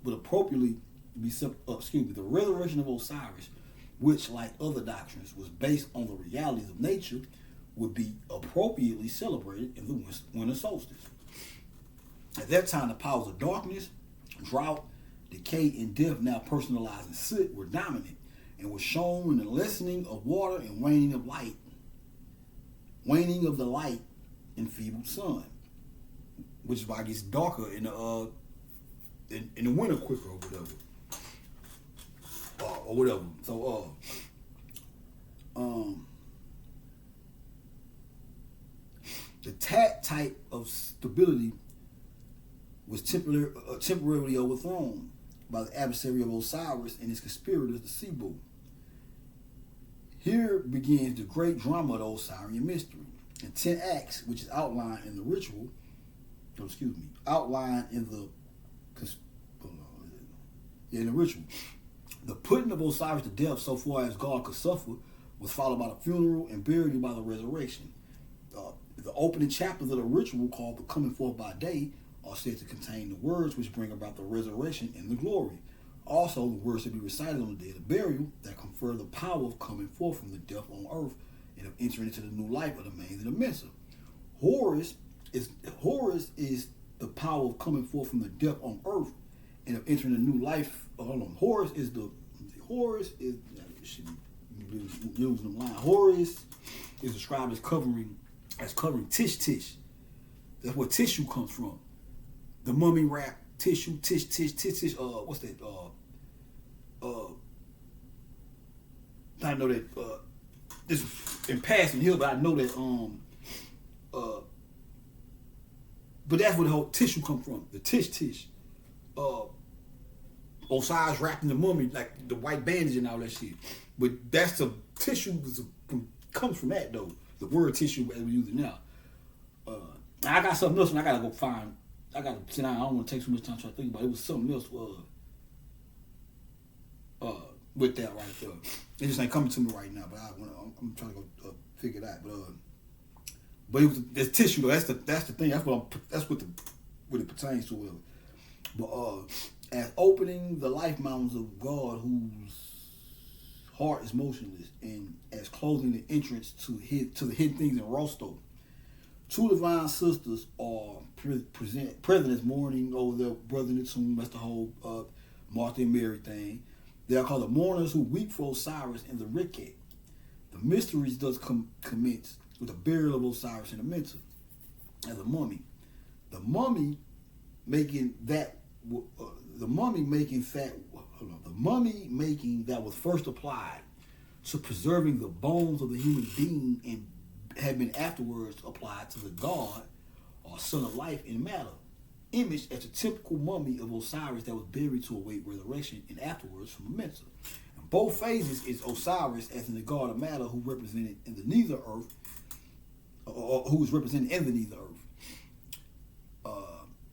Speaker 1: appropriately be the resurrection of Osiris, which like other doctrines was based on the realities of nature, would be appropriately celebrated in the winter solstice. At that time, the powers of darkness, drought, decay, and death, now personalized as soot, were dominant and was shown in the lessening of water and waning of the light enfeebled sun, which is why it gets darker in the winter quicker or whatever. So the Tat type of stability was temporarily overthrown by the adversary of Osiris and his conspirators, the Sibu. Here begins the great drama of the Osirian mystery. In 10 acts, which is outlined in the ritual, in the ritual. The putting of Osiris to death so far as God could suffer was followed by the funeral and burial by the resurrection. The opening chapters of the ritual, called the coming forth by day, are said to contain the words which bring about the resurrection and the glory. Also, the words to be recited on the day of the burial that confer the power of coming forth from the death on earth and of entering into the new life of the Manes and the Mensa. Horus is the power of coming forth from the death on earth and of entering the new life. Horus is losing them line. Horus is described as covering Tish. That's where tissue comes from. The mummy wrap tissue, tish. What's that? I know that this is in passing here, but I know that but that's where the whole tissue come from. The tish. Osiris wrapped in the mummy, like the white bandage and all that shit. But that's the tissue comes from that though. The word tissue as we use it now. I got something else and I gotta go find. I gotta sit down. I don't want to take too much time trying to think about it. It was something else with that right there. It just ain't coming to me right now, but I'm trying to go figure it out. But it was the tissue though. That's the thing. That's what it pertains to. Whatever. But as opening the life mountains of God, whose heart is motionless, and as closing the entrance to the hidden things in Rosto, 2 divine sisters are present as mourning over their brother in the tomb. That's the whole Martha and Mary thing. They are called the mourners who weep for Osiris and the Riket. The mysteries does commence with the burial of Osiris and Amenta as a mummy. The mummy making that was first applied to preserving the bones of the human being and had been afterwards applied to the god or son of life in matter, imaged as a typical mummy of Osiris that was buried to await resurrection and afterwards from Amenta. In both phases is Osiris as in the god of matter who represented in the neither earth, or who is represented in the neither earth.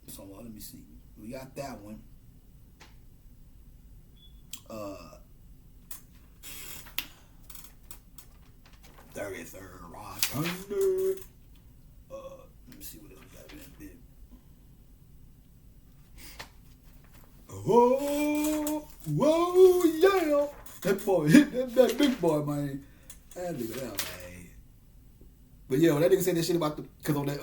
Speaker 1: So let me see. We got that one. 33rd Rock Thunder. Let me see what else we got in that bit. Whoa, yeah. That boy, that big boy, man. That nigga, man. But yeah, when that nigga said that shit about cause on that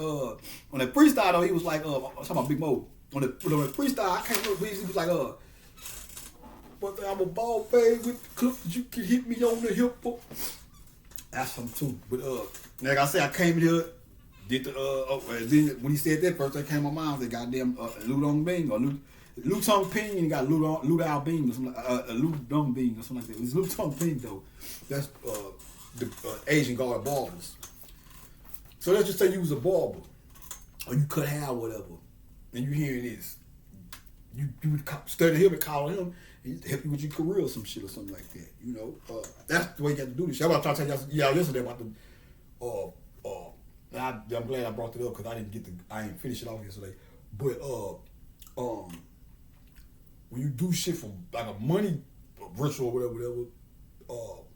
Speaker 1: freestyle though, he was like, I'm talking about Big Mo. On the freestyle, I can't remember, he was like, but I'm a ball fade with the clip, you can hit me on the hip. That's something too. But like I said, I came here, did the then when he said that first thing came to my mind, was that goddamn Lu Dong Bing or Lu Tong Ping, and he got Lu Dao Bing or something, Lu Dong Bing or something like that. It was Lu Tong Ping though. That's the Asian guard barbers. So let's just say you was a barber, or you cut hair or whatever, and you hearing this. You would study him and call him, and he'd help you with your career or some shit or something like that. You know, that's the way you got to do this shit. I was trying to tell y'all yesterday about the, I'm glad I brought it up because I didn't finish it off yesterday. But when you do shit for like a money ritual or whatever,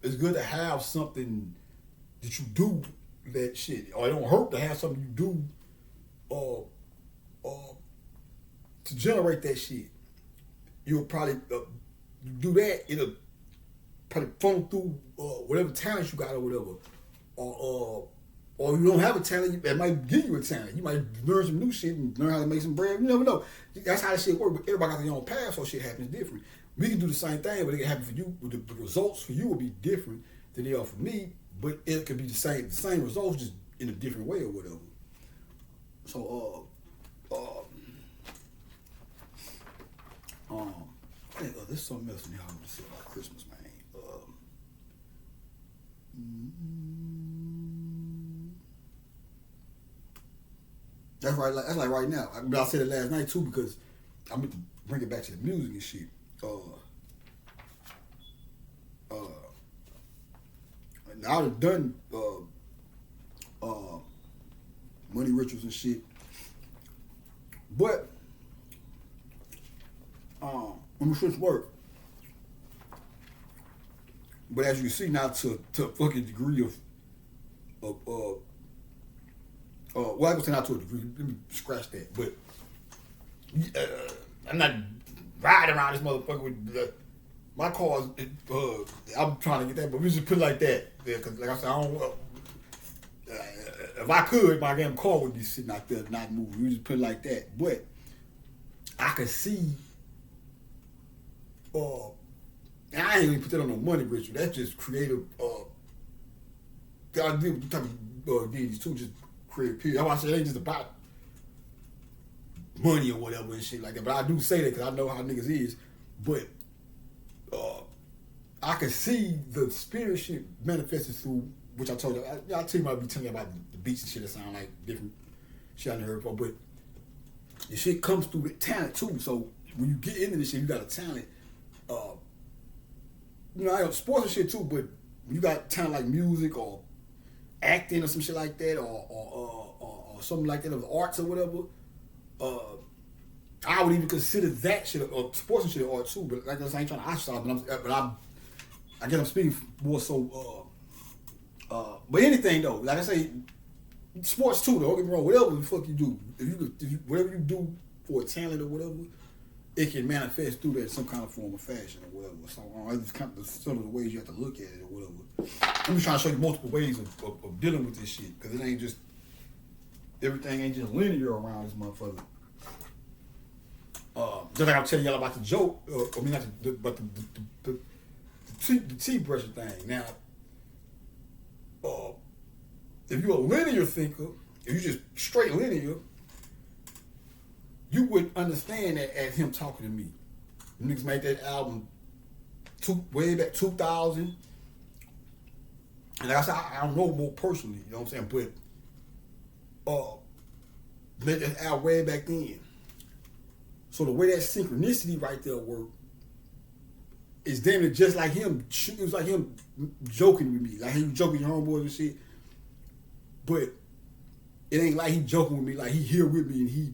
Speaker 1: it's good to have something that you do that shit, or it don't hurt to have something you do, to generate that shit. You'll probably do that. It'll probably funnel through whatever talent you got or whatever, or you don't have a talent, that might give you a talent. You might learn some new shit and learn how to make some bread. You never know. That's how this shit works. But everybody got their own path, so shit happens different. We can do the same thing, but it can happen for you. The results for you will be different than they are for me. But it could be the same results, just in a different way or whatever. So, there's something else in here I want to say about Christmas, man. That's right. That's like right now. I said it last night too because I meant to bring it back to the music and shit. Now I've done money rituals and shit, but when the shits work. But as you can see now, to a fucking degree of well, I can say not to a degree. Let me scratch that. But I'm not riding around this motherfucker with my car's. I'm trying to get that, but we just put it like that. Yeah, cause like I said, I don't. If I could, my damn car would be sitting out there not moving. We just put it like that. But I could see. And I ain't even put that on no money ritual. That's just creative. I deal with the type of deities too, just creative period. That's why I say it ain't just about money or whatever and shit like that. But I do say that because I know how niggas is. But I can see the spirit shit manifested through, which I told you. I tell you, I be telling you about the beats and shit that sound like different shit I never heard before. But the shit comes through with talent too. So when you get into this shit, you got a talent. You know, I have sports and shit too, but when you got talent like music or acting or some shit like that, or something like that, of the arts or whatever, I would even consider that shit or sports and shit art too. But like I ain't trying to ostracize, but I guess I'm speaking more so. But anything though, like I say, sports too. Though, don't get me wrong. Whatever the fuck you do, if you whatever you do for a talent or whatever, it can manifest through that in some kind of form of fashion or whatever. So it's kind of some of the ways you have to look at it or whatever. I'm just trying to show you multiple ways of dealing with this shit, because it ain't just, everything ain't just linear around this motherfucker. Just like I'm telling y'all about the joke, I mean not but the tea brushing thing. Now, if you're a linear thinker, if you just straight linear, you would understand that as him talking to me. Niggas made that album way back 2000. And like I said, I don't know more personally, you know what I'm saying? But made that album way back then. So the way that synchronicity right there worked is damn it just like him. It was like him joking with me. Like he was joking with your homeboys and shit. But it ain't like he joking with me, like he here with me and he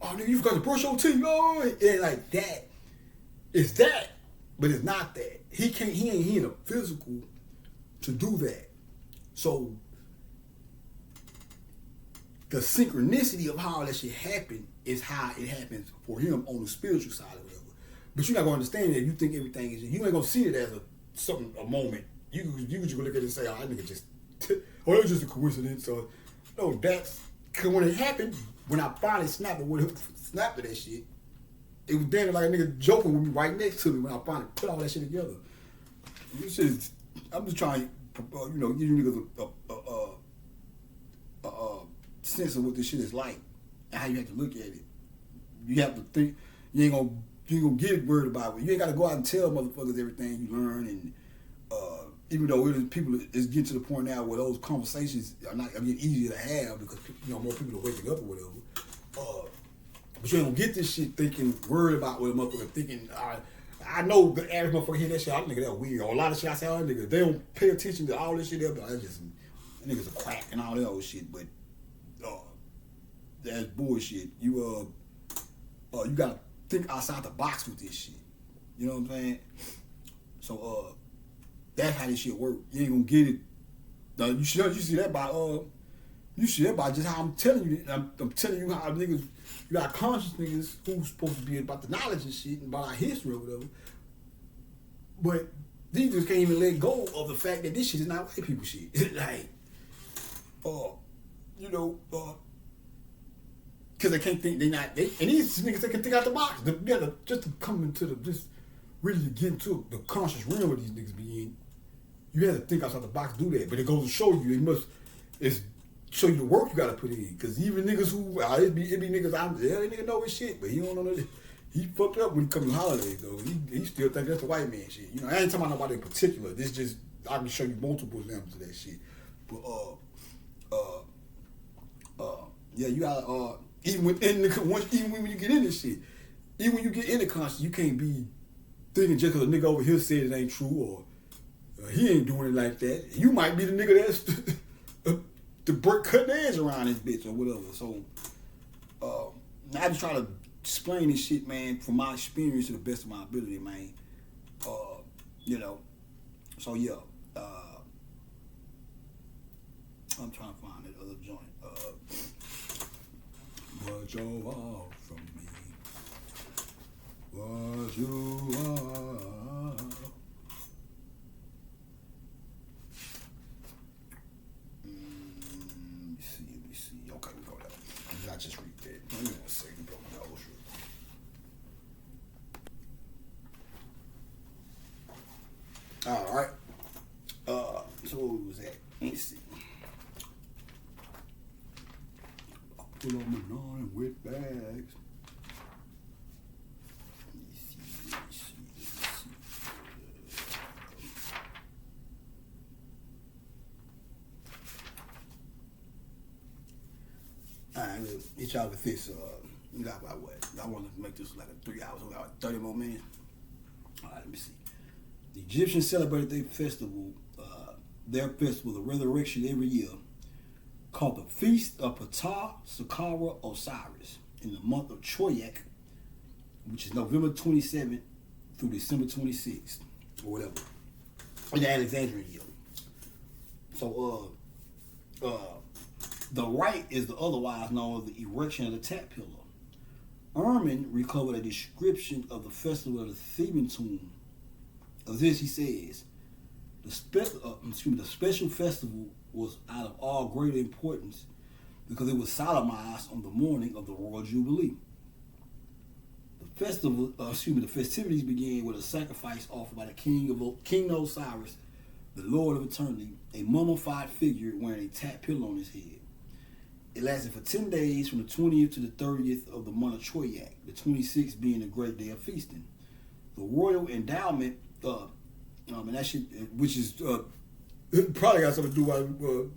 Speaker 1: oh nigga, you forgot to brush your teeth. Oh, it ain't like that. It's that, but it's not that. He ain't in a physical to do that. So the synchronicity of how that shit happened is how it happens for him on the spiritual side or whatever. But you're not gonna understand that. You think everything is. You ain't gonna see it as a moment. You just gonna look at it and say, oh, that nigga just, oh, it was just a coincidence. So no, that's cause when it happened, when I finally snapped at that shit, it was damn like a nigga joking with me right next to me when I finally put all that shit together. I'm just trying, give you niggas a sense of what this shit is like and how you have to look at it. You have to think. You ain't gonna get worried about it. You ain't gotta go out and tell motherfuckers everything you learn. And even though people is getting to the point now where those conversations are getting easier to have because more people are waking up or whatever. But you ain't gonna get this shit worried about what a motherfucker thinking. I know the average motherfucker hear that shit. I think that's weird. Or a lot of shit I say, oh, nigga, they don't pay attention to all this shit. They'll be like, that niggas a quack and all that old shit. But that's bullshit. You gotta think outside the box with this shit. You know what I'm saying? So that's how this shit work. You ain't gonna get it. You see that by just how I'm telling you. I'm telling you how niggas. You got conscious niggas who's supposed to be about the knowledge and shit and about our history or whatever. But these just can't even let go of the fact that this shit is not white people shit. Like, because they can't think and these niggas they can think out the box. Just to come into just really to get into the conscious realm of these niggas be in, you have to think outside the box to do that. But it goes to show you it's show you the work you gotta put in. Cause even niggas who it be niggas that nigga know his shit, but he don't know that he fucked up when he come to holidays though. He still think that's the white man shit. I ain't talking about nobody in particular. This just I can show you multiple examples of that shit. But you gotta even when you get in this shit, even when you get in the conscience, you can't be thinking just cause a nigga over here said it ain't true or he ain't doing it like that. You might be the nigga that's the brick cutting edge around this bitch or whatever. So I just try to explain this shit, man, from my experience to the best of my ability, man. So yeah. I'm trying to find that other joint. What you want from me? What you want? Let me see. Okay, we go there. I just read that. Give me 1 second, bro. My nose real. All right. So what was that? Let me see. Pull on my lawn with bags. Let me see. Alright, each y'all with this. You got about what? I want to make this like a 3 hours. We got 30 more minutes. Alright, let me see. The Egyptians celebrated their festival, the resurrection every year, called the Feast of Ptah Sekhara Osiris in the month of Choyak, which is November 27th through December 26th, or whatever, in the Alexandrian year. So, the rite is the otherwise known as the erection of the tap pillar. Ehrman recovered a description of the festival of the Theban tomb. Of this, he says, the special festival was out of all greater importance because it was solemnized on the morning of the Royal Jubilee. The festivities began with a sacrifice offered by the King Osiris, the Lord of Eternity, a mummified figure wearing a tap pillow on his head. It lasted for 10 days from the 20th to the 30th of the month of Choyak, the 26th being the great day of feasting. The royal endowment, and that shit, which is it probably got something to do with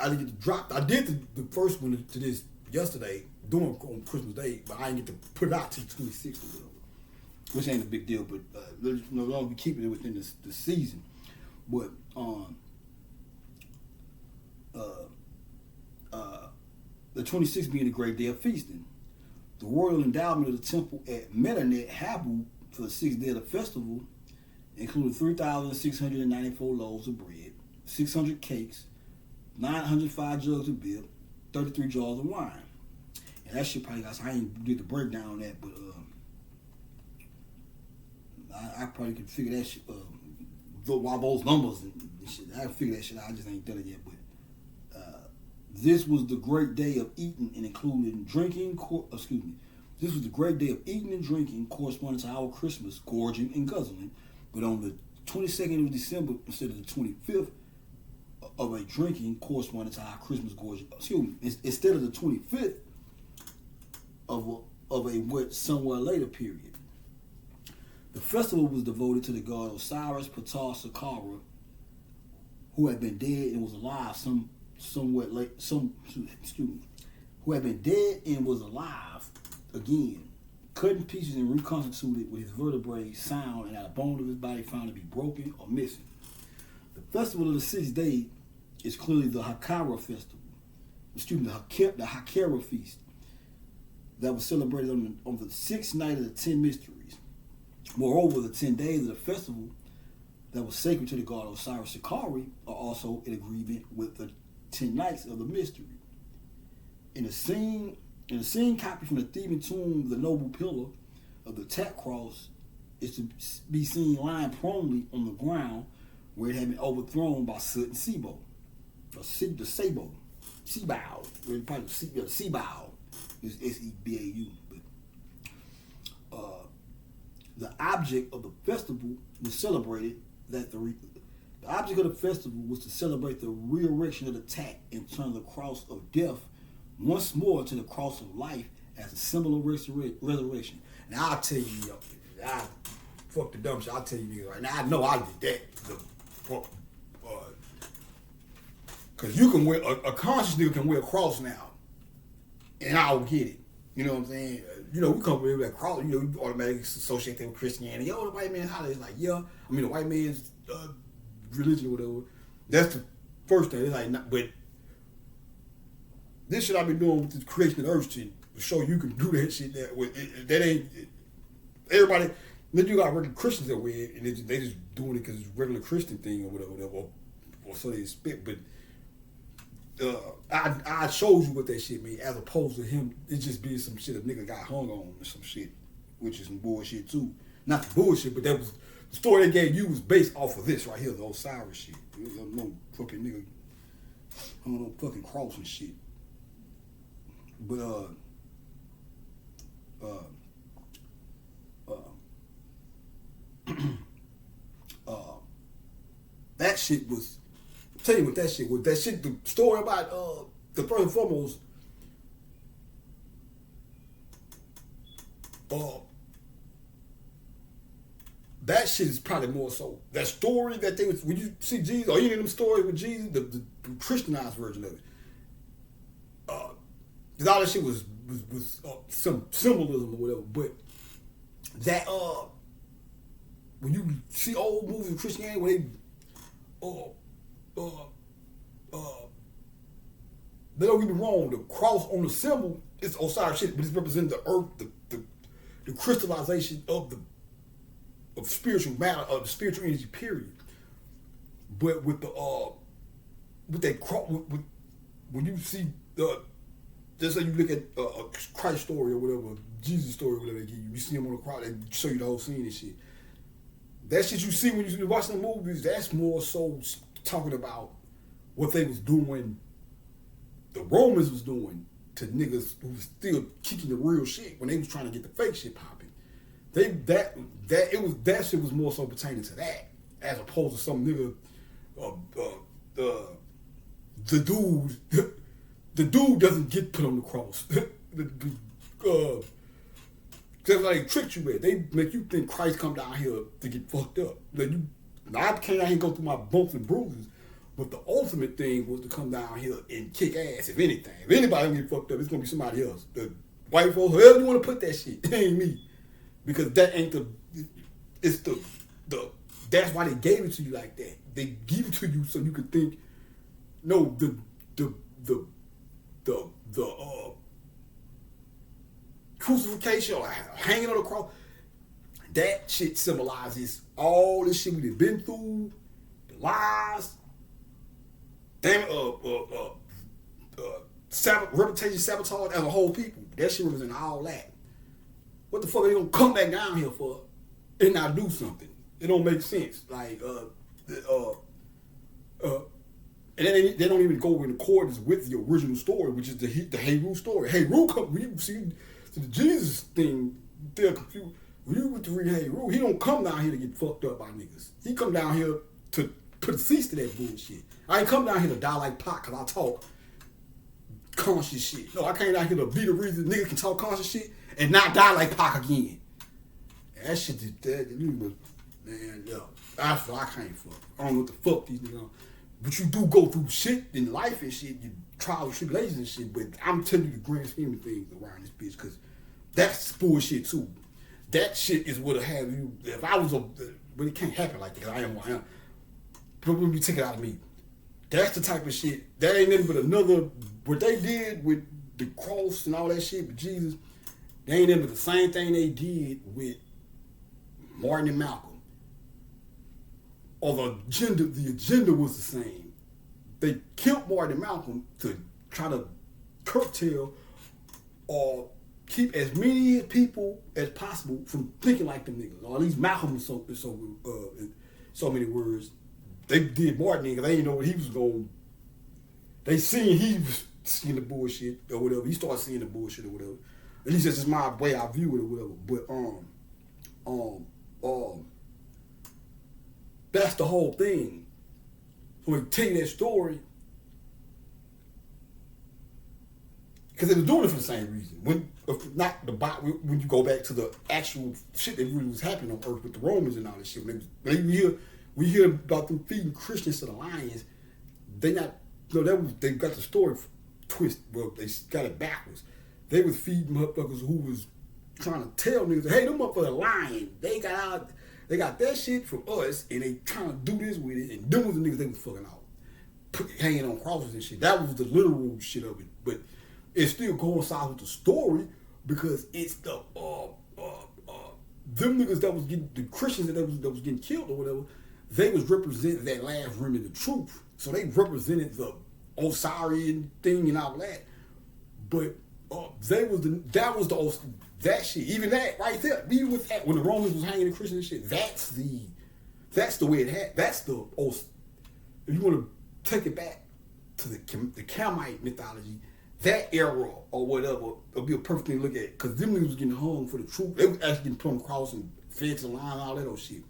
Speaker 1: I didn't get to drop. I did the first one to this yesterday, on Christmas Day, but I didn't get to put it out till the 26th or whatever, which ain't a big deal. But as long as we keeping it within the season, but the 26th being the great day of feasting. The royal endowment of the temple at Medinet Habu for the 6th day of the festival included 3,694 loaves of bread, 600 cakes, 905 jugs of beer, 33 jars of wine. And that shit probably got, I ain't did the breakdown on that, but I probably could figure that shit, while those numbers and shit, I can figure that shit out, I just ain't done it yet, but this was the great day of eating and including drinking, this was the great day of eating and drinking corresponding to our Christmas, gorging and guzzling, but on the 22nd of December instead of the 25th of a drinking corresponding to our Christmas gorging, instead of the 25th of a what somewhere later period. The festival was devoted to the god Osiris Ptah Sekhara, who had been dead and was alive who had been dead and was alive again, cut in pieces and reconstituted with his vertebrae sound and not a bone of his body found to be broken or missing. The festival of the 6th day is clearly the Hakara festival. The Hakara feast that was celebrated on the 6th night of the 10 mysteries. Moreover, the 10 days of the festival that was sacred to the god Osiris Sekhara are also in agreement with the 10 nights of the mystery. In a scene copy from the Theban tomb, the noble pillar of the tack cross is to be seen lying pronely on the ground where it had been overthrown by Sut and Sebo. Or the Sebo. Sebau. Probably Sebau is Sebau. But the object of the festival was celebrated that the object of the festival was to celebrate the re-erection of the tack and turn the cross of death once more to the cross of life as a symbol of resurrection. Now I'll tell you, I fuck the dumb shit. I'll tell you niggas right now. I know I did that. Cause you can wear a conscious nigga can wear a cross now, and I'll get it. You know what I'm saying? You know, we come with that cross. You know, we automatically associate that with Christianity. Yo, the white man holler. It's like, yeah. I mean, the white man's religion or whatever. That's the first thing. It's like, but this shit I've been doing with the creation of the earth shit to show you can do that shit. That ain't everybody. Then you got regular Christians that way, and they just doing it because it's a regular Christian thing or whatever, or so they expect. But I showed you what that shit mean, as opposed to him it just being some shit a nigga got hung on or some shit, which is some bullshit too. Not the bullshit, but that was the story they gave you was based off of this right here, the Osiris shit. No fucking nigga hung on no fucking cross and shit. But that shit was, I'll tell you what that shit was. That shit, the story about the first and foremost, that shit is probably more so. That story that they was, when you see Jesus, or any of them stories with Jesus, the Christianized version of it, because all that shit was some symbolism or whatever. But that when you see old movies of Christianity where they don't get me wrong, the cross on the symbol is Osiris shit, but it's representing the earth, the crystallization of spiritual matter, of the spiritual energy, period. But with that cross, when you see just say you look at a Christ story or whatever, Jesus story or whatever they give you, you see him on the cross, they show you the whole scene and shit. That shit you see when you watch the movies, that's more so talking about what they was doing, the Romans was doing to niggas who was still kicking the real shit when they was trying to get the fake shit popping. That shit was more so pertaining to that, as opposed to some nigga, the dude doesn't get put on the cross. Because they tricked you with. They make you think Christ come down here to get fucked up. I came down here and go through my bumps and bruises, but the ultimate thing was to come down here and kick ass, if anything. If anybody gonna get fucked up, it's gonna be somebody else. The white folks, whoever you want to put that shit, it ain't me. Because that ain't that's why they gave it to you like that. They give it to you so you could think, no, the the crucifixion or hanging on the cross. That shit symbolizes all this shit we've been through, the lies, damn reputation sabotage as a whole people. That shit represents all that. What the fuck are they gonna come back down here for and not do something? It don't make sense. Like and then they don't even go in accordance with the original story, which is the Heru story. Heru come, when you see the Jesus thing, they're confused. When you get to read Heru, he don't come down here to get fucked up by niggas. He come down here to put a cease to that bullshit. I ain't come down here to die like Pac because I talk conscious shit. No, I came down here to be the reason niggas can talk conscious shit and not die like Pac again. And that shit, man, yo, that's what I can't fuck. I don't know what the fuck these niggas are. But you do go through shit in life and shit, you trials and tribulations and shit, but I'm telling you the grand scheme of things around this bitch, because that's bullshit too. That shit is what'll have you, if I was but it can't happen like that, because I am what I am. But when you take it out of me, that's the type of shit, that ain't nothing but another, what they did with the cross and all that shit with Jesus, they ain't nothing but the same thing they did with Martin and Malcolm. Or the agenda was the same. They killed Martin and Malcolm to try to curtail or keep as many people as possible from thinking like them niggas. Or at least Malcolm in so many words. They did Martin because they didn't know what he was going. They seen he was seeing the bullshit or whatever. He started seeing the bullshit or whatever. At least that's just my way I view it or whatever. But that's the whole thing. So when you tell you that story, because they were doing it for the same reason. When you go back to the actual shit that really was happening on Earth with the Romans and all this shit. We hear about them feeding Christians to the lions. They got the story twist. Well, they got it backwards. They was feeding motherfuckers who was trying to tell niggas, hey, them motherfuckers lying. They got that shit from us, and they trying to do this with it, and them was the niggas they was fucking out, hanging on crosses and shit. That was the literal shit of it, but it still coincides with the story because it's the them niggas that was getting, the Christians that was getting killed or whatever. They was representing that last remnant of truth, so they represented the Osirian thing and all that. But that shit, even that right there, even with that, when the Romans was hanging the Christians and shit, that's the way it had. That's the, if you want to take it back to the Camite mythology, that era or whatever, it'll be a perfect thing to look at, because them niggas was getting hung for the truth. They was actually getting put on the cross and fed to the line and all that old shit.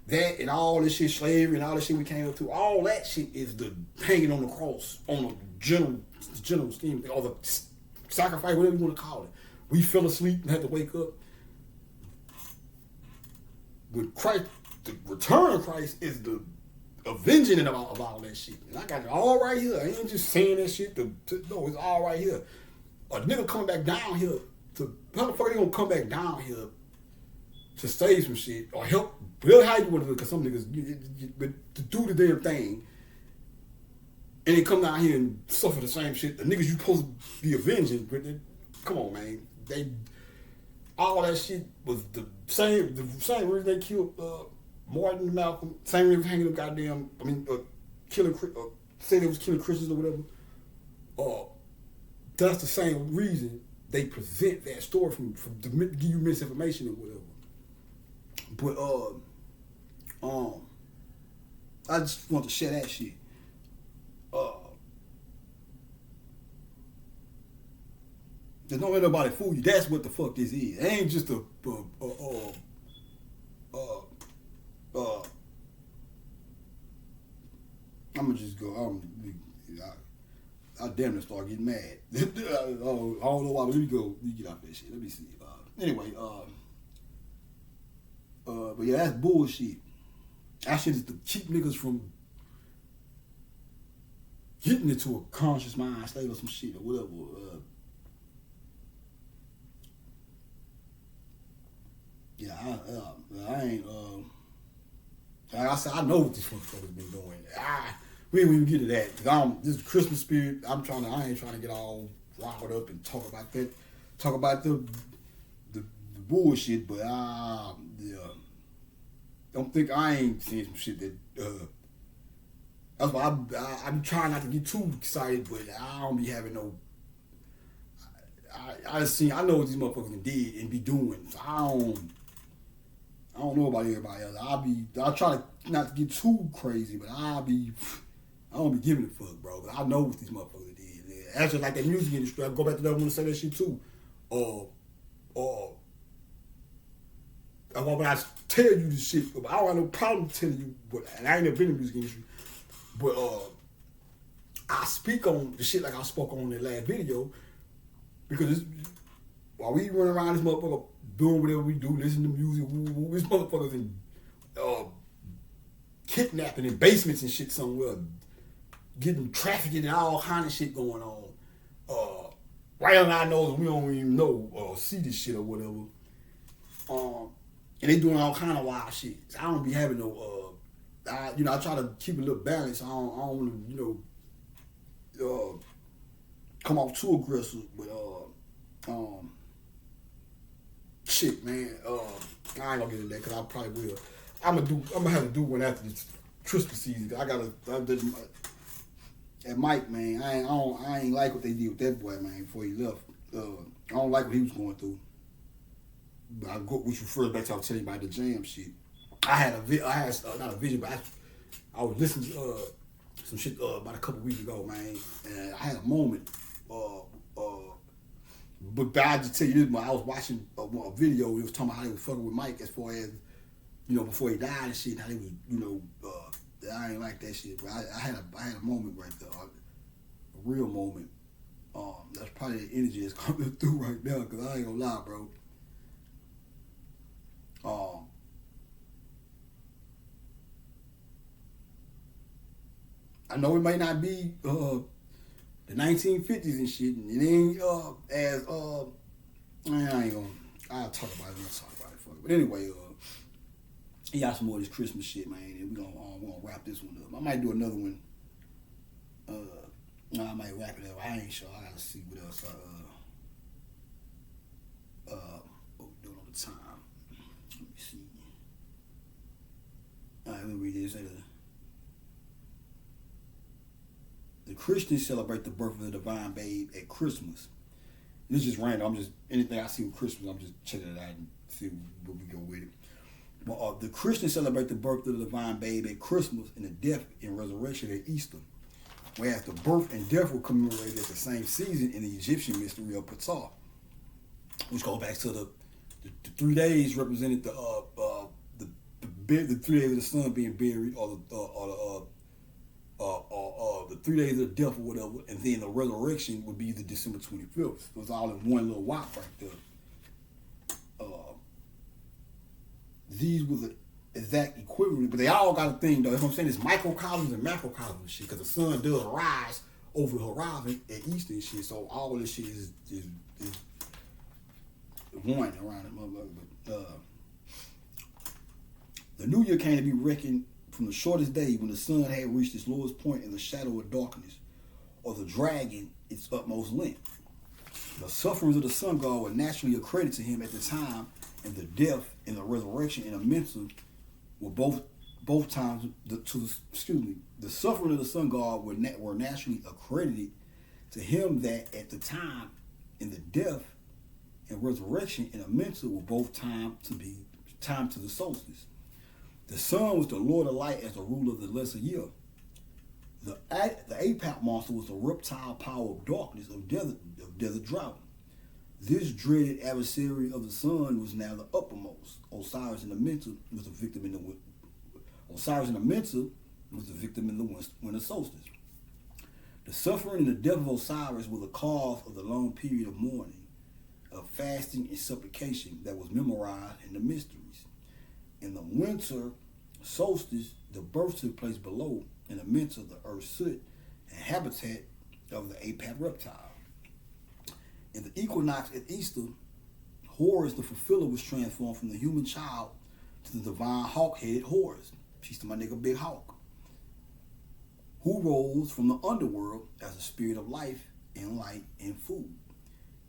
Speaker 1: That and all this shit, slavery and all this shit we came up to, all that shit is the hanging on the cross on a general scheme, or the sacrifice, whatever you want to call it. We fell asleep and had to wake up. With Christ, the return of Christ is the avenging of all that shit. And I got it all right here. I ain't just saying that shit. No, it's all right here. A nigga coming back down here how the fuck they gonna come back down here to save some shit or help? Really, how you want to do it? Because some niggas, to do the damn thing, and they come down here and suffer the same shit. The niggas you supposed to be avenging, but come on, man. All that shit was the same reason they killed Martin and Malcolm. Same reason hanging them say they was killing Christians or whatever. That's the same reason they present that story from to give you misinformation or whatever. But I just want to share that shit. Don't let nobody fool you. That's what the fuck this is. It ain't just I'ma just go. I damn near start getting mad. I don't know why. Let me go. Let me get out that shit. Let me see. Anyway, but yeah, that's bullshit. That shit is to keep niggas from getting into a conscious mind state or some shit or whatever. Yeah, I ain't. Like I said, I know what these motherfuckers been doing. we ain't even get to that. Cause this Christmas spirit. I ain't trying to get all riled up and talk about that. Talk about the bullshit. But yeah, don't think I ain't seen some shit that. That's why I'm trying not to get too excited, but I don't be having no. I know what these motherfuckers did and be doing. So I don't know about everybody else. I'll try to not to get too crazy, but I don't be giving a fuck, bro. But I know what these motherfuckers did. Yeah. Actually, like that music industry, I go back to that. I want to say that shit too. When I tell you this shit, I don't have no problem telling you, but and I ain't never been in the music industry, but I speak on the shit like I spoke on that last video because while we run around this motherfucker doing whatever we do, listening to music, this motherfuckers in kidnapping in basements and shit somewhere, getting trafficking and all kind of shit going on. Right on our nose, we don't even know or see this shit or whatever. And they doing all kind of wild shit. So I don't be having no. I try to keep a little balance. I don't want to come off too aggressive, but shit, man. I ain't gonna get into that because I probably will. I'm gonna have to do one after this Christmas season. And Mike, man, I ain't like what they did with that boy, man, before he left. I don't like what he was going through. But we should first back to I was telling you about the jam shit. I had not a vision, but I was listening to some shit about a couple weeks ago, man, and I had a moment. But I just tell you this, I was watching a video. It was talking about how they was fucking with Mike as far as before he died and shit. How they was I ain't like that shit. But I had a moment right there, a real moment. That's probably the energy that's coming through right now. Cause I ain't gonna lie, bro. I know it may not be the 1950s and shit, and it ain't I'll talk about it. Fuck it. But anyway, he got some more of this Christmas shit, man, and we're gonna wrap this one up. I might do another one. I might wrap it up. I ain't sure. I gotta see what else. What we doing on the time? Let me see. All right, let me read this. The Christians celebrate the birth of the divine babe at Christmas. This is just random. Anything I see with Christmas, I'm just checking it out and see where we go with it. But the Christians celebrate the birth of the divine babe at Christmas and the death and resurrection at Easter. Whereas the birth and death were commemorated at the same season in the Egyptian mystery of Ptah, which goes back to the 3 days represented the 3 days of the sun being buried, or the 3 days of death or whatever, and then the resurrection would be the December 25th. So it's all in one little wop right there. These were the exact equivalent, but they all got a thing though. That's what I'm saying. It's microcosms and macrocosms and shit, because the sun does rise over the horizon at Easter and shit. So all this shit is one around it, motherfucker. The New Year came to be reckoned from the shortest day when the sun had reached its lowest point in the shadow of darkness, or the dragon its utmost length. The sufferings of the sun god were naturally accredited to him at the time, and the death and the resurrection in a mental were both times the suffering of the sun god were naturally accredited to him that at the time, and the death and resurrection in a mental were both time to the solstice. The sun was the lord of light as the ruler of the lesser year. The Apap monster was the reptile power of darkness, of desert drought. This dreaded adversary of the sun was now the uppermost. Osiris in the mental was the victim in the winter solstice. The suffering and the death of Osiris were the cause of the long period of mourning, of fasting and supplication that was memorized in the mysteries. In the winter solstice, the birth took place below, in the midst of the earth's soot and habitat of the Apap reptile. In the equinox at Easter, Horus the fulfiller was transformed from the human child to the divine hawk-headed Horus. Peace to my nigga Big Hawk. who rose from the underworld as a spirit of life and light and food,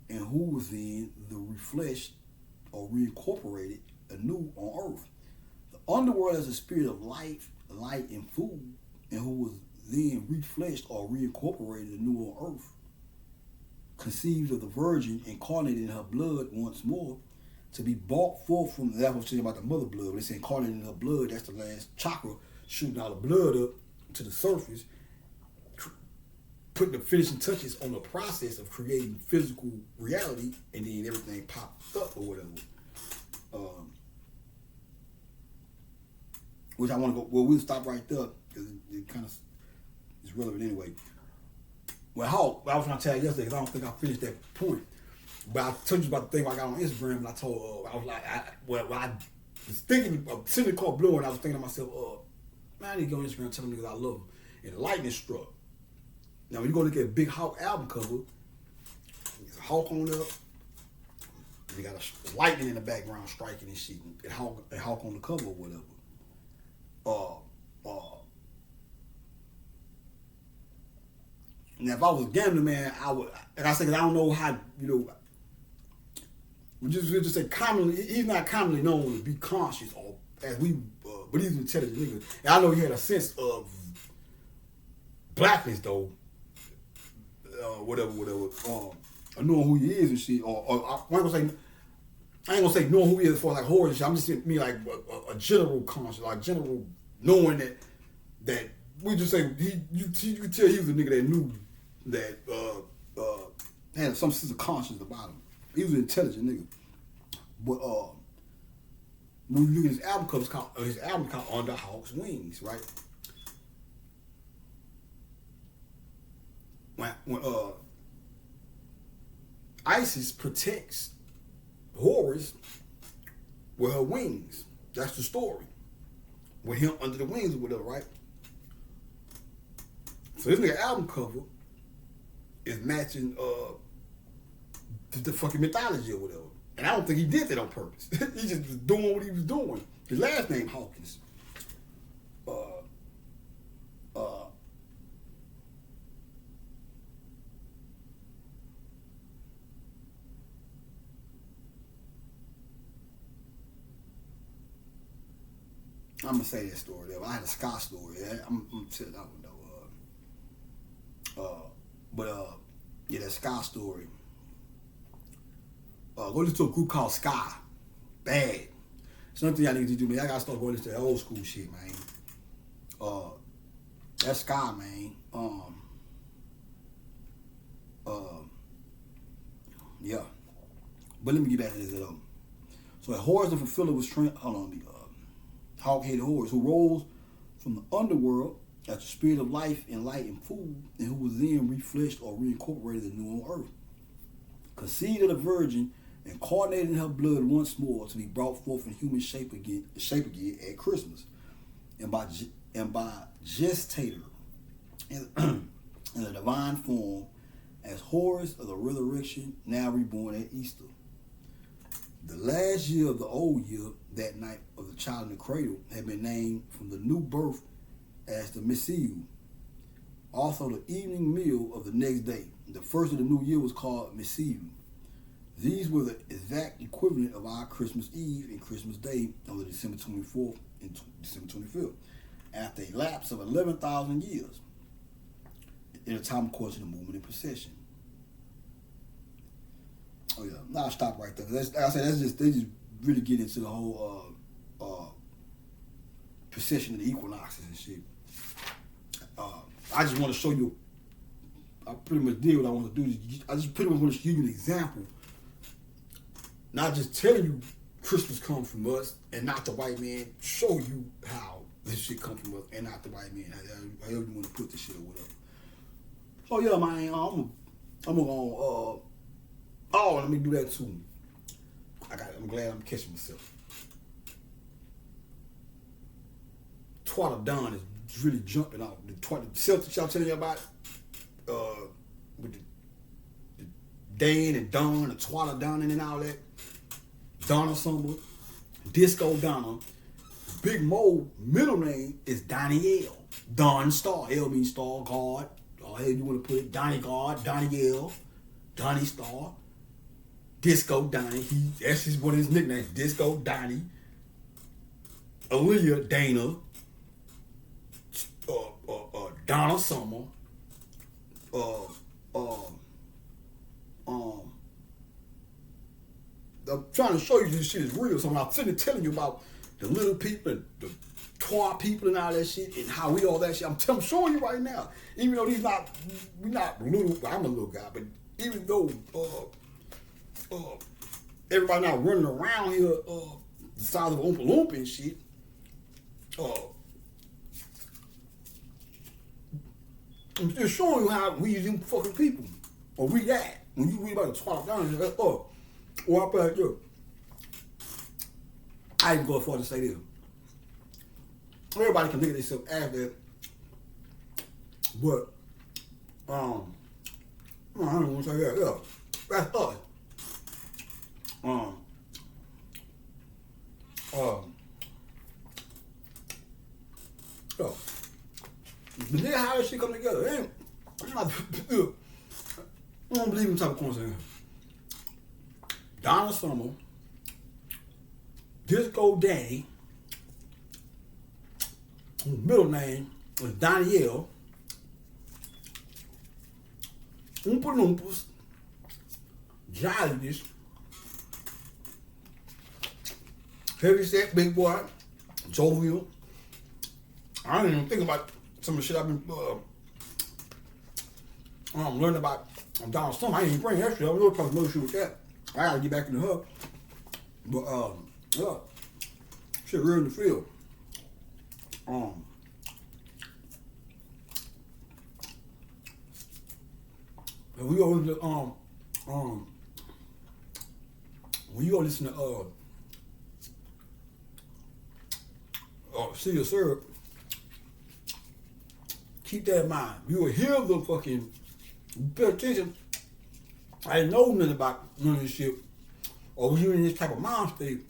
Speaker 1: and who was then the refleshed or reincorporated anew on earth. The underworld as a spirit of life, light, and food, and who was then refleshed or reincorporated anew on earth, conceived of the Virgin, incarnated in her blood once more, to be brought forth from, that's what I'm saying about the mother blood, but it's incarnated in her blood, that's the last chakra, shooting all the blood up to the surface, putting the finishing touches on the process of creating physical reality, and then everything pops up or whatever. Which I want to go, well, we'll stop right there, because it kind of is relevant anyway. Well, Hawk, I was trying to tell you yesterday, because I don't think I finished that point. But I told you about the thing I got on Instagram, and I told, I was like, I was thinking of sending the car blue, and I was thinking to myself, man, I need to go on Instagram and tell them niggas I love them. And the lightning struck. Now, when you go look at Big Hawk album cover, there's a hawk on up, and you got a lightning in the background striking and shit, and hawk on the cover or whatever. Now, if I was a gambler, man, I would, like I said, cause I don't know how, we just say commonly, he's not commonly known to be conscious, or as we, but he's an intelligent nigga. And I know he had a sense of blackness, though, whatever, knowing who he is and shit, or I ain't gonna say knowing who he is for like horror and shit. I'm just saying, me like a general conscious, like general knowing that we just say you could tell he was a nigga that knew that had some sense of conscience about him. He was an intelligent nigga. But when you look at his album called Under Hawk's Wings, right? When Isis protects Horus with her wings. That's the story. With him under the wings or whatever, right? So this nigga album cover is matching the fucking mythology or whatever. And I don't think he did that on purpose. He just was doing what he was doing. His last name Hawkins. I'm gonna say that story there. I had a Scott story. I'm gonna tell that one though. Yeah, that Scott story. Go listen to a group called Sky. Bad. Something y'all need to do, man. I gotta start going into that old school shit, man. That Sky, man. Yeah. But let me get back to this though. So, Horus the Fulfiller was trained. Hold on, me. Hawk-headed Horus, who rose from the underworld as the spirit of life and light and food, and who was then refleshed or reincorporated anew on earth. Conceived of the Virgin, incarnated in her blood once more to be brought forth in human shape again at Christmas, and by gestator in the divine form as Horus of the resurrection, now reborn at Easter. The last year of the old year, that night of the child in the cradle, had been named from the new birth as the Messiu. Also, the evening meal of the next day, the first of the new year, was called Messiu. These were the exact equivalent of our Christmas Eve and Christmas Day on the December 24th and December 25th, after a lapse of 11,000 years, in a time of course in the movement and procession. Oh yeah, now I'll stop right there. Like I said, they just really get into the whole procession of the equinoxes and shit. I just want to show you. I pretty much did what I want to do. I just pretty much want to give you an example. Not just telling you Christmas comes from us and not the white man. Show you how this shit comes from us and not the white man. However you want to put this shit or whatever. So yeah, man, I'm gonna let me do that too. I'm glad I'm catching myself. Twat Dawn is really jumping out. The Celtics y'all telling you about, with the Dan and Dawn, the Twat Dawn and all that. Donna Summer, Disco Donna, Big Mo middle name is Donnie L. Don Star. L means Star God. Or however you want to put it. Donnie God, Donnie L, Donnie Star, Disco Donnie. That's just one of his nicknames. Disco Donnie. Aaliyah Dana. Donna Summer. I'm trying to show you this shit is real. So I'm sitting telling you about the little people, the twa people and all that shit, and how we all that shit. I'm showing you right now. Even though we not little, I'm a little guy, but even though everybody not running around here the size of Oompa Loompa and shit, I'm just showing you how we them fucking people. Or we that. When you read about the twat down, you're like, or up back there. I ain't go as far to say this. Everybody can look at themselves as that. But, I don't want to say that. Yeah. That's us. But then how this shit come together? I don't believe in type of conversation. Donna Summer, Disco Danny, whose middle name was Danielle, Oompa Loompas, Jolliest, Heavyset Big Boy, Jovial. I don't even think about some of the shit I've been learning about Donna Summer. I didn't even bring that shit. I was really talking no shit with that. I gotta get back in the hub. But yeah. Shit real in the field. And we go listen to when you go listen to See Your Syrup, keep that in mind. You will hear the fucking, pay attention. I didn't know nothing about none of this shit. Or when you're in this type of mind state,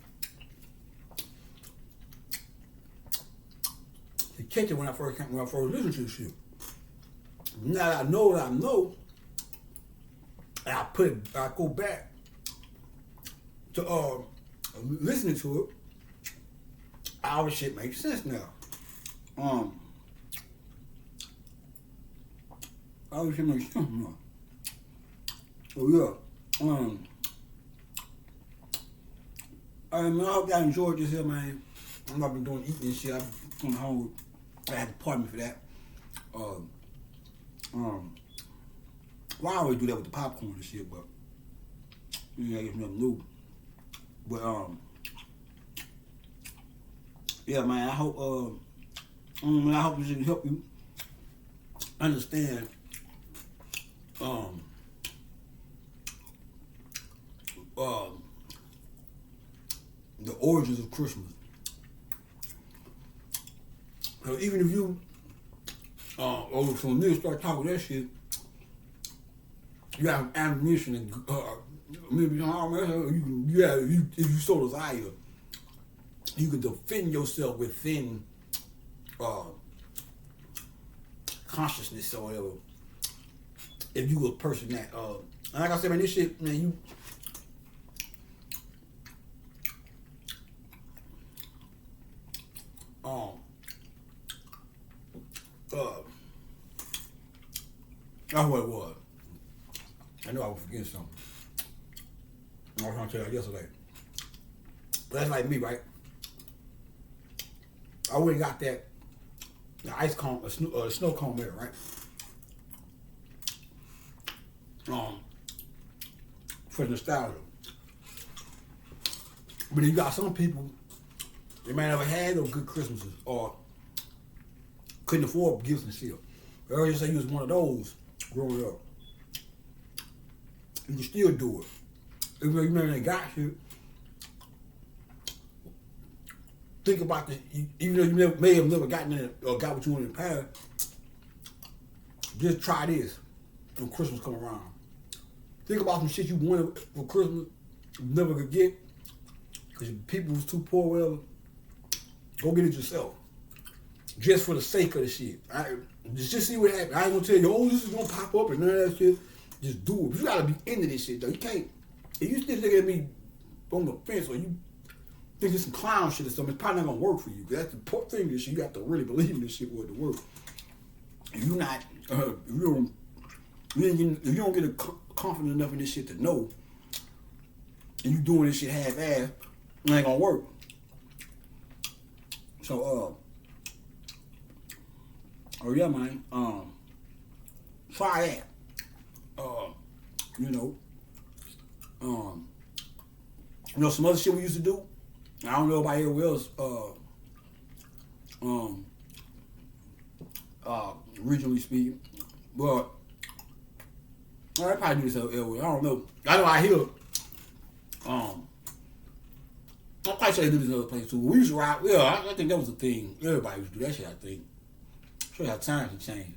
Speaker 1: to catch it when I first listened to this shit. Now that I know what I know, and I go back to listening to it, our shit makes sense now. Our shit makes sense now. So yeah, I hope y'all enjoyed this here, man. I'm not been doing eating and shit. I've been hungry. I had an appointment for that. Well, I always do that with the popcorn and shit, but I guess nothing new. But yeah, man. I hope this can help you understand the origins of Christmas. So even if you so when niggas start talking that shit, you have ammunition and if you so desire, you can defend yourself within consciousness or whatever. If you a person that like I said, man, this shit, man, you that's what it was. I knew I was forgetting something. I was trying to tell you yesterday. But that's like me, right? I already got the ice cone, snow cone there, right? For nostalgia. But you got some people, they might never had those good Christmases or couldn't afford gifts and shit. Or just say you was one of those growing up. You can still do it. Even though you never got shit. Think about this, even though you may have never gotten it or got what you wanted in the past, just try this when Christmas come around. Think about some shit you wanted for Christmas, you never could get, because people was too poor, whatever. Go get it yourself. Just for the sake of the shit. Just see what happens. I ain't gonna tell you, oh, this is gonna pop up and none of that shit. Just do it. You gotta be into this shit though. You can't. If you still look at me on the fence or you think it's some clown shit or something, it's probably not gonna work for you. That's the important thing. This shit, you got to really believe in this shit for it to work. If you not, if you don't get confident enough in this shit to know, and you doing this shit half-ass, it ain't gonna work. So, oh yeah, man. Try that. Some other shit we used to do. I don't know about everywhere else. Regionally speaking, but I probably do this everywhere. I don't know. I know I hear. I'm quite sure they do this in other places too. We used to ride. Yeah, I think that was the thing. Everybody used to do that shit. I think. Show you how times have changed.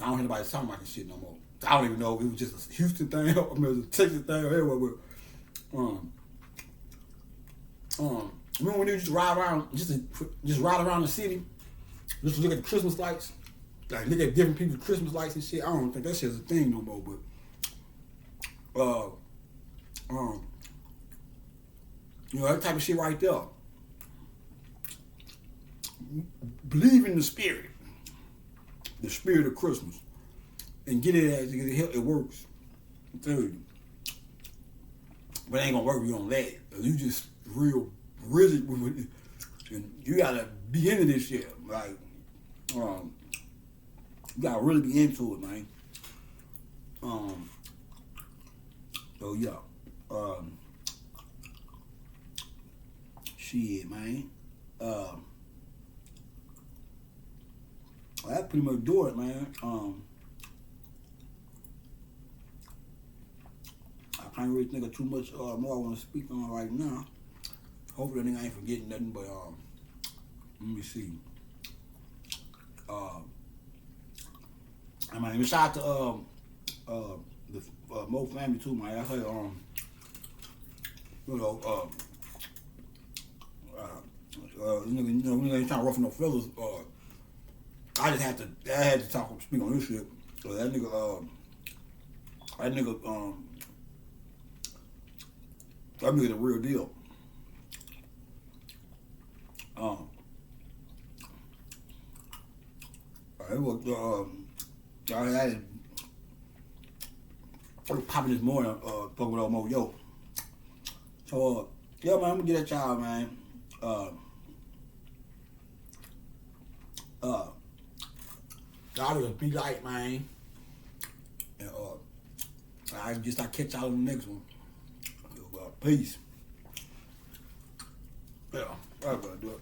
Speaker 1: I don't hear nobody talking about this shit no more. I don't even know if it was just a Houston thing, or it was a Texas thing, or everywhere. But, remember when you used to ride around, just ride around the city, just to look at the Christmas lights, like look at different people's Christmas lights and shit. I don't think that shit's a thing no more. But, that type of shit right there. Believe in the spirit of Christmas, and get it as it works. I'm telling you. But it ain't gonna work if you don't let it. You just real rigid with it. And you gotta be into this shit. Like, you gotta really be into it, man. So yeah. Shit, man. That pretty much do it, man. I can't really think of too much more I want to speak on right now. Hopefully, I ain't forgetting nothing. But let me see. I mean, shout out to the Mo family too, man. I say, we ain't trying to ruffle no feathers. I had to speak on this shit. So that nigga the real deal. It was I had popping this morning, talking with old Mo Yo. So yeah, man, I'm gonna get at y'all, man. Y'all just be like, man. And I catch y'all in the next one. Peace. Yeah, I'm gonna do it.